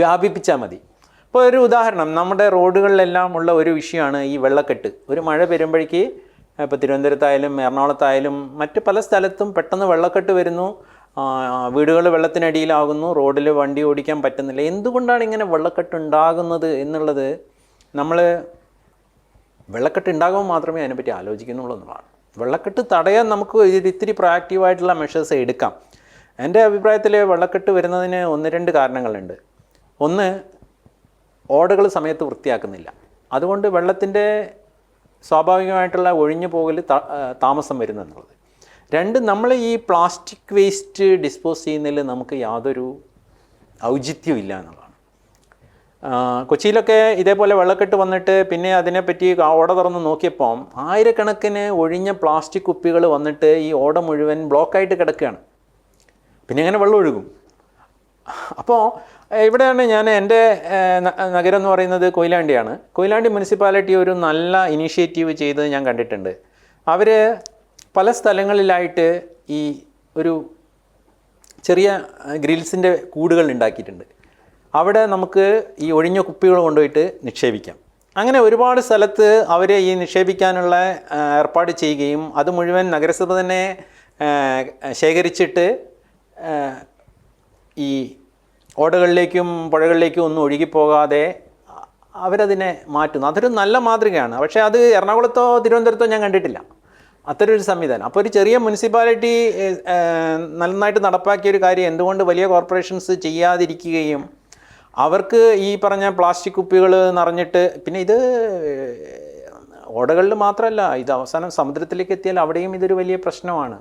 വ്യാപിപ്പിച്ചാൽ മതി. ഇപ്പോൾ ഒരു ഉദാഹരണം, നമ്മുടെ റോഡുകളിലെല്ലാം ഉള്ള ഒരു വിഷയമാണ് ഈ വെള്ളക്കെട്ട്. ഒരു മഴ വരുമ്പോഴേക്ക് ഇപ്പോൾ തിരുവനന്തപുരത്തായാലും എറണാകുളത്തായാലും മറ്റ് പല സ്ഥലത്തും പെട്ടെന്ന് വെള്ളക്കെട്ട് വരുന്നു, വീടുകൾ വെള്ളത്തിനടിയിലാകുന്നു, റോഡിൽ വണ്ടി ഓടിക്കാൻ പറ്റുന്നില്ല. എന്തുകൊണ്ടാണ് ഇങ്ങനെ വെള്ളക്കെട്ട് ഉണ്ടാകുന്നത് എന്നുള്ളത് നമ്മൾ വെള്ളക്കെട്ട് ഉണ്ടാകുമ്പോൾ മാത്രമേ അതിനെപ്പറ്റി ആലോചിക്കുന്നുള്ളൂ എന്നുള്ളതാണ്. വെള്ളക്കെട്ട് തടയാൻ നമുക്ക് ഇത്തിരി പ്രൊആക്റ്റീവായിട്ടുള്ള മെഷേഴ്സ് എടുക്കാം. എൻ്റെ അഭിപ്രായത്തിൽ വെള്ളക്കെട്ട് വരുന്നതിന് 1-2 കാരണങ്ങളുണ്ട്. ഒന്ന്, ഓടകൾ സമയത്ത് വൃത്തിയാക്കുന്നില്ല. അതുകൊണ്ട് വെള്ളത്തിൻ്റെ സ്വാഭാവികമായിട്ടുള്ള ഒഴിഞ്ഞു പോകൽ താമസം വരുന്നെന്നുള്ളത്. 2, നമ്മൾ ഈ പ്ലാസ്റ്റിക് വേസ്റ്റ് ഡിസ്പോസ് ചെയ്യുന്നതിൽ നമുക്ക് യാതൊരു ഔചിത്യവും ഇല്ല എന്നുള്ളതാണ്. കൊച്ചിയിലൊക്കെ ഇതേപോലെ വെള്ളക്കെട്ട് വന്നിട്ട് പിന്നെ അതിനെപ്പറ്റി ഓട തുറന്ന് നോക്കിയപ്പോൾ ആയിരക്കണക്കിന് ഒഴിഞ്ഞ പ്ലാസ്റ്റിക് കുപ്പികൾ വന്നിട്ട് ഈ ഓട മുഴുവൻ ബ്ലോക്കായിട്ട് കിടക്കുകയാണ്. പിന്നെ എങ്ങനെ വെള്ളം ഒഴുകും? അപ്പോൾ ഇവിടെയാണ് ഞാൻ എൻ്റെ നഗരം എന്ന് പറയുന്നത് കൊയിലാണ്ടിയാണ്. കൊയിലാണ്ടി മുനിസിപ്പാലിറ്റി ഒരു നല്ല ഇനീഷ്യേറ്റീവ് ചെയ്തത് ഞാൻ കണ്ടിട്ടുണ്ട്. അവർ പല സ്ഥലങ്ങളിലായിട്ട് ഈ ഒരു ചെറിയ ഗ്രിൽസിൻ്റെ കൂടുകൾ ഉണ്ടാക്കിയിട്ടുണ്ട്. അവിടെ നമുക്ക് ഈ ഒഴിഞ്ഞ കുപ്പികൾ കൊണ്ടുപോയിട്ട് നിക്ഷേപിക്കാം. അങ്ങനെ ഒരുപാട് സ്ഥലത്ത് അവർ ഈ നിക്ഷേപിക്കാനുള്ള ഏർപ്പാട് ചെയ്യുകയും അത് മുഴുവൻ നഗരസഭ തന്നെ ശേഖരിച്ചിട്ട് ഈ ഓടകളിലേക്കും പുഴകളിലേക്കും ഒന്നും ഒഴുകിപ്പോകാതെ അവരതിനെ മാറ്റുന്നു. അതൊരു നല്ല മാതൃകയാണ്. പക്ഷേ അത് എറണാകുളത്തോ തിരുവനന്തപുരത്തോ ഞാൻ കണ്ടിട്ടില്ല അത്തരൊരു സംവിധാനം. അപ്പോൾ ഒരു ചെറിയ മുനിസിപ്പാലിറ്റി നന്നായിട്ട് നടപ്പാക്കിയ ഒരു കാര്യം എന്തുകൊണ്ട് വലിയ കോർപ്പറേഷൻസ് ചെയ്യാതിരിക്കുകയും അവർക്ക് ഈ പറഞ്ഞ പ്ലാസ്റ്റിക് കുപ്പികൾ നിറഞ്ഞിട്ട്, പിന്നെ ഇത് ഓടകളിൽ മാത്രമല്ല, ഇത് അവസാനം സമുദ്രത്തിലേക്ക് എത്തിയാൽ അവിടെയും ഇതൊരു വലിയ പ്രശ്നമാണ്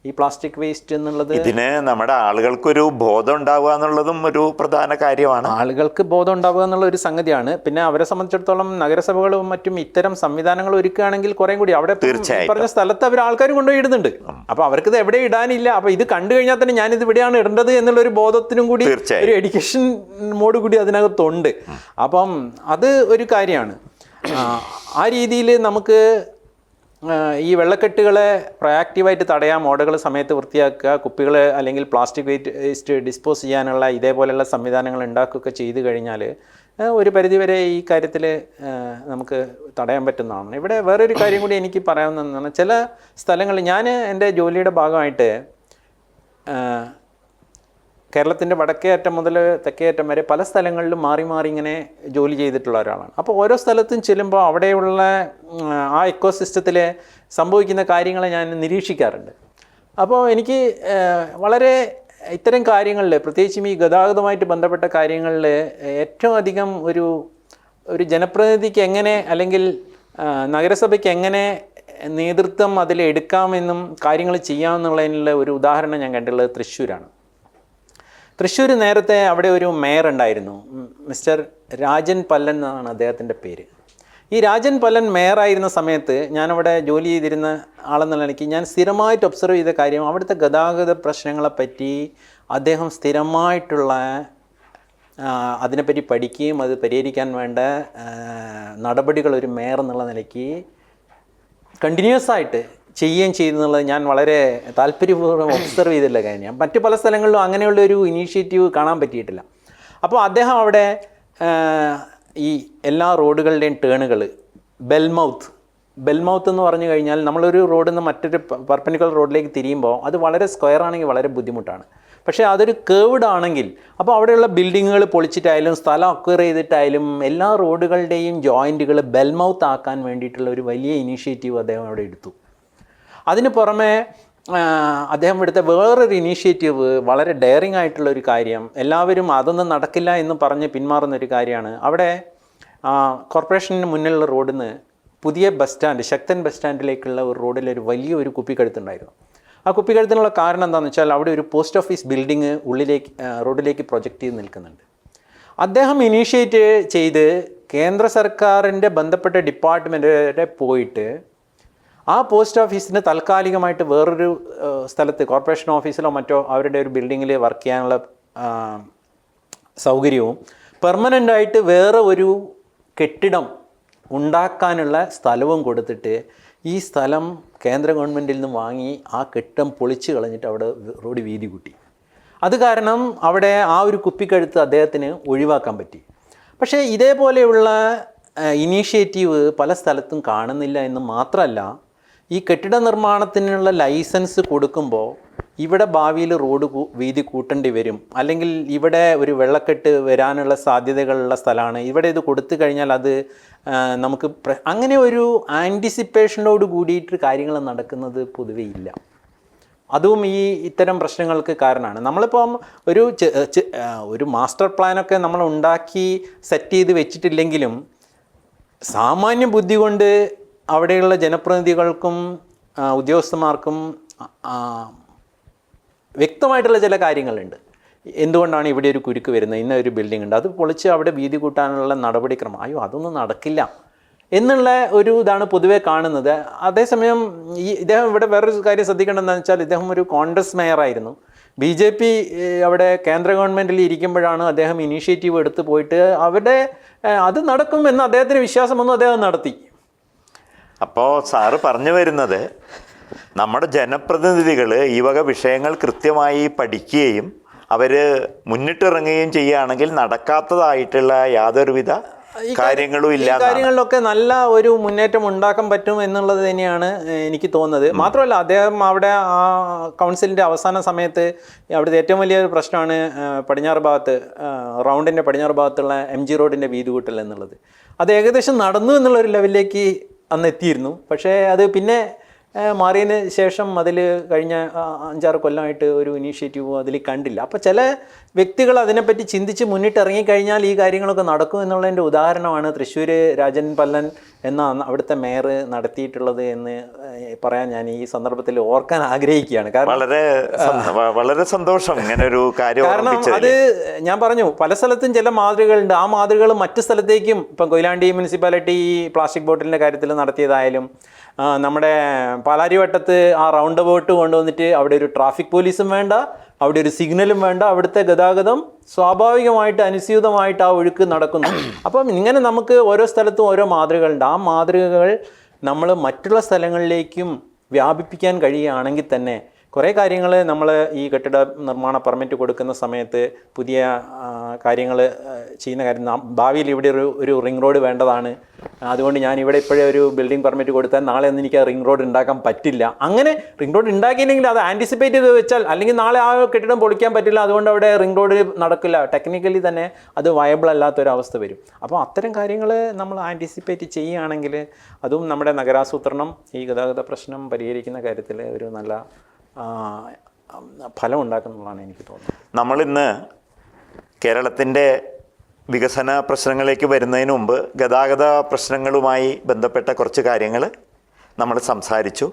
ഈ പ്ലാസ്റ്റിക് വേസ്റ്റ് എന്നുള്ളത്. ഇതിന് നമ്മുടെ ആളുകൾക്കൊരു ബോധം ഉണ്ടാവുക എന്നുള്ളതും ഒരു പ്രധാന കാര്യമാണ്. ആളുകൾക്ക് ബോധം ഉണ്ടാവുക എന്നുള്ള ഒരു സംഗതിയാണ്. പിന്നെ അവരെ സംബന്ധിച്ചിടത്തോളം നഗരസഭകളും മറ്റും ഇത്തരം സംവിധാനങ്ങൾ ഒരുക്കുകയാണെങ്കിൽ കുറേ കൂടി അവിടെ പറഞ്ഞ സ്ഥലത്ത് അവർ ആൾക്കാർ കൊണ്ടുപോയി ഇടുന്നുണ്ട്. അപ്പോൾ അവർക്കിത് എവിടെ ഇടാനില്ല. അപ്പോൾ ഇത് കണ്ടു കഴിഞ്ഞാൽ തന്നെ ഞാനിത് ഇവിടെയാണ് ഇടേണ്ടത് എന്നുള്ളൊരു ബോധത്തിനും കൂടി ഒരു എഡ്യൂക്കേഷൻ മോഡ് കൂടി അതിനകത്തുണ്ട്. അപ്പം അത് ഒരു കാര്യമാണ്. ആ രീതിയിൽ നമുക്ക് ഈ വെള്ളക്കെട്ടുകളെ പ്രൊയാക്റ്റീവായിട്ട് തടയാം. ഓടകൾ സമയത്ത് വൃത്തിയാക്കുക, കുപ്പികൾ അല്ലെങ്കിൽ പ്ലാസ്റ്റിക് വേസ്റ്റ് ഡിസ്പോസ് ചെയ്യാനുള്ള ഇതേപോലെയുള്ള സംവിധാനങ്ങൾ ഉണ്ടാക്കുകയൊക്കെ ചെയ്തു കഴിഞ്ഞാൽ ഒരു പരിധിവരെ ഈ കാര്യത്തിൽ നമുക്ക് തടയാൻ പറ്റുന്നതാണ്. ഇവിടെ വേറൊരു കാര്യം കൂടി എനിക്ക് പറയാവുന്നതാണ്. ചില സ്ഥലങ്ങളിൽ ഞാൻ എൻ്റെ ജോലിയുടെ ഭാഗമായിട്ട് കേരളത്തിൻ്റെ വടക്കേ അറ്റം മുതൽ തെക്കേ അറ്റം വരെ പല സ്ഥലങ്ങളിലും മാറി മാറി ഇങ്ങനെ ജോലി ചെയ്തിട്ടുള്ള ഒരാളാണ്. അപ്പോൾ ഓരോ സ്ഥലത്തും ചെല്ലുമ്പോൾ അവിടെയുള്ള ആ എക്കോസിസ്റ്റത്തിൽ സംഭവിക്കുന്ന കാര്യങ്ങളെ ഞാൻ നിരീക്ഷിക്കാറുണ്ട്. അപ്പോൾ എനിക്ക് വളരെ ഇത്തരം കാര്യങ്ങളിൽ, പ്രത്യേകിച്ചും ഈ ഗതാഗതമായിട്ട് ബന്ധപ്പെട്ട കാര്യങ്ങളിൽ ഏറ്റവും അധികം ഒരു ജനപ്രതിനിധിക്ക് എങ്ങനെ അല്ലെങ്കിൽ നഗരസഭയ്ക്ക് എങ്ങനെ നേതൃത്വം അതിലെടുക്കാമെന്നും കാര്യങ്ങൾ ചെയ്യാമെന്നുള്ളതിനുള്ള ഒരു ഉദാഹരണം ഞാൻ കണ്ടിട്ടുള്ളത് തൃശ്ശൂരാണ്. തൃശ്ശൂർ നേരത്തെ അവിടെ ഒരു മേയർ ഉണ്ടായിരുന്നു, മിസ്റ്റർ രാജൻ പല്ലൻ എന്നാണ് അദ്ദേഹത്തിൻ്റെ പേര്. ഈ രാജൻ പല്ലൻ മേയറായിരുന്ന സമയത്ത് ഞാനവിടെ ജോലി ചെയ്തിരുന്ന ആളെന്നുള്ള നിലയ്ക്ക് ഞാൻ സ്ഥിരമായിട്ട് ഒബ്സർവ് ചെയ്ത കാര്യം അവിടുത്തെ ഗതാഗത പ്രശ്നങ്ങളെപ്പറ്റി അദ്ദേഹം സ്ഥിരമായിട്ടുള്ള അതിനെപ്പറ്റി പഠിക്കുകയും അത് പരിഹരിക്കാൻ വേണ്ട നടപടികൾ ഒരു മേയർ എന്നുള്ള നിലയ്ക്ക് കണ്ടിന്യൂസ് ആയിട്ട് ചെയ്യുകയും ചെയ്യുന്നുള്ളത് ഞാൻ വളരെ താല്പര്യപൂർവ്വം ഒബ്സർവ് ചെയ്തിട്ടുള്ള കാര്യം. മറ്റു പല സ്ഥലങ്ങളിലും അങ്ങനെയുള്ളൊരു ഇനീഷ്യേറ്റീവ് കാണാൻ പറ്റിയിട്ടില്ല. അപ്പോൾ അദ്ദേഹം അവിടെ ഈ എല്ലാ റോഡുകളുടെയും ടേണുകൾ ബെൽമൗത്ത് എന്ന് പറഞ്ഞു കഴിഞ്ഞാൽ നമ്മളൊരു റോഡിൽ നിന്ന് മറ്റൊരു പെർപെൻഡിക്കുലർ റോഡിലേക്ക് തിരിയുമ്പോൾ അത് വളരെ സ്ക്വയർ ആണെങ്കിൽ വളരെ ബുദ്ധിമുട്ടാണ്. പക്ഷേ അതൊരു കേർവ്ഡ് ആണെങ്കിൽ അപ്പോൾ അവിടെയുള്ള ബിൽഡിങ്ങുകൾ പൊളിച്ചിട്ടായാലും സ്ഥലം അക്വയർ ചെയ്തിട്ടായാലും എല്ലാ റോഡുകളുടെയും ജോയിൻറ്റുകൾ ബെൽമൗത്ത് ആക്കാൻ വേണ്ടിയിട്ടുള്ള ഒരു വലിയ ഇനീഷ്യേറ്റീവ് അദ്ദേഹം അവിടെ എടുത്തു. അതിന് പുറമെ അദ്ദേഹം എടുത്ത വേറൊരു ഇനീഷ്യേറ്റീവ് വളരെ ഡെയറിങ് ആയിട്ടുള്ള ഒരു കാര്യം, എല്ലാവരും അതൊന്നും നടക്കില്ല എന്ന് പറഞ്ഞ് പിന്മാറുന്നൊരു കാര്യമാണ്. അവിടെ കോർപ്പറേഷന് മുന്നിലുള്ള റോഡിൽ നിന്ന് പുതിയ ബസ് സ്റ്റാൻഡ്, ശക്തൻ ബസ് സ്റ്റാൻഡിലേക്കുള്ള ഒരു റോഡിലൊരു വലിയൊരു കുപ്പിക്കഴുത്തുണ്ടായിരുന്നു. ആ കുപ്പിക്കഴുത്തിനുള്ള കാരണം എന്താണെന്ന് വെച്ചാൽ അവിടെ ഒരു പോസ്റ്റ് ഓഫീസ് ബിൽഡിങ് റോഡിലേക്ക് പ്രൊജക്റ്റ് ചെയ്ത് നിൽക്കുന്നുണ്ട്. അദ്ദേഹം ഇനീഷ്യേറ്റ് ചെയ്ത് കേന്ദ്ര സർക്കാരിൻ്റെ ബന്ധപ്പെട്ട ഡിപ്പാർട്ട്മെൻറ്റ് വരെ പോയിട്ട് ആ പോസ്റ്റ് ഓഫീസിന് താൽക്കാലികമായിട്ട് വേറൊരു സ്ഥലത്ത് കോർപ്പറേഷൻ ഓഫീസിലോ മറ്റോ അവരുടെ ഒരു ബിൽഡിങ്ങിൽ വർക്ക് ചെയ്യാനുള്ള സൗകര്യവും പെർമനൻ്റായിട്ട് വേറെ ഒരു കെട്ടിടം ഉണ്ടാക്കാനുള്ള സ്ഥലവും കൊടുത്തിട്ട് ഈ സ്ഥലം കേന്ദ്ര ഗവൺമെൻറ്റിൽ നിന്ന് വാങ്ങി ആ കെട്ടിടം പൊളിച്ച് കളഞ്ഞിട്ട് അവിടെ റോഡ് വീതി കൂട്ടി. അത് കാരണം അവിടെ ആ ഒരു കുപ്പിക്കഴുത്ത് അദ്ദേഹത്തിന് ഒഴിവാക്കാൻ പറ്റി. പക്ഷേ ഇതേപോലെയുള്ള ഇനീഷ്യേറ്റീവ് പല സ്ഥലത്തും കാണുന്നില്ല എന്ന് മാത്രമല്ല, ഈ കെട്ടിട നിർമ്മാണത്തിനുള്ള ലൈസൻസ് കൊടുക്കുമ്പോൾ ഇവിടെ ഭാവിയിൽ റോഡ് വീതി കൂട്ടേണ്ടി വരും, അല്ലെങ്കിൽ ഇവിടെ ഒരു വെള്ളക്കെട്ട് വരാനുള്ള സാധ്യതകളുള്ള സ്ഥലമാണ്, ഇവിടെ ഇത് കൊടുത്തു കഴിഞ്ഞാൽ അത് നമുക്ക് അങ്ങനെ ഒരു ആൻറ്റിസിപ്പേഷനോട് കൂടിയിട്ട് കാര്യങ്ങൾ നടക്കുന്നത് പൊതുവെ ഇല്ല. അതും ഇത്തരം പ്രശ്നങ്ങൾക്ക് കാരണമാണ്. നമ്മളിപ്പം ഒരു മാസ്റ്റർ പ്ലാനൊക്കെ നമ്മൾ ഉണ്ടാക്കി സെറ്റ് ചെയ്ത് വെച്ചിട്ടില്ലെങ്കിലും സാമാന്യ ബുദ്ധി കൊണ്ട് അവിടെയുള്ള ജനപ്രതിനിധികൾക്കും ഉദ്യോഗസ്ഥന്മാർക്കും വ്യക്തമായിട്ടുള്ള ചില കാര്യങ്ങളുണ്ട്. എന്തുകൊണ്ടാണ് ഇവിടെ ഒരു കുരുക്ക് വരുന്നത്, ഇന്ന ഒരു ബിൽഡിംഗ് ഉണ്ട്, അത് പൊളിച്ച് അവിടെ വീതി കൂട്ടാനുള്ള നടപടിക്രമം, അതൊന്നും നടക്കില്ല എന്നുള്ള ഒരു ഇതാണ് പൊതുവെ കാണുന്നത്. അതേസമയം ഇദ്ദേഹം ഇവിടെ വേറൊരു കാര്യം ശ്രദ്ധിക്കേണ്ടതെന്ന് വെച്ചാൽ, ഇദ്ദേഹം ഒരു കോൺഗ്രസ് മേയറായിരുന്നു. BJP അവിടെ കേന്ദ്ര ഗവൺമെൻറ്റിൽ ഇരിക്കുമ്പോഴാണ് അദ്ദേഹം ഇനീഷ്യേറ്റീവ് എടുത്ത് പോയിട്ട് അവിടെ അത് നടക്കുമെന്ന് അദ്ദേഹത്തിന് വിശ്വാസമൊന്നും അദ്ദേഹം നടത്തി. അപ്പോൾ സാറ് പറഞ്ഞു വരുന്നത്, നമ്മുടെ ജനപ്രതിനിധികൾ ഈ വക വിഷയങ്ങൾ കൃത്യമായി പഠിക്കുകയും അവർ മുന്നിട്ടിറങ്ങുകയും ചെയ്യുകയാണെങ്കിൽ നടക്കാത്തതായിട്ടുള്ള യാതൊരുവിധ കാര്യങ്ങളും ഇല്ല. കാര്യങ്ങളിലൊക്കെ നല്ല ഒരു മുന്നേറ്റം ഉണ്ടാക്കാൻ പറ്റും എന്നുള്ളത് തന്നെയാണ് എനിക്ക് തോന്നുന്നത്. മാത്രമല്ല, അദ്ദേഹം അവിടെ ആ കൗൺസിലിൻ്റെ അവസാന സമയത്ത് അവിടുത്തെ ഏറ്റവും വലിയൊരു പ്രശ്നമാണ് പടിഞ്ഞാറ് ഭാഗത്ത്, റൗണ്ടിൻ്റെ പടിഞ്ഞാറ് ഭാഗത്തുള്ള MG റോഡിൻ്റെ വീതി കൂട്ടൽ എന്നുള്ളത്. അത് ഏകദേശം നടന്നു എന്നുള്ളൊരു ലെവലിലേക്ക് അന്ന് എത്തിയിരുന്നു. പക്ഷേ അത് പിന്നെ മാറിയതിന് ശേഷം അതിൽ കഴിഞ്ഞ 5-6 കൊല്ലമായിട്ട് ഒരു ഇനീഷ്യേറ്റീവ് അതിൽ കണ്ടില്ല. അപ്പോൾ ചില വ്യക്തികൾ അതിനെപ്പറ്റി ചിന്തിച്ച് മുന്നിട്ട് ഇറങ്ങിക്കഴിഞ്ഞാൽ ഈ കാര്യങ്ങളൊക്കെ നടക്കും എന്നുള്ളതിൻ്റെ ഉദാഹരണമാണ് തൃശ്ശൂർ രാജൻ പല്ലൻ എന്ന അവിടുത്തെ മേയർ നടത്തിയിട്ടുള്ളത് എന്ന് പറയാൻ ഞാൻ ഈ സന്ദർഭത്തിൽ ഓർക്കാൻ ആഗ്രഹിക്കുകയാണ്. വളരെ സന്തോഷം ഇങ്ങനെ ഒരു കാര്യം. കാരണം അത് ഞാൻ പറഞ്ഞു, പല സ്ഥലത്തും ചില മാതൃകകളുണ്ട്. ആ മാതൃകകൾ മറ്റു സ്ഥലത്തേക്കും, ഇപ്പം കൊയിലാണ്ടി മുനിസിപ്പാലിറ്റി പ്ലാസ്റ്റിക് ബോട്ടിലിൻ്റെ കാര്യത്തിൽ നടത്തിയതായാലും, നമ്മുടെ പാലാരിവട്ടത്ത് ആ റൗണ്ട് അബൌട്ട് കൊണ്ടുവന്നിട്ട് അവിടെ ഒരു ട്രാഫിക് പോലീസും വേണ്ട, അവിടെ ഒരു സിഗ്നലും വേണ്ട, അവിടുത്തെ ഗതാഗതം സ്വാഭാവികമായിട്ട് അനുസ്യൂതമായിട്ട് ആ ഒഴുക്ക് നടക്കുന്നു. അപ്പം ഇങ്ങനെ നമുക്ക് ഓരോ സ്ഥലത്തും ഓരോ മാതൃകകളുണ്ട്. ആ മാതൃകകൾ നമ്മൾ മറ്റുള്ള സ്ഥലങ്ങളിലേക്കും വ്യാപിപ്പിക്കാൻ കഴിയുകയാണെങ്കിൽ തന്നെ കുറേ കാര്യങ്ങൾ നമ്മൾ ഈ കെട്ടിട നിർമ്മാണ പെർമിറ്റ് കൊടുക്കുന്ന സമയത്ത് പുതിയ കാര്യങ്ങൾ ചെയ്യുന്ന കാര്യം, ഭാവിയിൽ ഇവിടെ ഒരു റിംഗ് റോഡ് വേണ്ടതാണ്, അതുകൊണ്ട് ഞാൻ ഇവിടെ ഇപ്പോഴേ ഒരു ബിൽഡിംഗ് പെർമിറ്റ് കൊടുത്താൽ നാളെ ഒന്നും എനിക്ക് ആ റിംഗ് റോഡ് ഉണ്ടാക്കാൻ പറ്റില്ല. അങ്ങനെ റിംഗ് റോഡ് ഉണ്ടാക്കിയില്ലെങ്കിൽ അത് ആൻറ്റിസിപ്പേറ്റ് ചെയ്ത് വെച്ചാൽ, അല്ലെങ്കിൽ നാളെ ആ കെട്ടിടം പൊളിക്കാൻ പറ്റില്ല, അതുകൊണ്ട് അവിടെ റിംഗ് റോഡ് നടക്കില്ല, ടെക്നിക്കലി തന്നെ അത് വയബിൾ അല്ലാത്തൊരവസ്ഥ വരും. അപ്പോൾ അത്തരം കാര്യങ്ങൾ നമ്മൾ ആൻറ്റിസിപ്പേറ്റ് ചെയ്യുകയാണെങ്കിൽ അതും നമ്മുടെ നഗരാസൂത്രണം ഈ ഗതാഗത പ്രശ്നം പരിഹരിക്കുന്ന കാര്യത്തിൽ ഒരു നല്ല ഫലം ഉണ്ടാക്കുന്നതാണ് എനിക്ക് തോന്നുന്നത്. നമ്മളിന്ന് കേരളത്തിൻ്റെ വികസന പ്രശ്നങ്ങളിലേക്ക് വരുന്നതിന് മുമ്പ് ഗതാഗത പ്രശ്നങ്ങളുമായി ബന്ധപ്പെട്ട കുറച്ച് കാര്യങ്ങൾ നമ്മൾ സംസാരിച്ചു.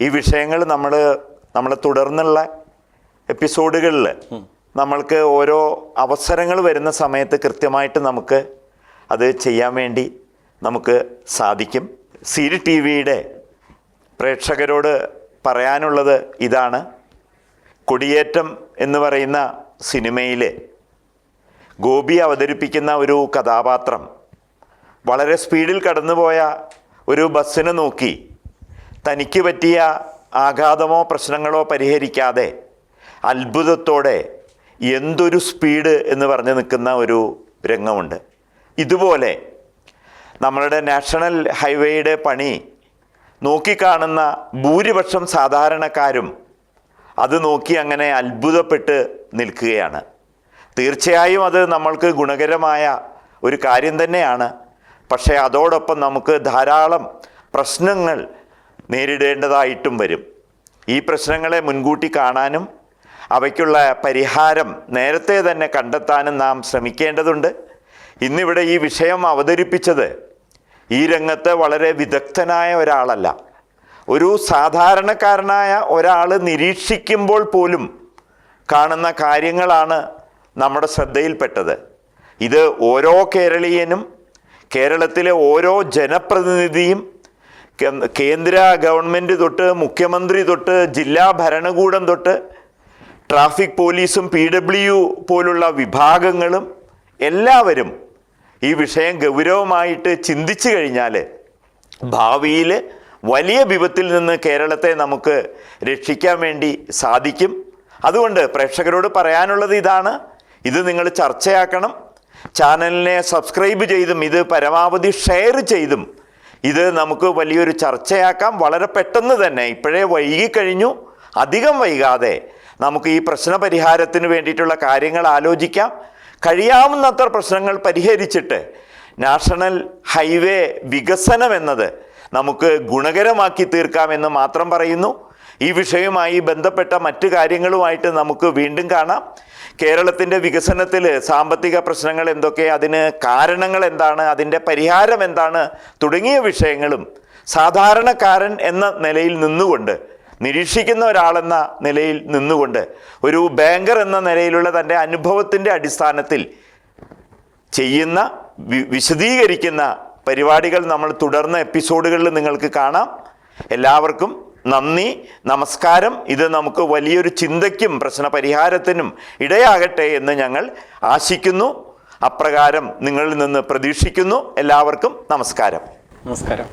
ഈ വിഷയങ്ങൾ നമ്മൾ തുടർന്നുള്ള എപ്പിസോഡുകളിൽ നമ്മൾക്ക് ഓരോ അവസരങ്ങൾ വരുന്ന സമയത്ത് കൃത്യമായിട്ട് നമുക്ക് അത് ചെയ്യാൻ വേണ്ടി നമുക്ക് സാധിക്കും. സിരി TV-യുടെ പ്രേക്ഷകരോട് പറയാനുള്ളത് ഇതാണ്. കൊടിയേറ്റം എന്ന് പറയുന്ന സിനിമയിൽ ഗോപി അവതരിപ്പിക്കുന്ന ഒരു കഥാപാത്രം വളരെ സ്പീഡിൽ കടന്നുപോയ ഒരു ബസ്സിനെ നോക്കി തനിക്ക് പറ്റിയ ആഘാതമോ പ്രശ്നങ്ങളോ പരിഹരിക്കാതെ അത്ഭുതത്തോടെ എന്തൊരു സ്പീഡ് എന്ന് പറഞ്ഞ് നിൽക്കുന്ന ഒരു രംഗമുണ്ട്. ഇതുപോലെ നമ്മളുടെ നാഷണൽ ഹൈവേയുടെ പണി നോക്കിക്കാണുന്ന ഭൂരിപക്ഷം സാധാരണക്കാരും അത് നോക്കി അങ്ങനെ അത്ഭുതപ്പെട്ട് നിൽക്കുകയാണ്. തീർച്ചയായും അത് നമ്മൾക്ക് ഗുണകരമായ ഒരു കാര്യം തന്നെയാണ്. പക്ഷേ അതോടൊപ്പം നമുക്ക് ധാരാളം പ്രശ്നങ്ങൾ നേരിടേണ്ടതായിട്ടും വരും. ഈ പ്രശ്നങ്ങളെ മുൻകൂട്ടി കാണാനും അവയ്ക്കുള്ള പരിഹാരം നേരത്തെ തന്നെ കണ്ടെത്താനും നാം ശ്രമിക്കേണ്ടതുണ്ട്. ഇന്നിവിടെ ഈ വിഷയം അവതരിപ്പിച്ചത് ഈ രംഗത്ത് വളരെ വിദഗ്ധനായ ഒരാളല്ല, ഒരു സാധാരണക്കാരനായ ഒരാൾ നിരീക്ഷിക്കുമ്പോൾ പോലും കാണുന്ന കാര്യങ്ങളാണ് നമ്മുടെ ശ്രദ്ധയിൽപ്പെട്ടത്. ഇത് ഓരോ കേരളീയനും, കേരളത്തിലെ ഓരോ ജനപ്രതിനിധിയും, കേന്ദ്ര ഗവൺമെൻറ് തൊട്ട് മുഖ്യമന്ത്രി തൊട്ട് ജില്ലാ ഭരണകൂടം തൊട്ട് ട്രാഫിക് പോലീസും PW പോലുള്ള വിഭാഗങ്ങളും എല്ലാവരും ഈ വിഷയം ഗൗരവമായിട്ട് ചിന്തിച്ചു കഴിഞ്ഞാൽ ഭാവിയിൽ വലിയ വിപത്തിൽ നിന്ന് കേരളത്തെ നമുക്ക് രക്ഷിക്കാൻ വേണ്ടി സാധിക്കും. അതുകൊണ്ട് പ്രേക്ഷകരോട് പറയാനുള്ളത് ഇതാണ്. ഇത് നിങ്ങൾ ചർച്ചയാക്കണം. ചാനലിനെ സബ്സ്ക്രൈബ് ചെയ്തും ഇത് പരമാവധി ഷെയർ ചെയ്തും ഇത് നമുക്ക് വലിയൊരു ചർച്ചയാക്കാം. വളരെ പെട്ടെന്ന് തന്നെ, ഇപ്പോഴേ വൈകിക്കഴിഞ്ഞു, അധികം വൈകാതെ നമുക്ക് ഈ പ്രശ്ന പരിഹാരത്തിന് വേണ്ടിയിട്ടുള്ള കാര്യങ്ങൾ ആലോചിക്കാം. കഴിയാവുന്നത്ര പ്രശ്നങ്ങൾ പരിഹരിച്ചിട്ട് നാഷണൽ ഹൈവേ വികസനം എന്നത് നമുക്ക് ഗുണകരമാക്കി തീർക്കാമെന്ന് മാത്രം പറയുന്നു. ഈ വിഷയവുമായി ബന്ധപ്പെട്ട മറ്റു കാര്യങ്ങളുമായിട്ട് നമുക്ക് വീണ്ടും കാണാം. കേരളത്തിൻ്റെ വികസനത്തിൽ സാമ്പത്തിക പ്രശ്നങ്ങൾ എന്തൊക്കെ, അതിന് കാരണങ്ങൾ എന്താണ്, അതിൻ്റെ പരിഹാരം എന്താണ് തുടങ്ങിയ വിഷയങ്ങളും സാധാരണക്കാരൻ എന്ന നിലയിൽ നിന്നുകൊണ്ട്, നിരീക്ഷിക്കുന്ന ഒരാളെന്ന നിലയിൽ നിന്നുകൊണ്ട്, ഒരു ബാങ്കർ എന്ന നിലയിലുള്ള തൻ്റെ അനുഭവത്തിൻ്റെ അടിസ്ഥാനത്തിൽ ചെയ്യുന്ന വിശദീകരിക്കുന്ന പരിപാടികൾ നമ്മൾ തുടർന്ന എപ്പിസോഡുകളിൽ നിങ്ങൾക്ക് കാണാം. എല്ലാവർക്കും നന്ദി, നമസ്കാരം. ഇത് നമുക്ക് വലിയൊരു ചിന്തയ്ക്കും പ്രശ്ന പരിഹാരത്തിനും ഇടയാകട്ടെ എന്ന് ഞങ്ങൾ ആശിക്കുന്നു. അപ്രകാരം നിങ്ങളിൽ നിന്ന് പ്രതീക്ഷിക്കുന്നു. എല്ലാവർക്കും നമസ്കാരം. നമസ്കാരം.